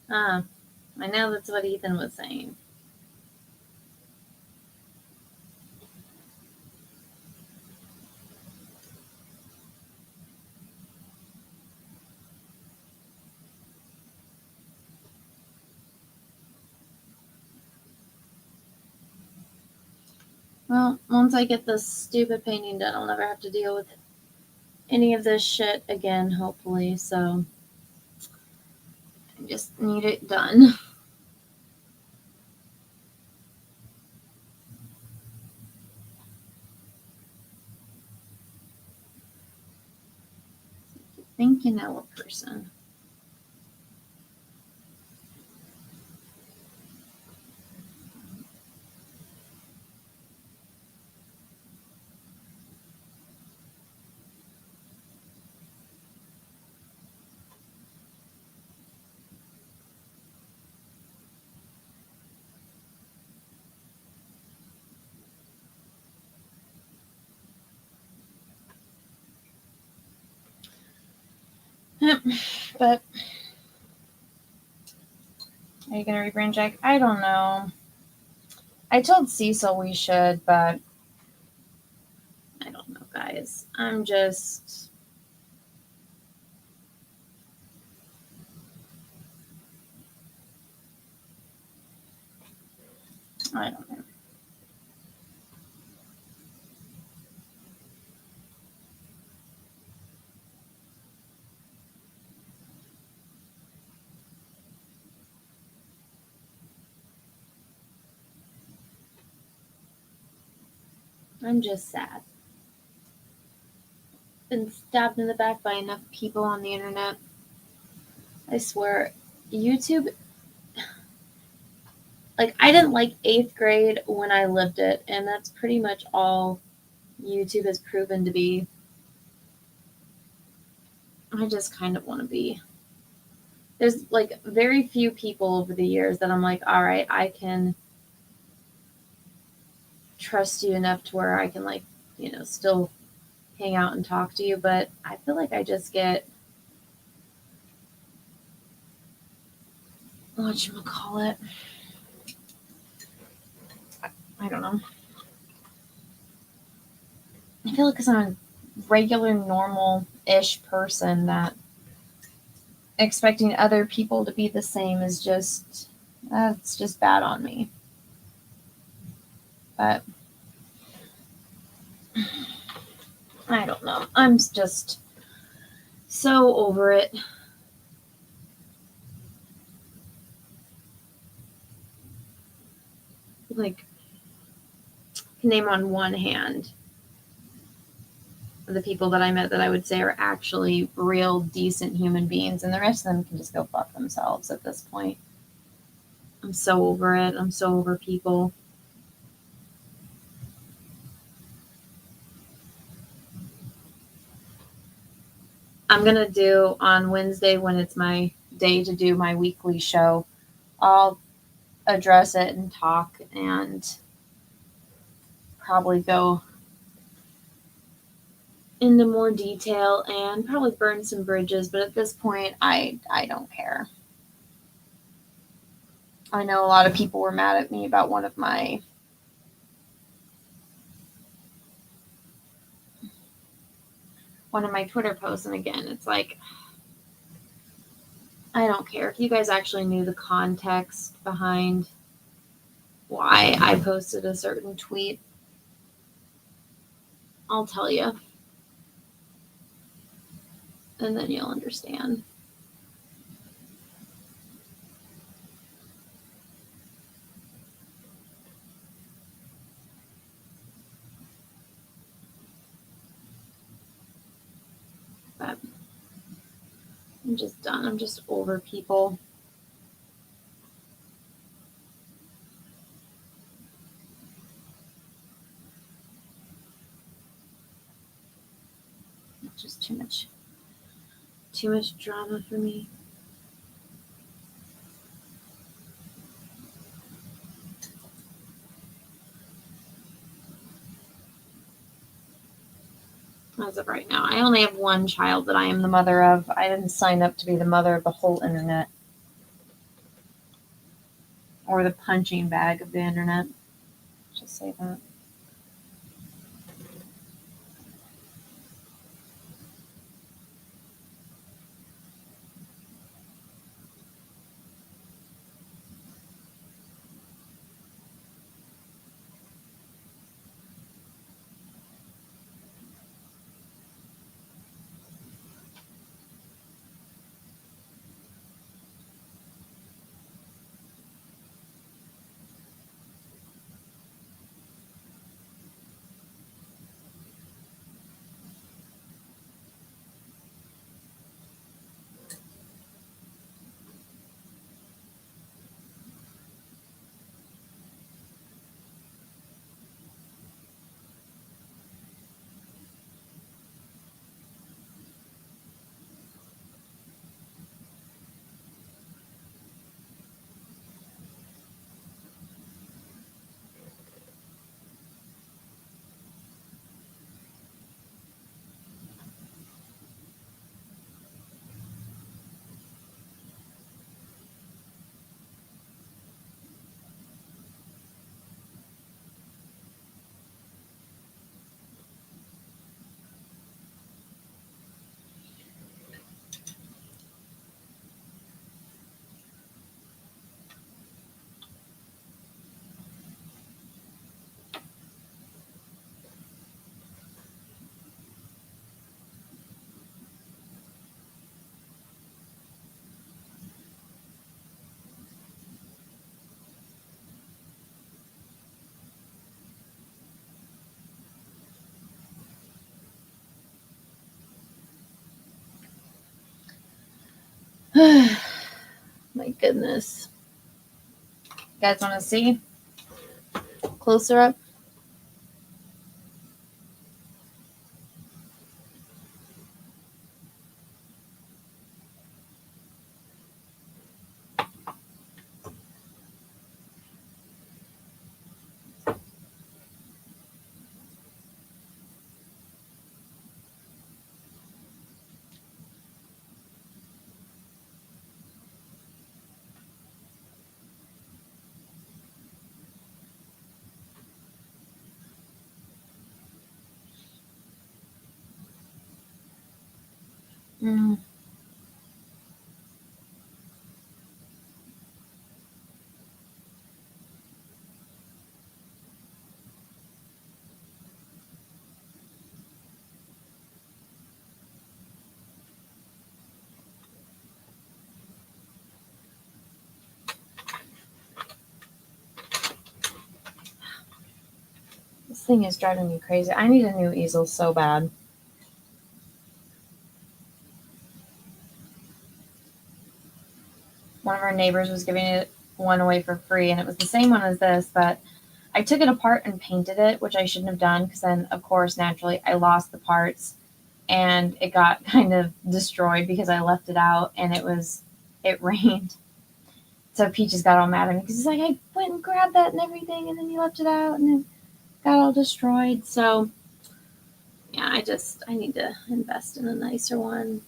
I know that's what Ethan was saying. Well, once I get this stupid painting done, I'll never have to deal with any of this shit again, hopefully. So I just need it done. Think you know a person. But are you gonna rebrand Jack? I don't know. I told Cecil we should, but I don't know, guys. I'm just I don't know. I'm just sad. Been stabbed in the back by enough people on the internet. I swear, YouTube. Like, I didn't like 8th grade when I lived it, and that's pretty much all YouTube has proven to be. I just kind of want to be. There's like very few people over the years that I'm like, all right, I can trust you enough to where I can, like, still hang out and talk to you. But I feel like I just get, whatchamacallit, I don't know. I feel like because I'm a regular, normal-ish person, that expecting other people to be the same is just, that's just bad on me. But I don't know. I'm just so over it. Like, I can name on one hand the people that I met that I would say are actually real decent human beings, and the rest of them can just go fuck themselves at this point. I'm so over it. I'm so over people. I'm going to do on Wednesday, when it's my day to do my weekly show, I'll address it and talk and probably go into more detail and probably burn some bridges, but at this point, I don't care. I know a lot of people were mad at me about one of my Twitter posts, and again, it's like, I don't care. If you guys actually knew the context behind why I posted a certain tweet, I'll tell you. And then you'll understand. But I'm just done. I'm just over people. It's just too much drama for me. As of right now, I only have one child that I am the mother of. I didn't sign up to be the mother of the whole internet, or the punching bag of the internet. Just say that. My goodness. You guys want to see? Closer up? Mm. This thing is driving me crazy. I need a new easel so bad. One of our neighbors was giving it one away for free, and it was the same one as this, but I took it apart and painted it, which I shouldn't have done because then, of course, naturally, I lost the parts and it got kind of destroyed because I left it out and it rained. So Peaches got all mad at me because he's like, I went and grabbed that and everything, and then you left it out and it got all destroyed. So yeah, I need to invest in a nicer one.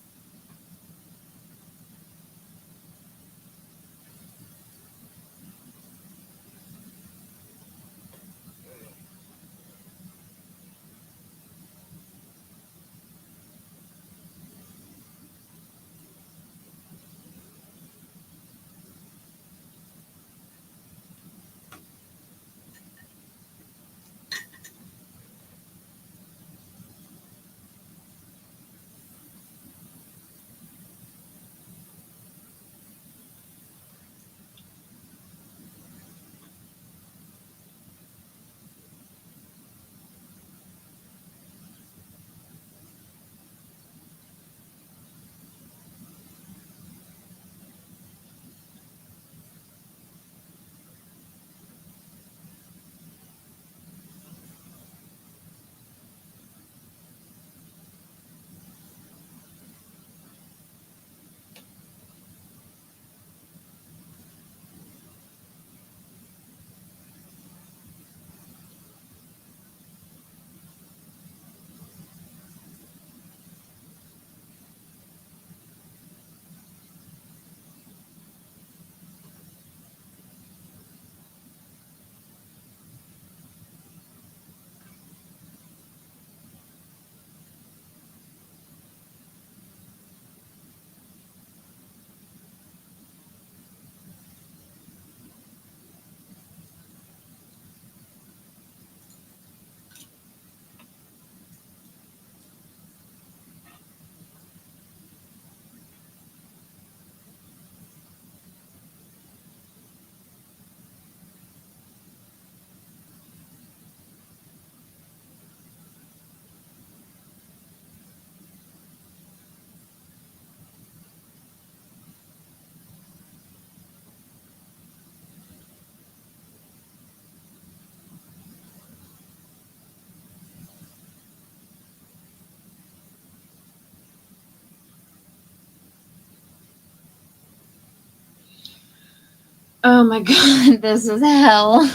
Oh my god, this is hell.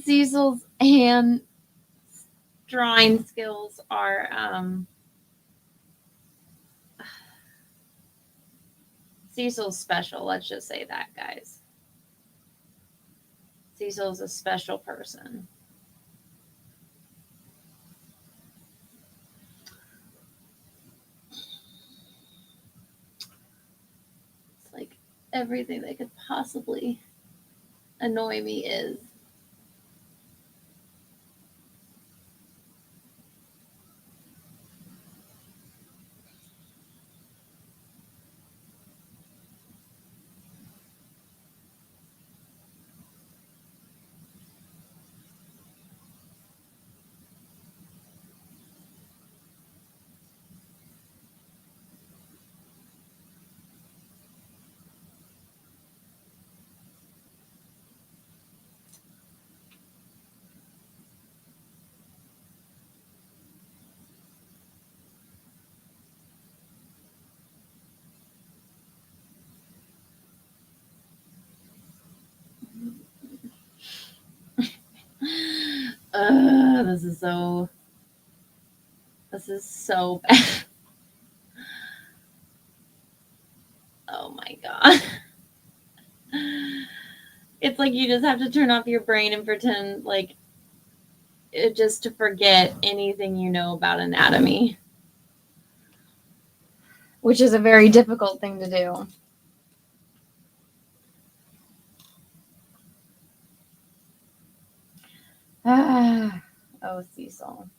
Cecil's hand drawing skills are Cecil's special, let's just say that, guys. Cecil's a special person. It's like everything that could possibly annoy me is. This is so bad. Oh my god. It's like you just have to turn off your brain and pretend like just to forget anything you know about anatomy. Which is a very difficult thing to do. Oh, Cecil.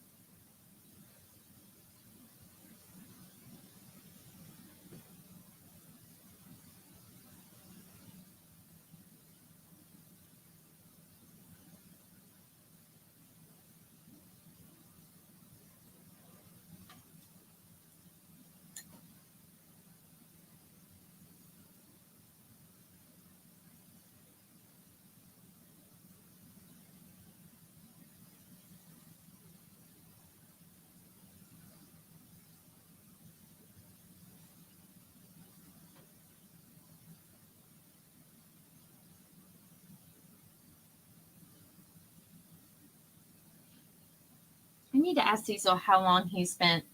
I need to ask Cecil how long he spent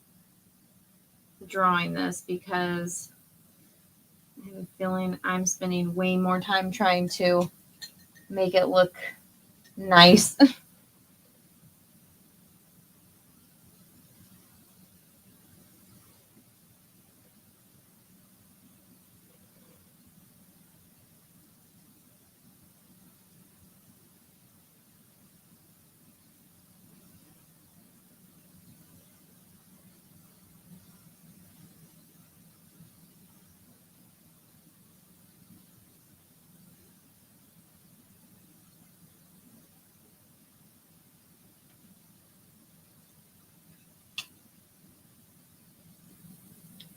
drawing this, because I have a feeling I'm spending way more time trying to make it look nice.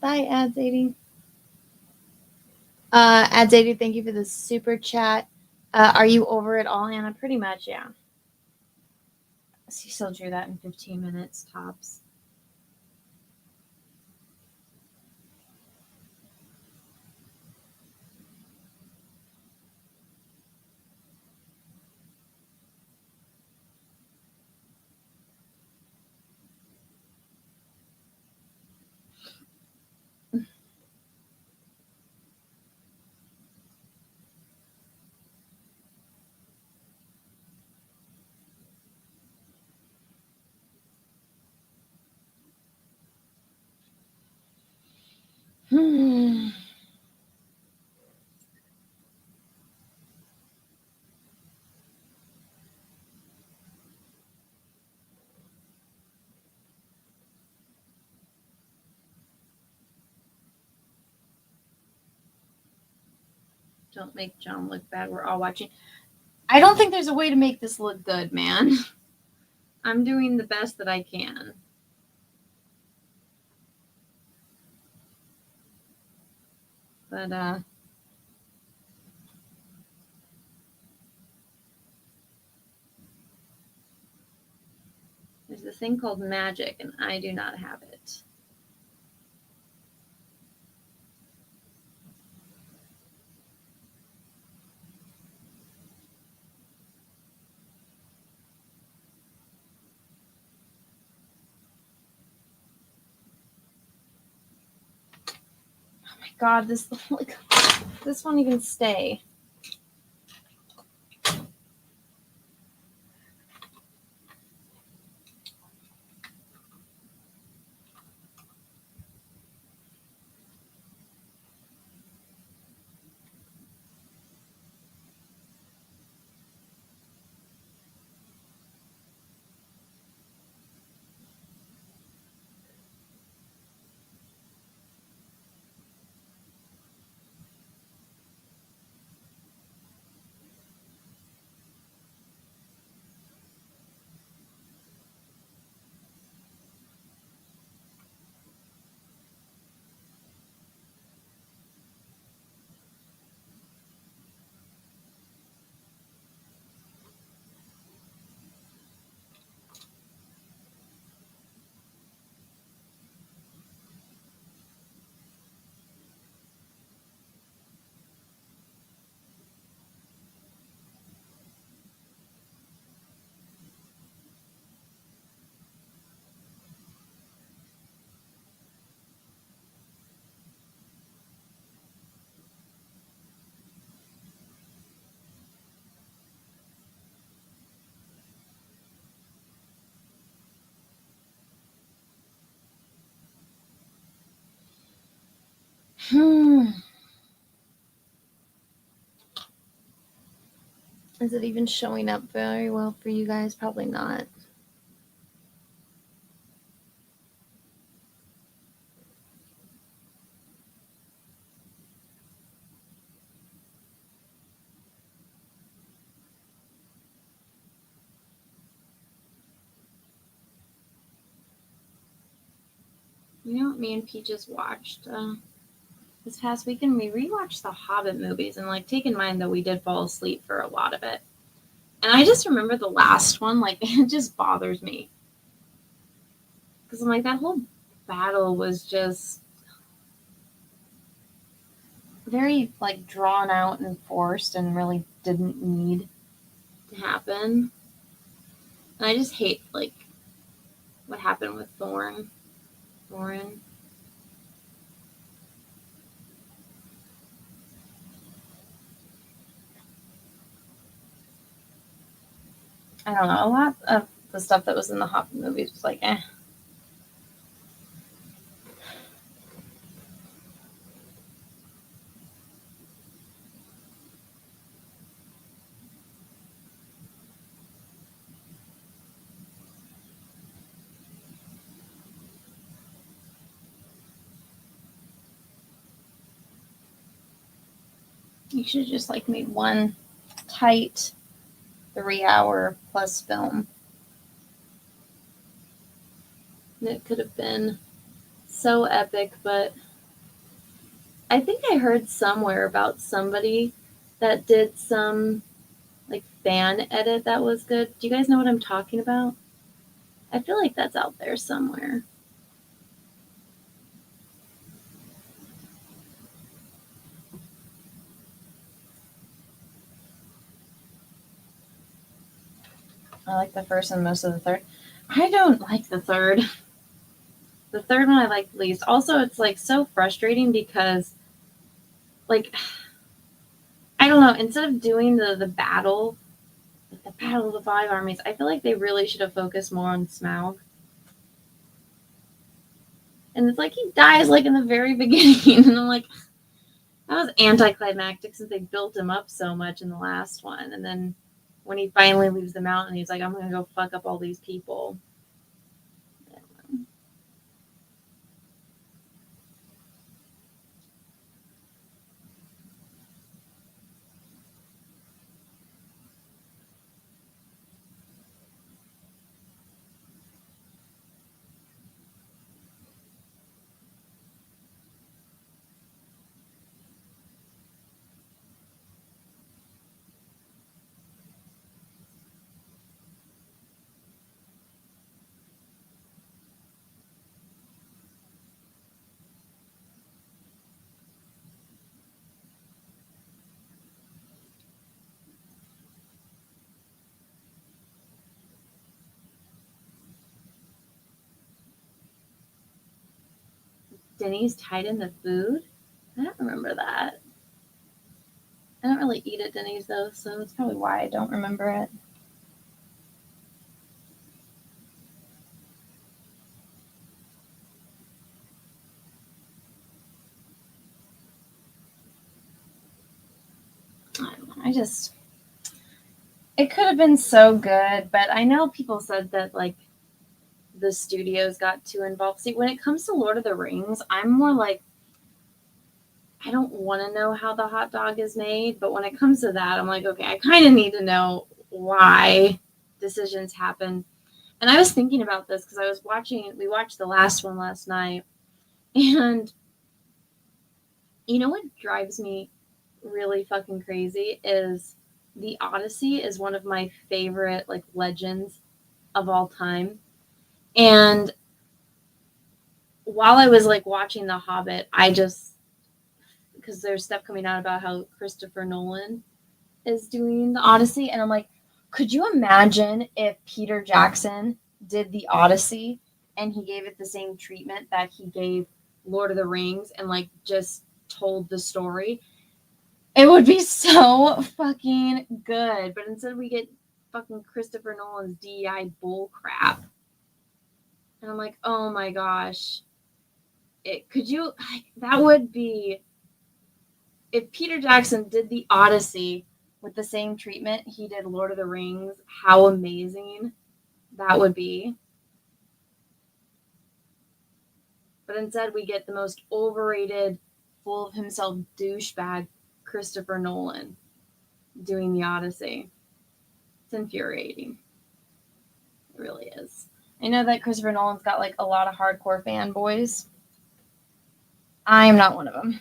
Bye, Ads80. Ads80, thank you for the super chat. Are you over it all, Anna? Pretty much, yeah. Cecil drew that in 15 minutes tops. Don't make John look bad. We're all watching. I don't think there's a way to make this look good, man. I'm doing the best that I can. But, there's a thing called magic, and I do not have it. Oh my god, this won't even stay. Is it even showing up very well for you guys? Probably not. You know what me and Pete just watched this past weekend? We rewatched the Hobbit movies, and like, take in mind that we did fall asleep for a lot of it. And I just remember the last one, like, it just bothers me. Because I'm like, that whole battle was just very, like, drawn out and forced and really didn't need to happen. And I just hate, like, what happened with Thorin. I don't know. A lot of the stuff that was in the Hobbit movies was like, eh. You should have just like made one tight 3-hour plus film. It could have been so epic, but I think I heard somewhere about somebody that did some like fan edit that was good. Do you guys know what I'm talking about? I feel like that's out there somewhere. I like the first and most of the third. I don't like the third. The third one I like least. Also, it's like so frustrating because, like, I don't know. Instead of doing the battle, like the battle of the 5 armies, I feel like they really should have focused more on Smaug. And it's like he dies like in the very beginning, and I'm like, that was anticlimactic since they built him up so much in the last one, and then when he finally leaves the mountain, he's like, I'm gonna go fuck up all these people. Denny's tied in the food? I don't remember that. I don't really eat at Denny's though, so that's probably why I don't remember it. I don't know. It could have been so good, but I know people said that like the studios got too involved. See, when it comes to Lord of the Rings, I'm more like, I don't want to know how the hot dog is made, but when it comes to that, I'm like, okay, I kind of need to know why decisions happen. And I was thinking about this because we watched the last one last night, and you know what drives me really fucking crazy is the Odyssey is one of my favorite like legends of all time. And while I was like watching The Hobbit, I just, because there's stuff coming out about how Christopher Nolan is doing the Odyssey, and I'm like, could you imagine if Peter Jackson did the Odyssey and he gave it the same treatment that he gave Lord of the Rings and like just told the story? It would be so fucking good. But instead we get fucking Christopher Nolan's DEI bull crap. And I'm like, oh my gosh. could you, that would be, if Peter Jackson did the Odyssey with the same treatment he did Lord of the Rings, how amazing that would be. But instead we get the most overrated, full of himself douchebag Christopher Nolan doing the Odyssey. It's infuriating. It really is. I know that Christopher Nolan's got like a lot of hardcore fanboys. I am not one of them.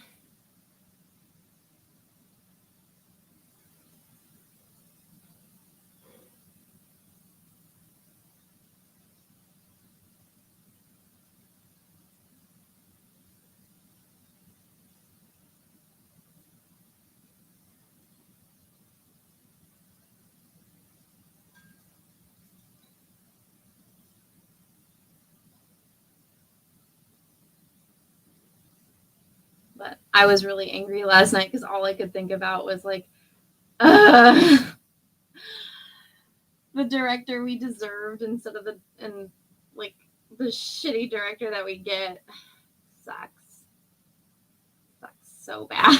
But I was really angry last night because all I could think about was like, the director we deserved instead of the shitty director that we get. Sucks so bad.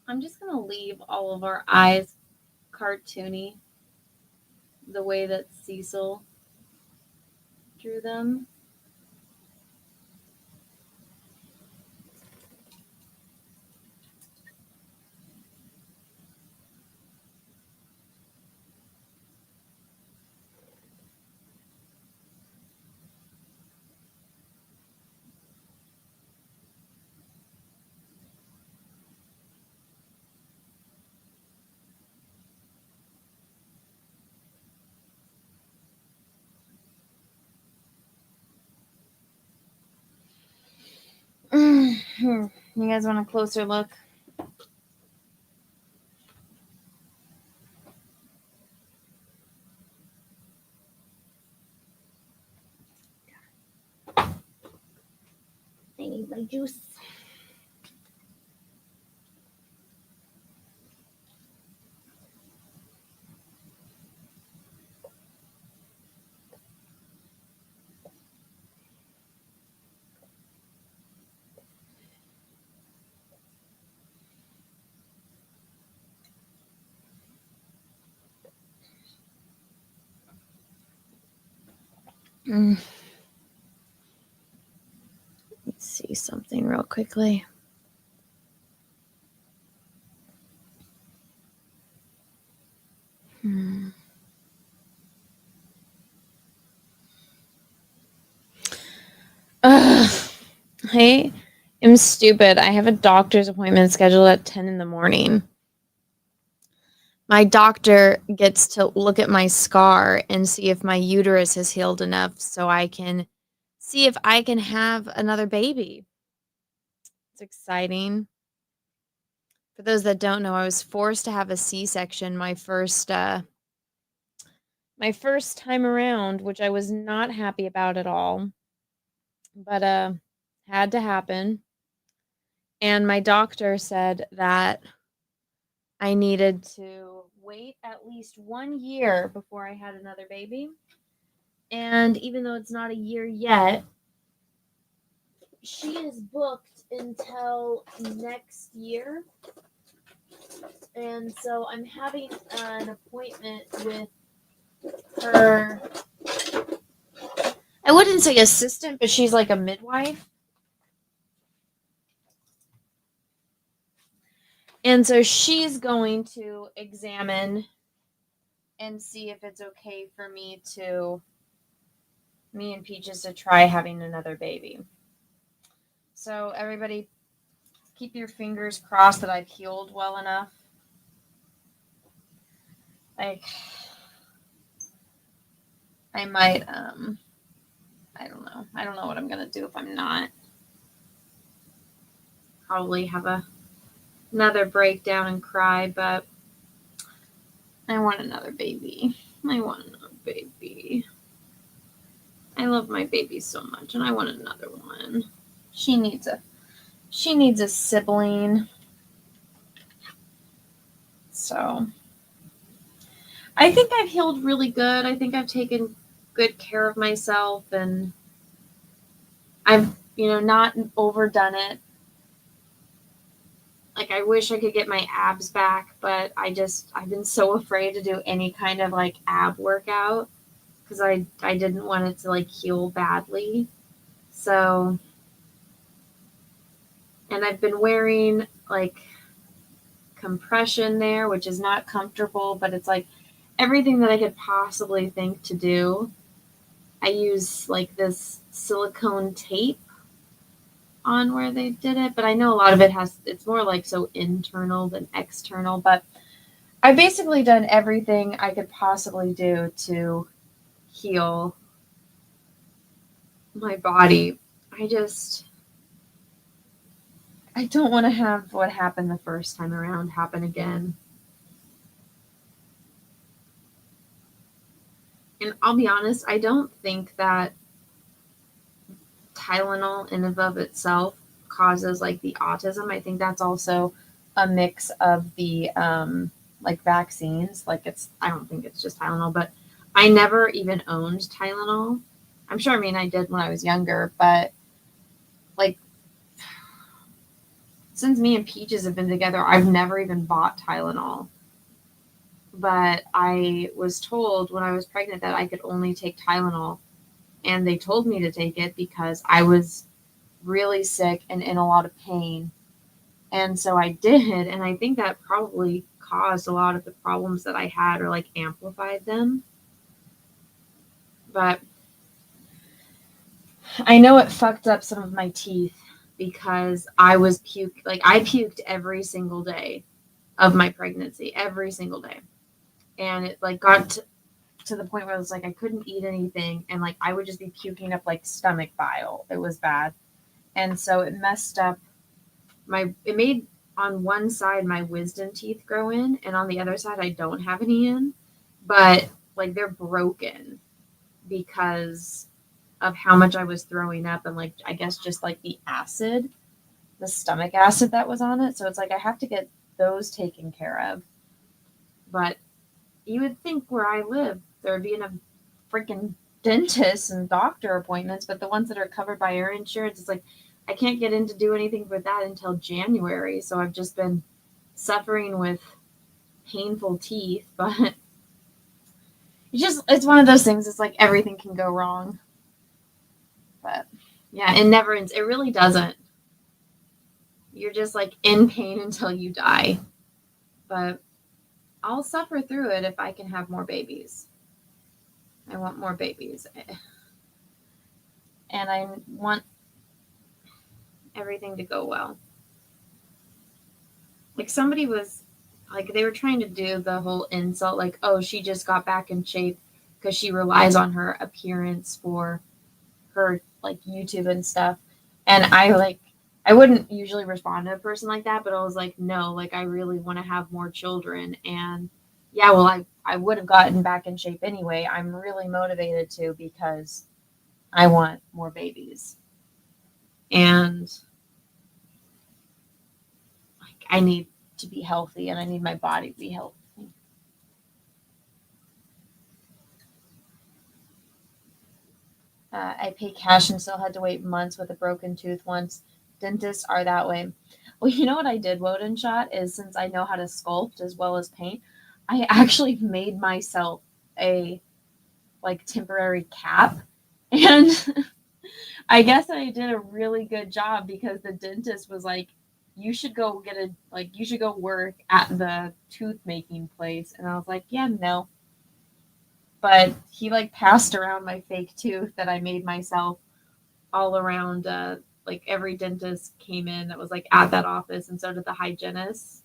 I'm just going to leave all of our eyes cartoony the way that Cecil drew them. You guys want a closer look? I need my juice. Let's see something real quickly. I am stupid. I have a doctor's appointment scheduled at 10 in the morning. My doctor gets to look at my scar and see if my uterus has healed enough so I can see if I can have another baby. It's exciting. For those that don't know, I was forced to have a C-section my first time around, which I was not happy about at all. But had to happen. And my doctor said that I needed to wait at least 1 year before I had another baby. And even though it's not a year yet, she is booked until next year. And so I'm having an appointment with her. I wouldn't say assistant, but she's like a midwife. And so she's going to examine and see if it's okay for me and Peaches to try having another baby. So everybody, keep your fingers crossed that I've healed well enough. Like, I might, I don't know. I don't know what I'm going to do if I'm not. Probably have another breakdown and cry, but I want another baby. I want another baby. I love my baby so much, and I want another one. She needs a sibling. So I think I've healed really good. I think I've taken good care of myself, and I've, not overdone it. Like, I wish I could get my abs back, but I've been so afraid to do any kind of like ab workout because I didn't want it to like heal badly. So, and I've been wearing like compression there, which is not comfortable, but it's like everything that I could possibly think to do. I use like this silicone tape on where they did it, but I know a lot of it's more like so internal than external, but I've basically done everything I could possibly do to heal my body. I don't want to have what happened the first time around happen again. And I'll be honest, I don't think that Tylenol in and of itself causes like the autism. I think that's also a mix of the like vaccines. Like I don't think it's just Tylenol, but I never even owned Tylenol. I'm sure, I did when I was younger, but like since me and Peaches have been together, I've never even bought Tylenol. But I was told when I was pregnant that I could only take Tylenol, and they told me to take it because I was really sick and in a lot of pain. And so I did, and I think that probably caused a lot of the problems that I had, or like amplified them. But I know it fucked up some of my teeth because I puked every single day of my pregnancy, every single day. And it like got to the point where it was like I couldn't eat anything, and like I would just be puking up like stomach bile. It was bad. And so it messed up it made on one side my wisdom teeth grow in, and on the other side I don't have any in, but like they're broken because of how much I was throwing up, and like I guess just like the stomach acid that was on it. So it's like I have to get those taken care of. But you would think where I live there'd be enough freaking dentists and doctor appointments, but the ones that are covered by our insurance, it's like I can't get in to do anything for that until January. So I've just been suffering with painful teeth, but it's one of those things. It's like everything can go wrong. But yeah, it never ends. It really doesn't. You're just like in pain until you die. But I'll suffer through it if I can have more babies. I want more babies. And I want everything to go well. Like somebody was like, they were trying to do the whole insult, like, oh, she just got back in shape because she relies on her appearance for her like YouTube and stuff. And I wouldn't usually respond to a person like that, but I was like, no, like I really want to have more children. And yeah, well, I would have gotten back in shape anyway. I'm really motivated to because I want more babies. And like I need to be healthy, and I need my body to be healthy. I pay cash and still had to wait months with a broken tooth once. Dentists are that way. Well, you know what I did, Woden Shot, is since I know how to sculpt as well as paint, I actually made myself a like temporary cap. And I guess I did a really good job because the dentist was like, you should go get a you should go work at the tooth making place. And I was like, yeah, no. But he like passed around my fake tooth that I made myself all around. Like every dentist came in that was like at that office, and so did the hygienist.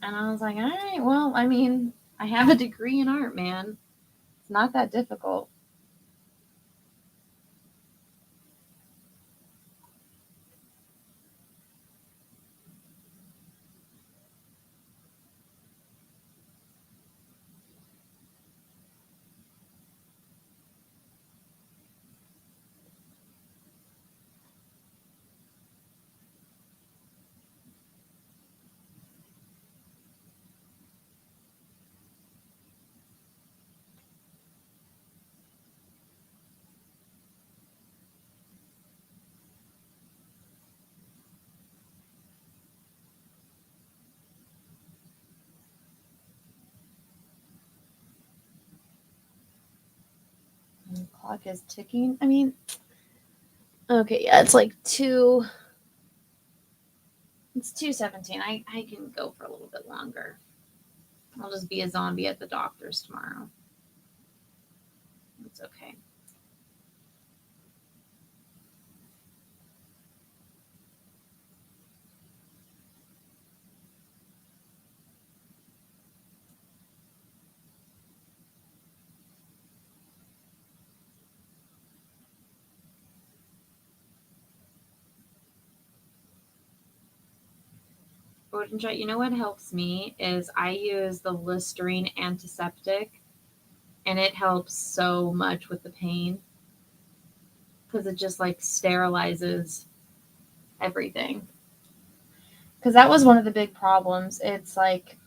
And I was like, all right, well, I mean, I have a degree in art, man. It's not that difficult. And the clock is ticking. I mean, okay, yeah, it's like it's 2:17. I can go for a little bit longer. I'll just be a zombie at the doctor's tomorrow. It's okay. You know what helps me is I use the Listerine antiseptic, and it helps so much with the pain because it just like sterilizes everything. Because that was one of the big problems. It's like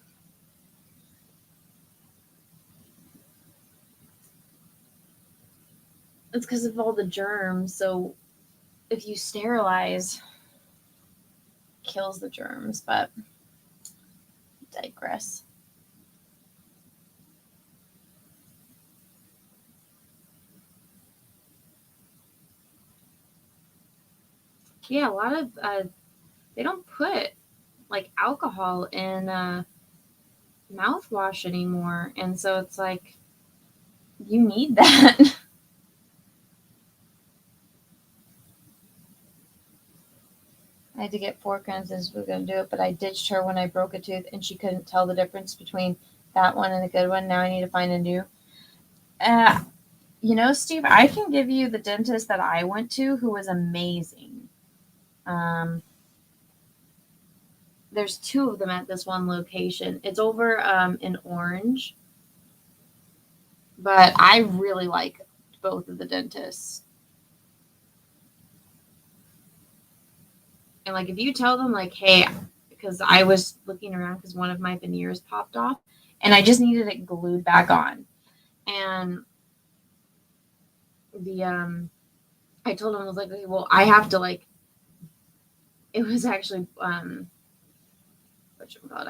it's because of all the germs. So if you sterilize, kills the germs. But digress. Yeah, a lot of they don't put like alcohol in mouthwash anymore, and so it's like you need that. I had to get 4 cones we were going to do it, but I ditched her when I broke a tooth, and she couldn't tell the difference between that one and the good one. Now I need to find a new. You know, Steve, I can give you the dentist that I went to who was amazing. There's 2 of them at this one location. It's over in Orange, but I really like both of the dentists. And like if you tell them like, hey, because I was looking around because one of my veneers popped off and I just needed it glued back on. And the I told him, I was like, okay, well, I have to like it was actually I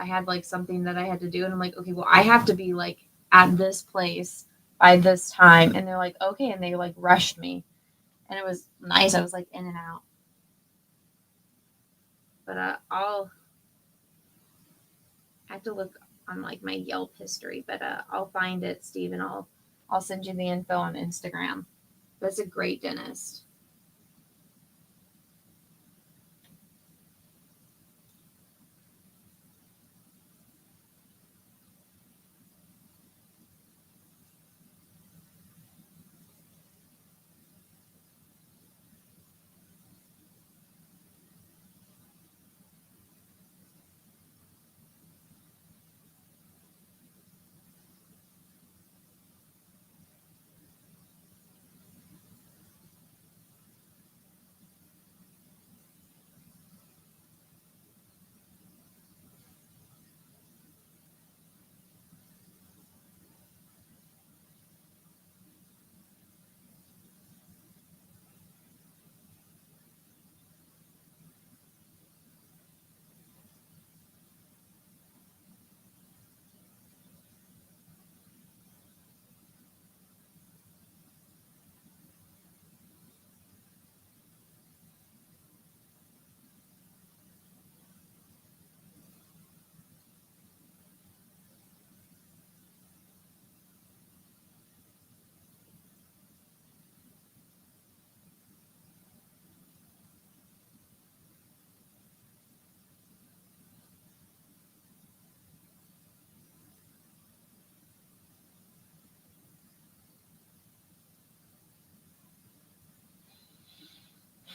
had like something that I had to do, and I'm like, okay, well, I have to be like at this place by this time. And they're like, okay, and they like rushed me. And it was nice. I was like in and out. But I'll have to look on like my Yelp history, but I'll find it, Steve, and I'll send you the info on Instagram. That's a great dentist.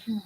Gray.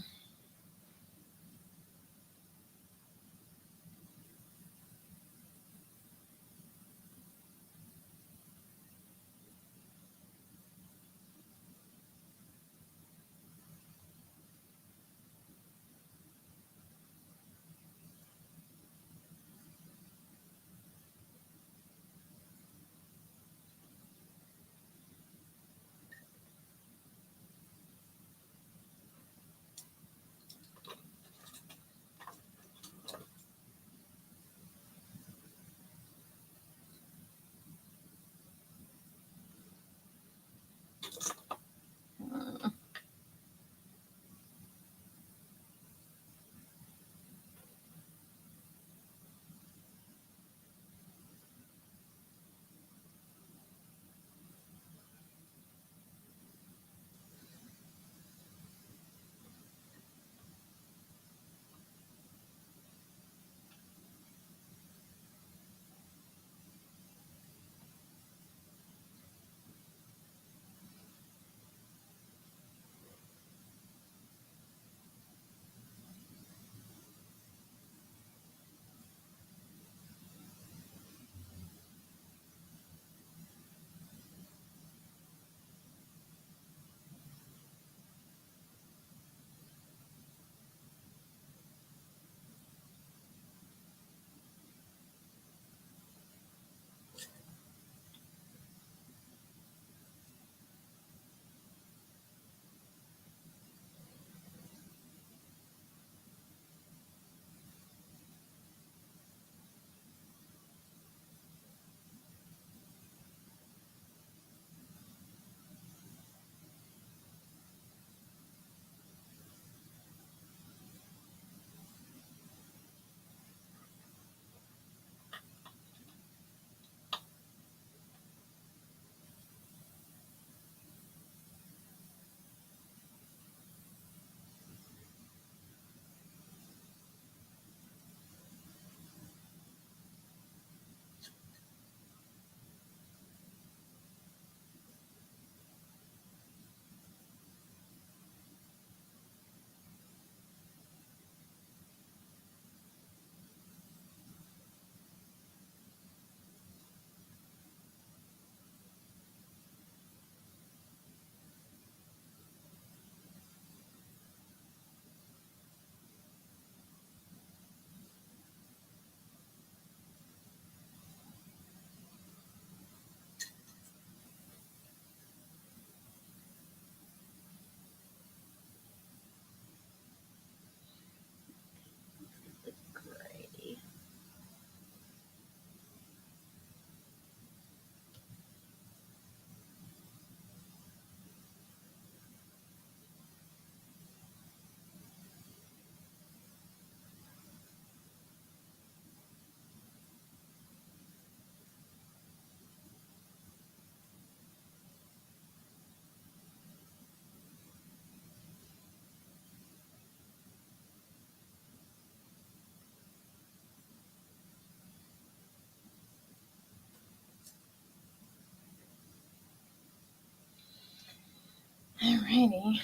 Alrighty.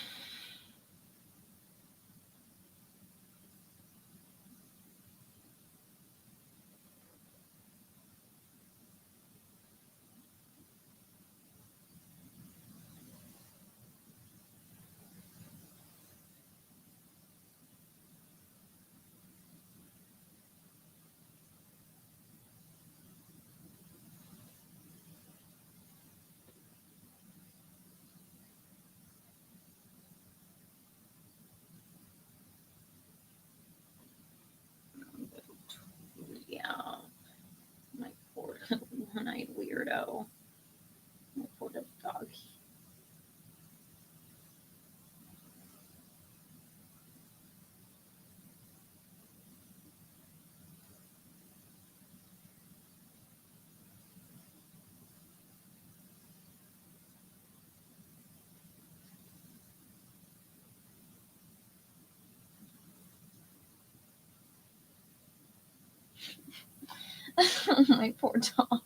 Yeah. My poor little one-eyed weirdo. My poor little dog. My poor dog.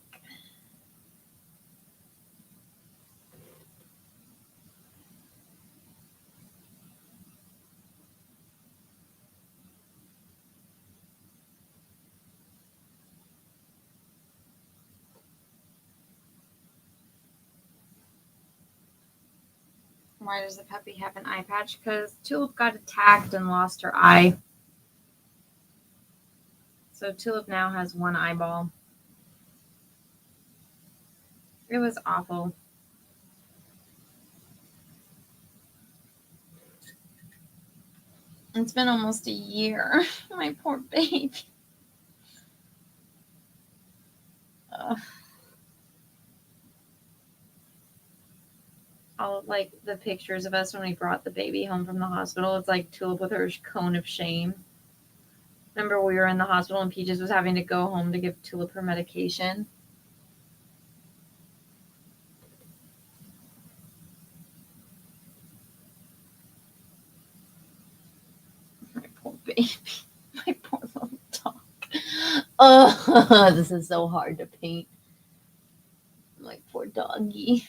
Why does the puppy have an eye patch? Because Tulip got attacked and lost her eye. So Tulip now has one eyeball. It was awful. It's been almost a year. My poor baby. All like the pictures of us when we brought the baby home from the hospital. It's like Tulip with her cone of shame. Remember we were in the hospital and Peaches was having to go home to give Tulip her medication. My poor baby. My poor little dog. Oh, this is so hard to paint. My poor doggy.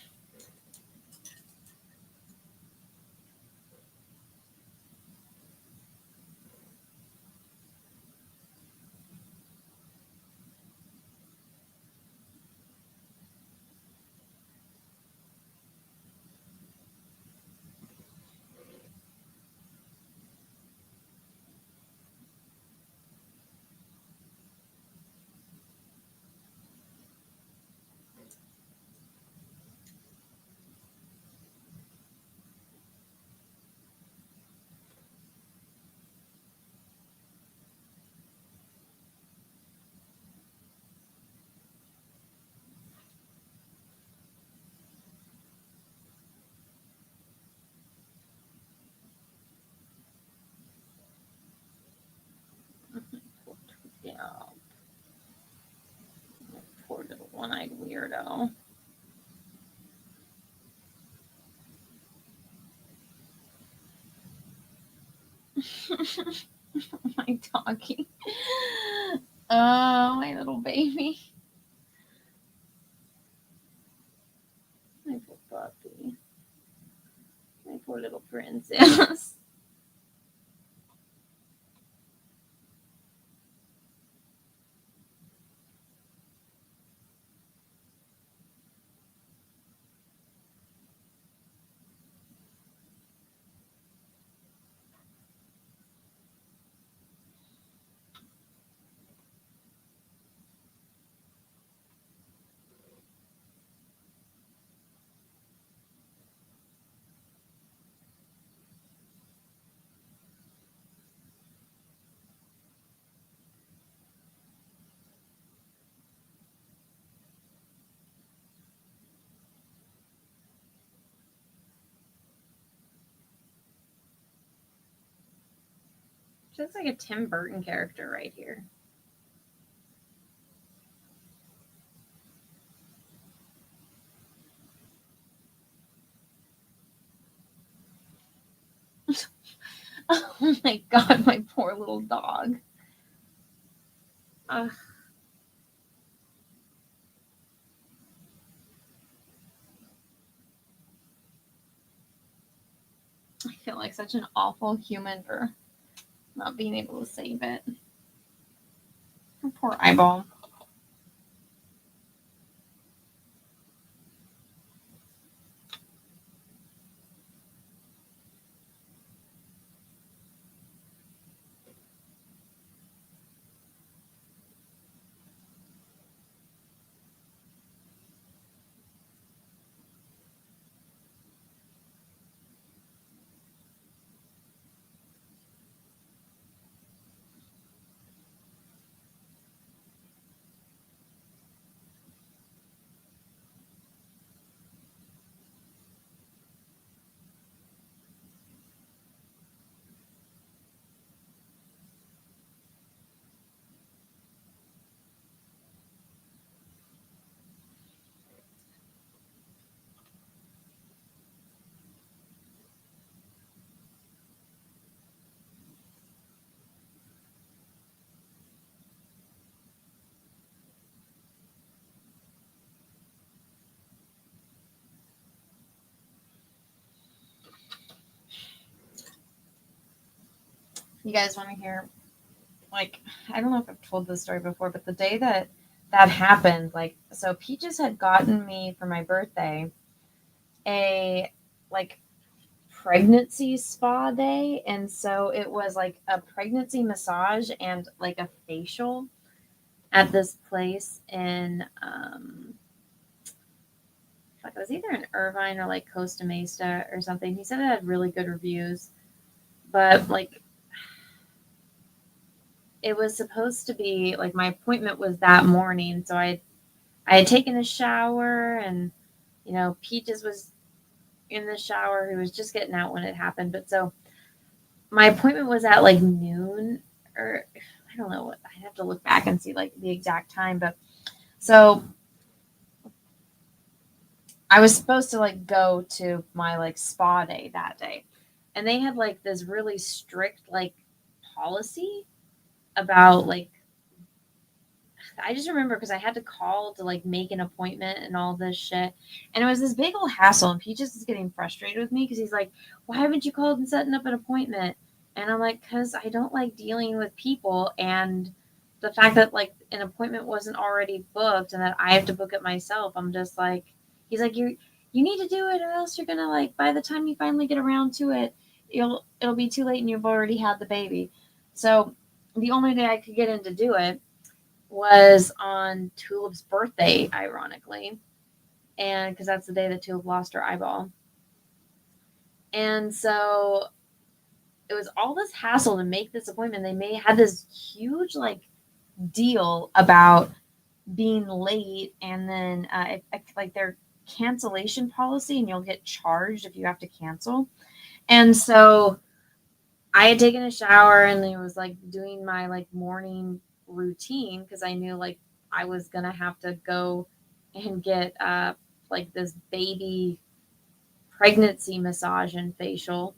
Yeah. Poor little one-eyed weirdo. My doggy. Oh, my little baby. My poor puppy. My poor little princess. She looks like a Tim Burton character right here. Oh my god, my poor little dog. Ugh. I feel like such an awful human for not being able to save it. Her poor eyeball. You guys want to hear, like, I don't know if I've told this story before, but the day that happened, like, so Peaches had gotten me for my birthday a, like, pregnancy spa day, and so it was like a pregnancy massage and like a facial at this place in like it was either in Irvine or like Costa Mesa or something. He said it had really good reviews, but like it was supposed to be like my appointment was that morning, so I had taken a shower, and Peaches was in the shower, who was just getting out when it happened. But so my appointment was at like noon, or I don't know what, I'd have to look back and see like the exact time. But so I was supposed to like go to my like spa day that day, and they had like this really strict like policy about like, I just remember because I had to call to like make an appointment and all this shit. And it was this big old hassle. And Peaches is getting frustrated with me because he's like, why haven't you called and setting up an appointment? And I'm like, because I don't like dealing with people. And the fact that like an appointment wasn't already booked and that I have to book it myself, I'm just like, he's like, you need to do it, or else you're gonna like, by the time you finally get around to it, it'll be too late and you've already had the baby. So the only day I could get in to do it was on Tulip's birthday, ironically, and because that's the day that Tulip lost her eyeball. And so it was all this hassle to make this appointment. They had this huge like deal about being late, and then like their cancellation policy, and you'll get charged if you have to cancel. And so I had taken a shower, and it was like doing my like morning routine because I knew like I was gonna have to go and get like this baby pregnancy massage and facial.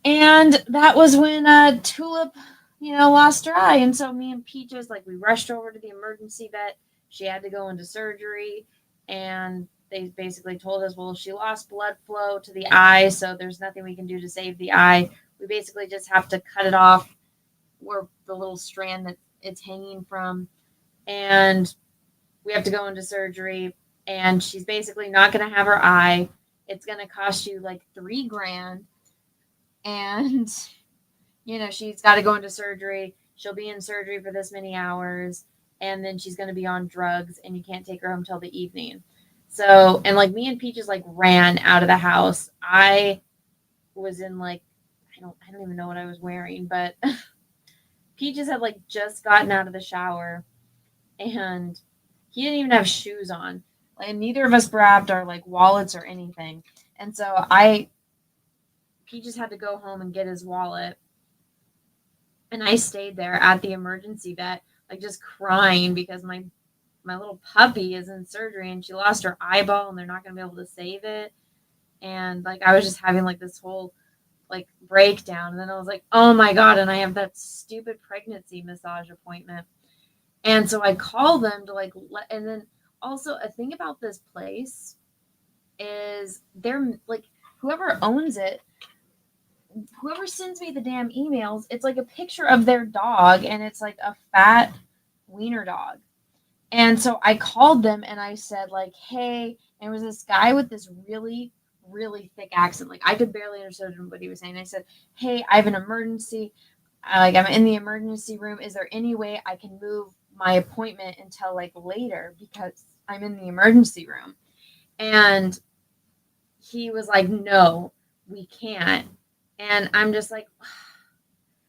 And that was when Tulip lost her eye. And so me and Peaches, like, we rushed over to the emergency vet. She had to go into surgery, and they basically told us, well, she lost blood flow to the eye, so there's nothing we can do to save the eye. We basically just have to cut it off where the little strand that it's hanging from, and we have to go into surgery, and she's basically not going to have her eye. It's going to cost you like $3,000, and she's got to go into surgery. She'll be in surgery for this many hours, and then she's going to be on drugs, and you can't take her home till the evening. So, and like me and Peaches like ran out of the house. I was in like, I don't even know what I was wearing, but Peaches had like just gotten out of the shower, and he didn't even have shoes on. Like, neither of us grabbed our like wallets or anything. And so Peaches had to go home and get his wallet. And I stayed there at the emergency vet, like just crying because my little puppy is in surgery and she lost her eyeball and they're not going to be able to save it. And like, I was just having like this whole like breakdown. And then I was like, oh my God. And I have that stupid pregnancy massage appointment. And so I call them to like, and then also a thing about this place is they're like, whoever owns it, whoever sends me the damn emails, it's like a picture of their dog, and it's like a fat wiener dog. And so I called them and I said like, hey, and it was this guy with this really, really thick accent. Like I could barely understand what he was saying. I said, hey, I have an emergency. Like I'm in the emergency room. Is there any way I can move my appointment until like later because I'm in the emergency room? And he was like, no, we can't. And I'm just like,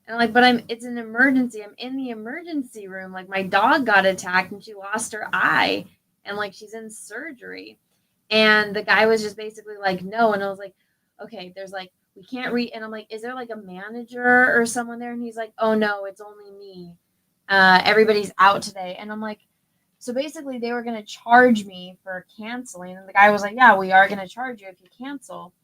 and I'm like, but it's an emergency. I'm in the emergency room. Like my dog got attacked and she lost her eye, and like she's in surgery. And the guy was just basically like, no. And I was like, okay, there's like, we can't read. And I'm like, is there like a manager or someone there? And he's like, oh no, it's only me. Everybody's out today. And I'm like, so basically they were going to charge me for canceling. And the guy was like, yeah, we are going to charge you if you cancel.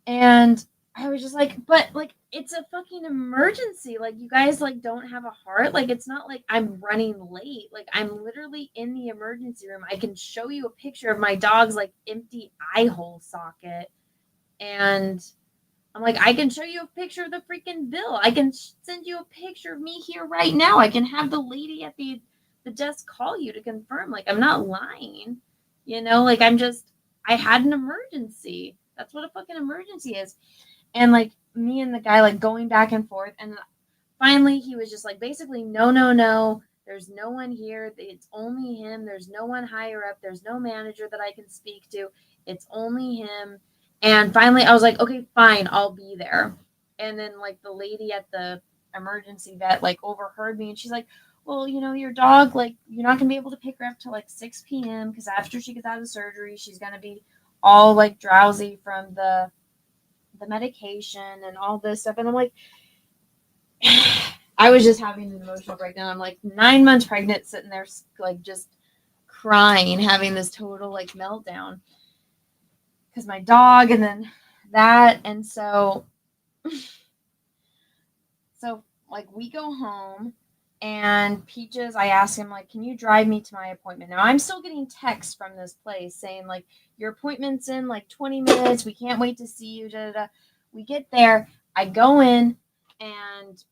And I was just like, but like, it's a fucking emergency. Like, you guys like don't have a heart. Like, it's not like I'm running late. Like, I'm literally in the emergency room. I can show you a picture of my dog's like empty eye hole socket. And I'm like, I can show you a picture of the freaking bill. I can send you a picture of me here right now. I can have the lady at the desk call you to confirm. Like, I'm not lying. Like, I had an emergency. that's what a fucking emergency is. And like me and the guy like going back and forth, and finally he was just like basically no, there's no one here, it's only him, there's no one higher up, there's no manager that I can speak to, it's only him. And finally I was like, okay, fine, I'll be there. And then like the lady at the emergency vet like overheard me, and she's like, well, you know, your dog, like, you're not gonna be able to pick her up till like 6 p.m. because after she gets out of surgery she's gonna be all like drowsy from the medication and all this stuff. And I'm like, I was just having an emotional breakdown. I'm like 9 months pregnant, sitting there like just crying, having this total like meltdown because my dog, and then that. And so like we go home, and Peaches, I asked him like, can you drive me to my appointment? Now I'm still getting texts from this place saying like, your appointment's in like 20 minutes, we can't wait to see you, da, da, da. We get there, I go in, and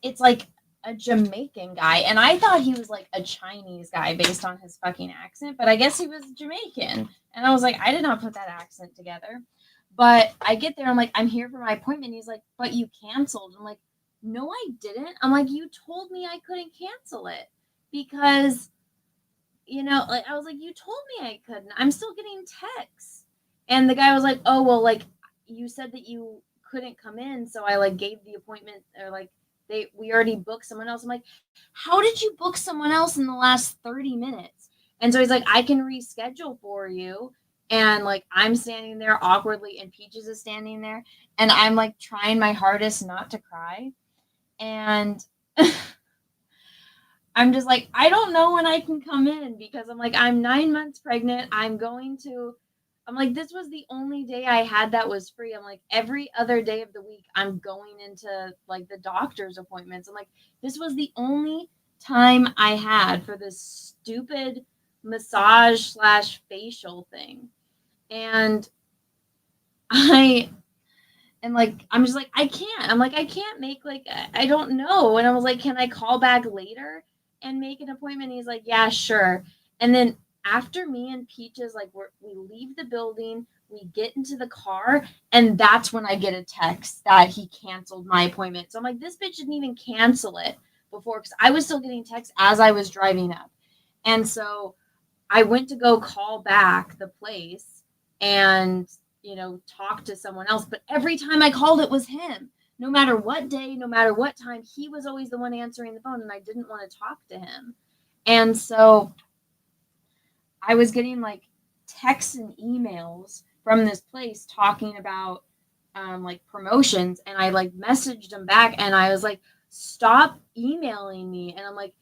it's like a Jamaican guy, and I thought he was like a Chinese guy based on his fucking accent, but I guess he was Jamaican. And I was like, I did not put that accent together. But I get there, I'm like, I'm here for my appointment. He's like, but you canceled. I'm like, no, I didn't. I'm like, you told me I couldn't cancel it because, you know, like I was like, you told me I couldn't. I'm still getting texts. And the guy was like, oh, well, like you said that you couldn't come in, so I like gave the appointment, or like we already booked someone else. I'm like, how did you book someone else in the last 30 minutes? And so he's like, I can reschedule for you. And like I'm standing there awkwardly, and Peaches is standing there, and I'm like trying my hardest not to cry. And I'm just like, I don't know when I can come in, because I'm like, I'm 9 months pregnant. I'm like, this was the only day I had that was free. I'm like, every other day of the week, I'm going into like the doctor's appointments. I'm like, this was the only time I had for this stupid massage / facial thing. And I'm just like, I can't. I'm like, I can't make like, I don't know. And I was like, can I call back later and make an appointment? And he's like, yeah, sure. And then after me and Peaches, like we leave the building, we get into the car, and that's when I get a text that he canceled my appointment. So I'm like, this bitch didn't even cancel it before, because I was still getting texts as I was driving up. And so I went to go call back the place and, you know, talk to someone else. But every time I called, it was him. No matter what day, no matter what time, he was always the one answering the phone, and I didn't want to talk to him. And so I was getting like texts and emails from this place talking about like promotions, and I like messaged him back, and I was like, stop emailing me. And I'm like,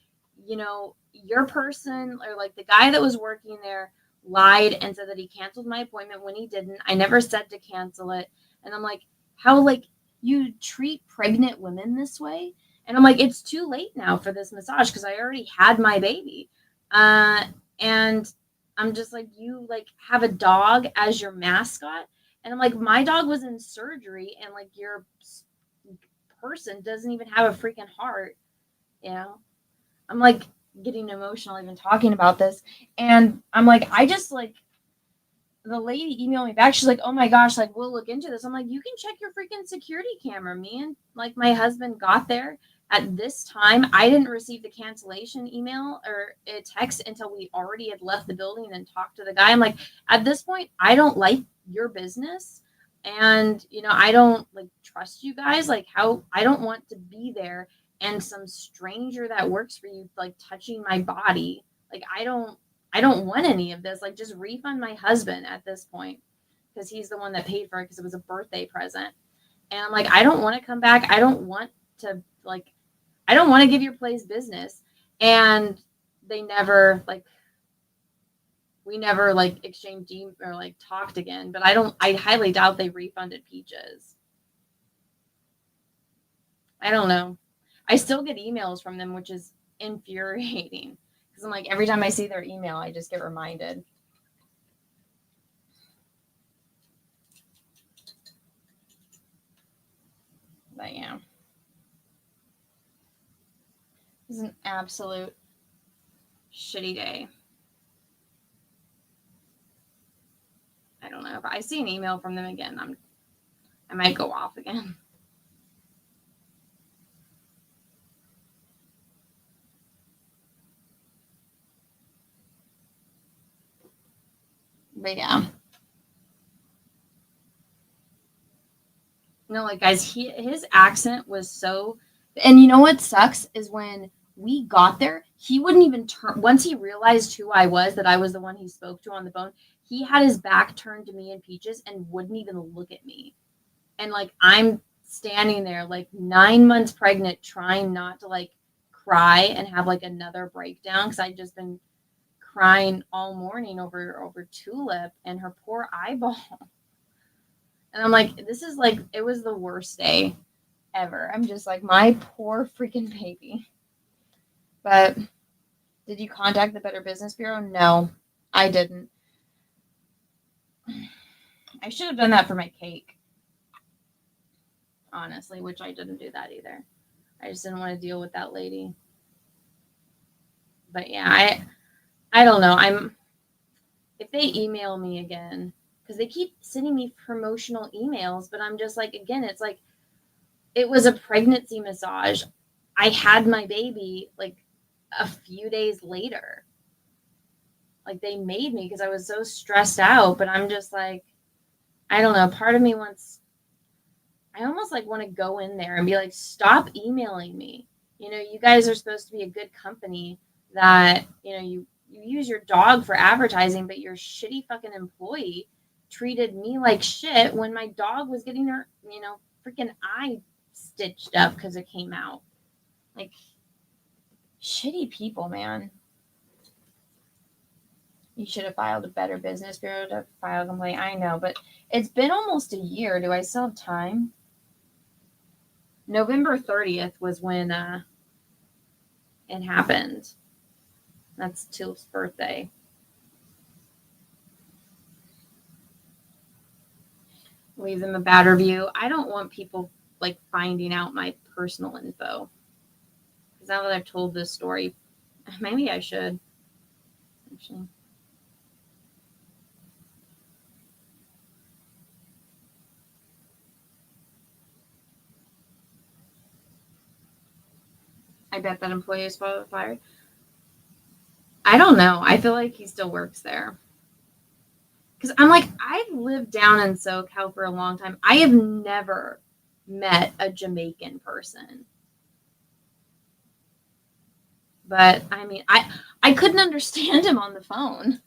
you know, your person, or like the guy that was working there, lied and said that he canceled my appointment when he didn't. I never said to cancel it. And I'm like, how like you treat pregnant women this way? And I'm like, it's too late now for this massage because I already had my baby. And I'm just like, you like have a dog as your mascot. And I'm like, my dog was in surgery, and like your person doesn't even have a freaking heart, you know? I'm like getting emotional even talking about this. And I'm like, I just like, the lady emailed me back. She's like, oh my gosh, like we'll look into this. I'm like, you can check your freaking security camera. Me and like my husband got there at this time. I didn't receive the cancellation email or a text until we already had left the building and talked to the guy. I'm like, at this point, I don't like your business. And, you know, I don't like trust you guys. Like how I don't want to be there and some stranger that works for you, like touching my body. Like, I don't want any of this. Like, just refund my husband at this point, because he's the one that paid for it, because it was a birthday present. And I'm like, I don't want to come back. I don't want to give your place business. And they never we never like exchanged or like talked again. But I highly doubt they refunded Peaches. I don't know. I still get emails from them, which is infuriating. Because I'm like, every time I see their email, I just get reminded. But yeah. This is an absolute shitty day. I don't know. if I see an email from them again, I might go off again. But yeah. No, like guys, his accent was so, and you know what sucks is when we got there, he wouldn't even turn. Once he realized who I was, that I was the one he spoke to on the phone, he had his back turned to me and Peaches and wouldn't even look at me. And like I'm standing there like 9 months pregnant, trying not to like cry and have like another breakdown because I'd just been crying all morning over Tulip and her poor eyeball. And I'm like, this is like, it was the worst day ever. I'm just like, my poor freaking baby. But did you contact the Better Business Bureau? No, I didn't. I should have done that for my cake, honestly, which I didn't do that either. I just didn't want to deal with that lady. But yeah, I don't know. If they email me again, because they keep sending me promotional emails, but I'm just like, again, it's like, it was a pregnancy massage. I had my baby like a few days later. Like they made me because I was so stressed out, but I'm just like, I don't know. Part of me wants, I almost like want to go in there and be like, stop emailing me. You know, you guys are supposed to be a good company that, you know, you use your dog for advertising, but your shitty fucking employee treated me like shit when my dog was getting her, you know, freaking eye stitched up because it came out. Like, shitty people, man. You should have filed a Better Business Bureau to file a complaint. I know, but it's been almost a year. Do I still have time? November 30th was when it happened. That's Tulip's birthday. Leave them a bad review. I don't want people like finding out my personal info. Because now that I've told this story, maybe I should. Actually. I bet that employee is fired. I don't know. I feel like he still works there. Because I'm like, I've lived down in SoCal for a long time. I have never met a Jamaican person. But I mean, I couldn't understand him on the phone.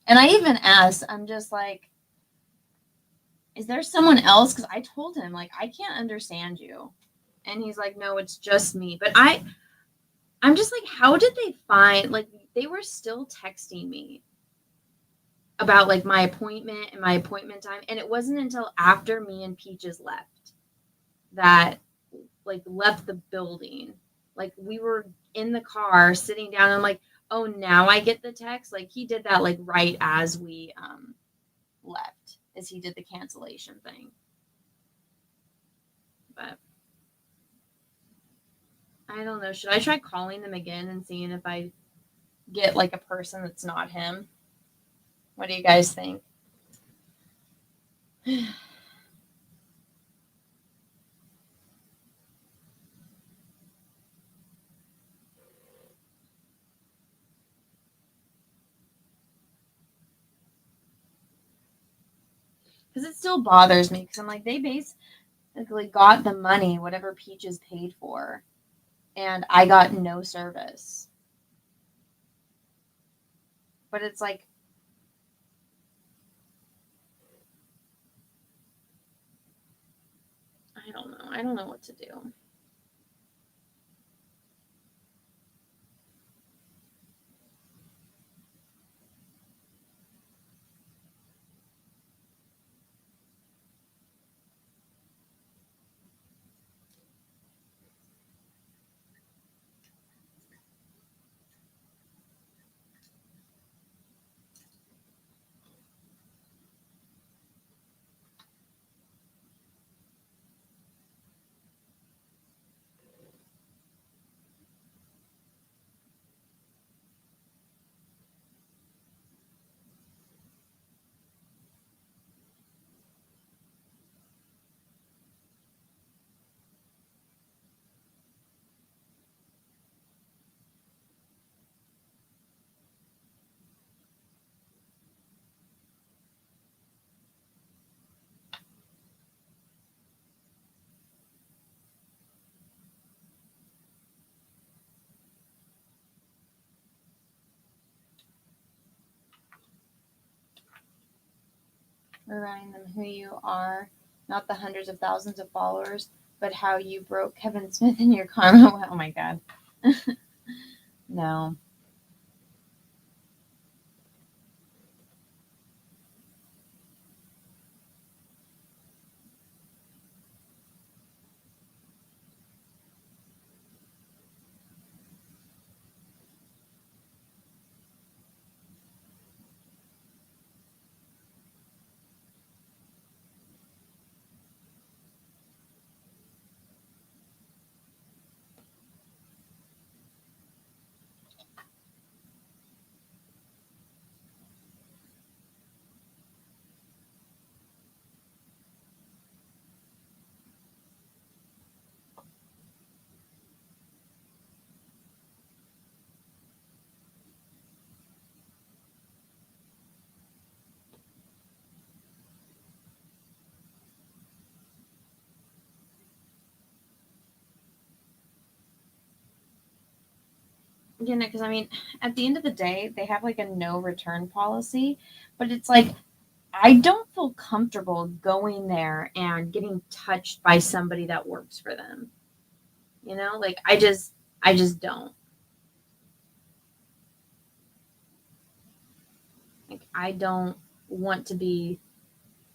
And I even asked, I'm just like, is there someone else? Because I told him, like, I can't understand you. And he's like, no, it's just me. But I'm just like, how did they find, like, they were still texting me about, like, my appointment and my appointment time. And it wasn't until after me and Peaches left that, like, left the building. Like, we were in the car sitting down. And I'm like, oh, now I get the text. Like, he did that, like, right as we left, as he did the cancellation thing. But I don't know. Should I try calling them again and seeing if I get like a person that's not him? What do you guys think? Because it still bothers me because I'm like, they basically got the money, whatever Peaches paid for, and I got no service. But it's like, I don't know. I don't know what to do. reminding them who you are, not the hundreds of thousands of followers, but how you broke Kevin Smith in your karma. Oh my God. No. You know, because I mean, at the end of the day, they have like a no return policy, but it's like, I don't feel comfortable going there and getting touched by somebody that works for them. You know, like I just don't. Like I don't want to be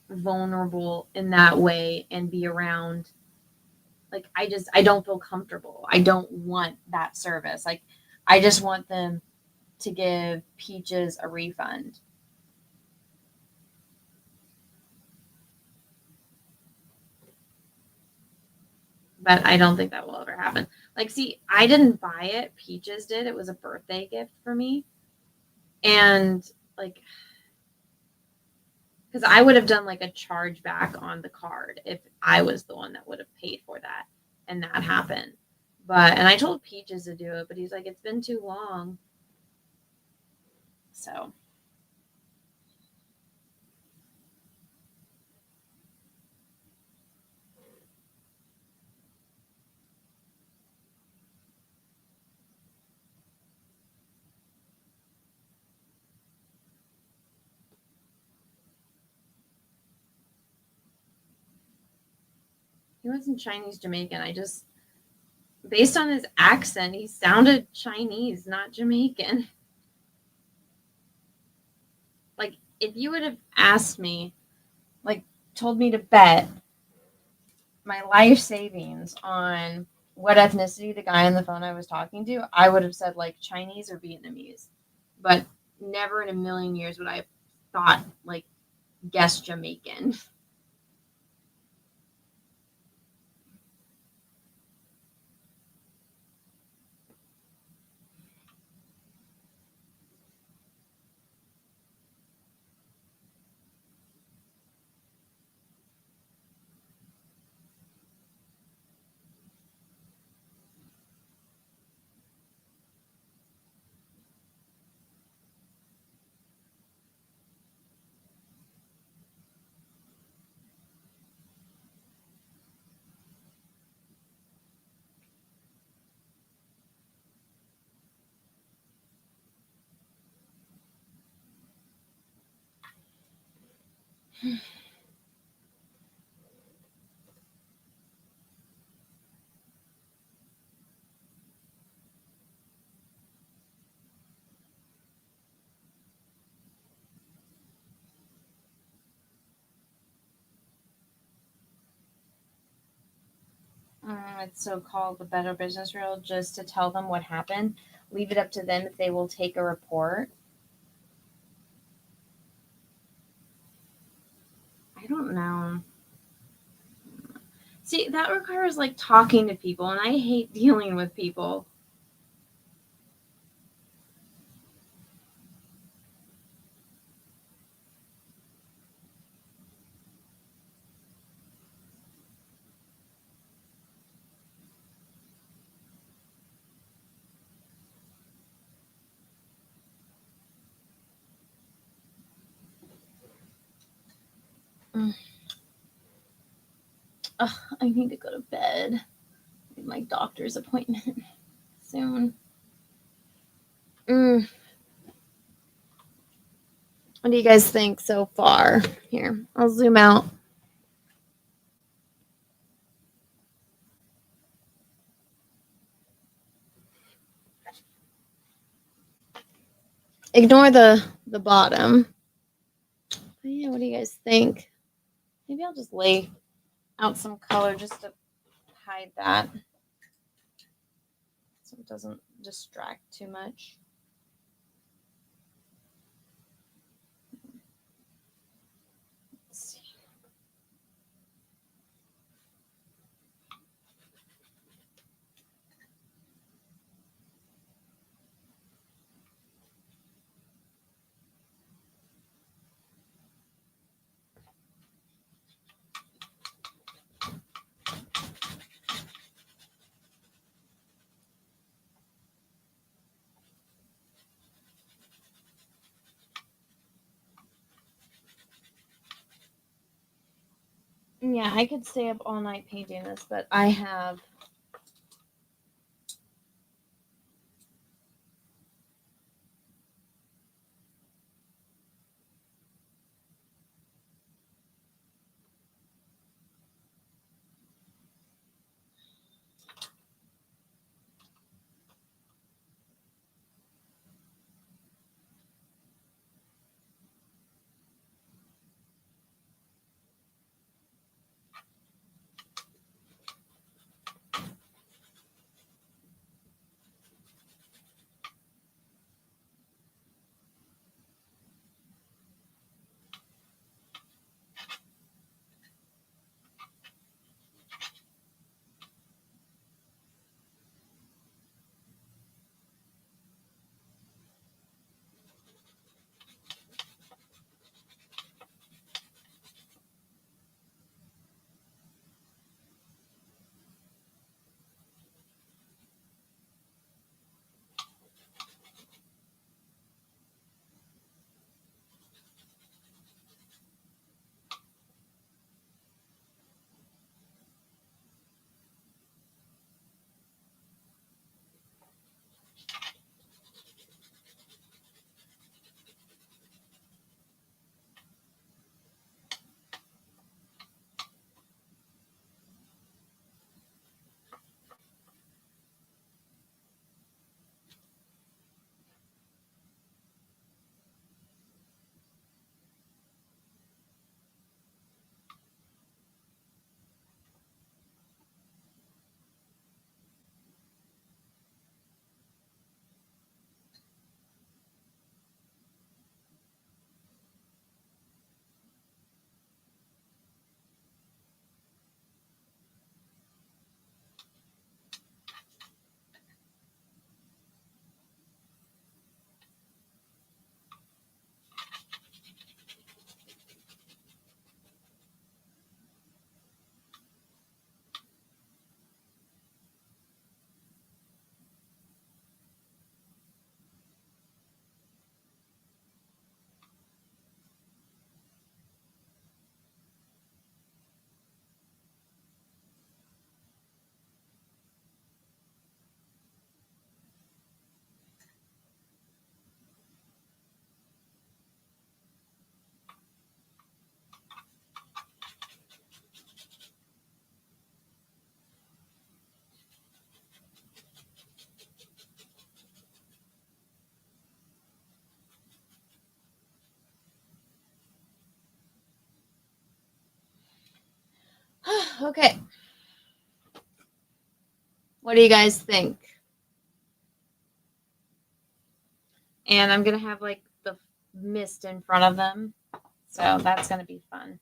vulnerable in that way and be around, like I don't feel comfortable. I don't want that service. Like I just want them to give Peaches a refund. But I don't think that will ever happen. Like, see, I didn't buy it. Peaches did. It was a birthday gift for me. And like, because I would have done like a chargeback on the card if I was the one that would have paid for that and that happened. But, and I told Peaches to do it, but he's like, it's been too long. So, he wasn't Chinese Jamaican. I just, based on his accent, he sounded Chinese, not Jamaican. Like, if you would have asked me, like, told me to bet my life savings on what ethnicity the guy on the phone I was talking to, I would have said like Chinese or Vietnamese. But never in a million years would I have thought like guess Jamaican. It's so called the Better Business Rule just to tell them what happened. Leave it up to them if they will take a report. I don't know. See, that requires like talking to people, and I hate dealing with people. Mm. Ugh, I need to go to bed. My doctor's appointment soon. Mm. What do you guys think so far? Here, I'll zoom out. Ignore the bottom. But yeah, what do you guys think? Maybe I'll just lay out some color just to hide that so it doesn't distract too much. Let's see. Yeah, I could stay up all night painting this, but I have okay. What do you guys think? And I'm gonna have like the mist in front of them, so that's gonna be fun.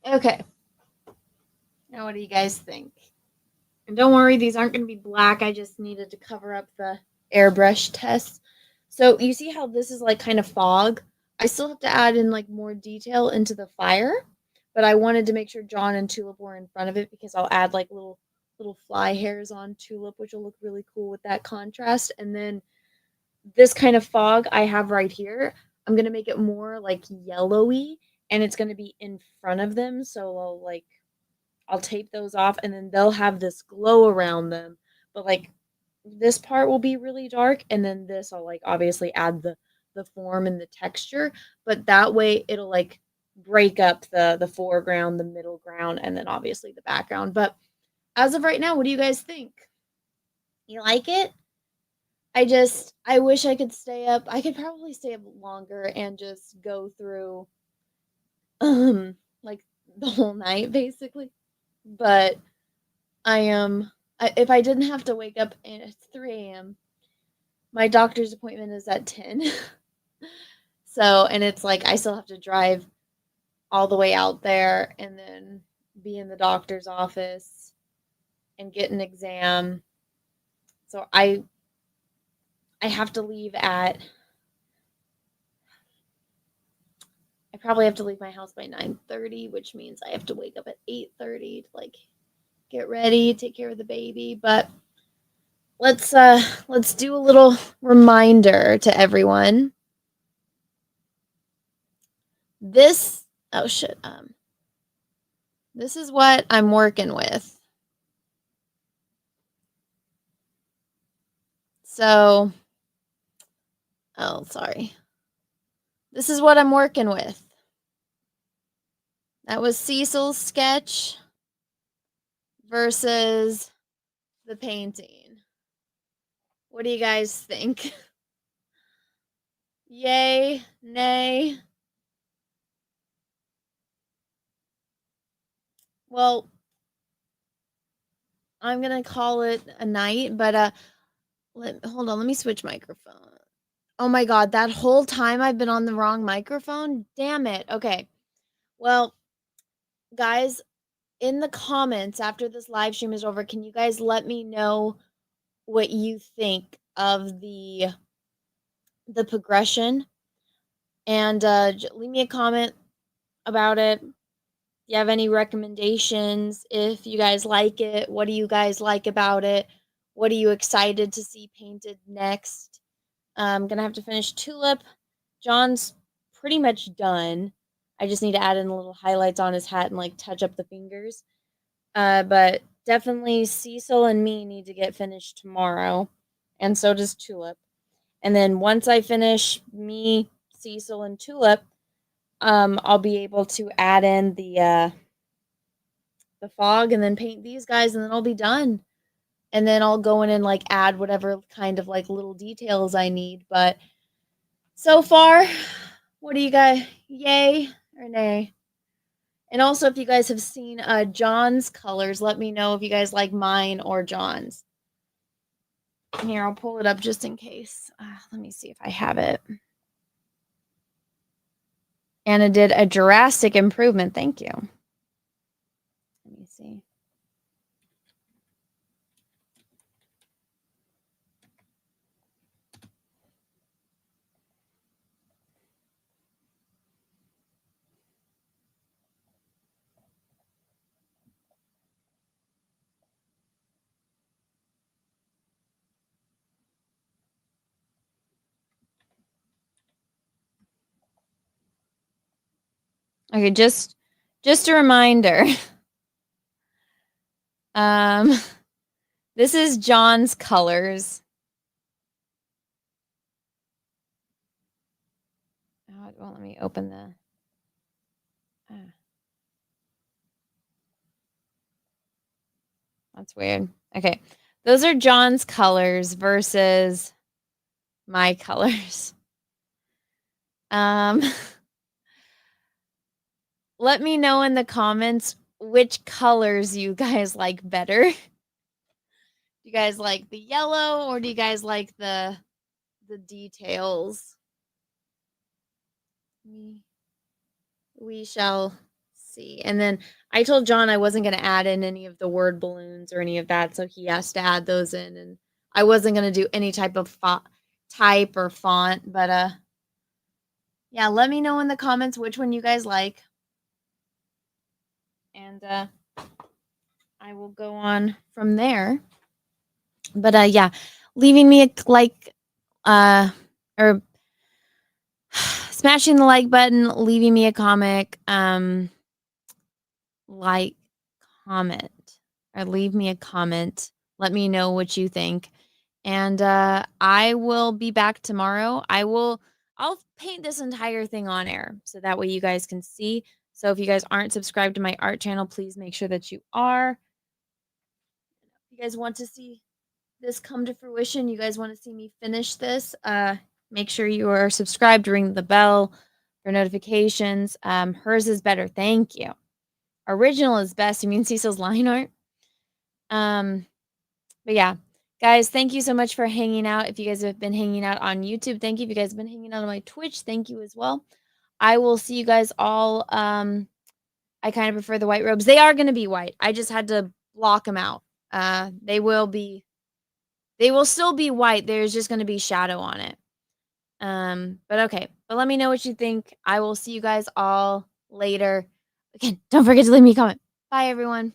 Okay. Now what do you guys think? And don't worry, these aren't going to be black. I just needed to cover up the airbrush test. So you see how this is like kind of fog? I still have to add in like more detail into the fire, but I wanted to make sure John and Tulip were in front of it because I'll add like little fly hairs on Tulip, which will look really cool with that contrast. And then this kind of fog I have right here, I'm going to make it more like yellowy, and it's going to be in front of them. So I'll tape those off, and then they'll have this glow around them. But like this part will be really dark, and then this I'll like obviously add the form and the texture, but that way it'll like break up the foreground, the middle ground, and then obviously the background. But as of right now, what do you guys think? You like it? I wish I could stay up. I could probably stay up longer and just go through like the whole night basically. But if I didn't have to wake up at 3 a.m., my doctor's appointment is at 10. So, and it's like I still have to drive all the way out there and then be in the doctor's office and get an exam. So I have to leave at I probably have to leave my house by 9:30, which means I have to wake up at 8:30 to like get ready, take care of the baby. But let's do a little reminder to everyone. This this is what I'm working with. So sorry. This is what I'm working with. That was Cecil's sketch versus the painting. What do you guys think? Yay, nay? Well, I'm going to call it a night, but hold on, let me switch microphone. Oh my god, that whole time I've been on the wrong microphone? Damn it. Okay. Well, guys, in the comments after this live stream is over, can you guys let me know what you think of the progression? And leave me a comment about it. You have any recommendations? If you guys like it, what do you guys like about it? What are you excited to see painted next? I'm gonna have to finish Tulip. John's pretty much done. I just need to add in a little highlights on his hat and like touch up the fingers. But definitely Cecil and me need to get finished tomorrow, and so does Tulip. And then once I finish me, Cecil, and Tulip, I'll be able to add in the fog and then paint these guys, and then I'll be done. And then I'll go in and like add whatever kind of like little details I need. But so far, what do you guys, yay or nay? And also, if you guys have seen John's colors, let me know if you guys like mine or John's. Here, I'll pull it up just in case. Let me see if I have it. Anna did a drastic improvement. Thank you. Let me see. Okay, just a reminder. This is John's colors. Oh, it won't let me open the. That's weird. Okay, those are John's colors versus my colors. Let me know in the comments which colors you guys like better. Do you guys like the yellow, or do you guys like the details? We shall see. And then I told John I wasn't going to add in any of the word balloons or any of that, so he has to add those in. And I wasn't going to do any type of type or font, but yeah, let me know in the comments which one you guys like. And I will go on from there. But yeah, leaving me a like or smashing the like button, leaving me a comment, like, comment, or leave me a comment. Let me know what you think. And I will be back tomorrow. I'll paint this entire thing on air so that way you guys can see. So if you guys aren't subscribed to my art channel, please make sure that you are. If you guys want to see this come to fruition, you guys want to see me finish this, make sure you are subscribed, ring the bell for notifications. Hers is better. Thank you. Original is best. You mean Cecil's line art? But yeah, guys, thank you so much for hanging out. If you guys have been hanging out on YouTube, thank you. If you guys have been hanging out on my Twitch, thank you as well. I will see you guys all. I kind of prefer the white robes. They are going to be white. I just had to block them out. They will still be white. There's just going to be shadow on it. But okay. But let me know what you think. I will see you guys all later. Again, don't forget to leave me a comment. Bye, everyone.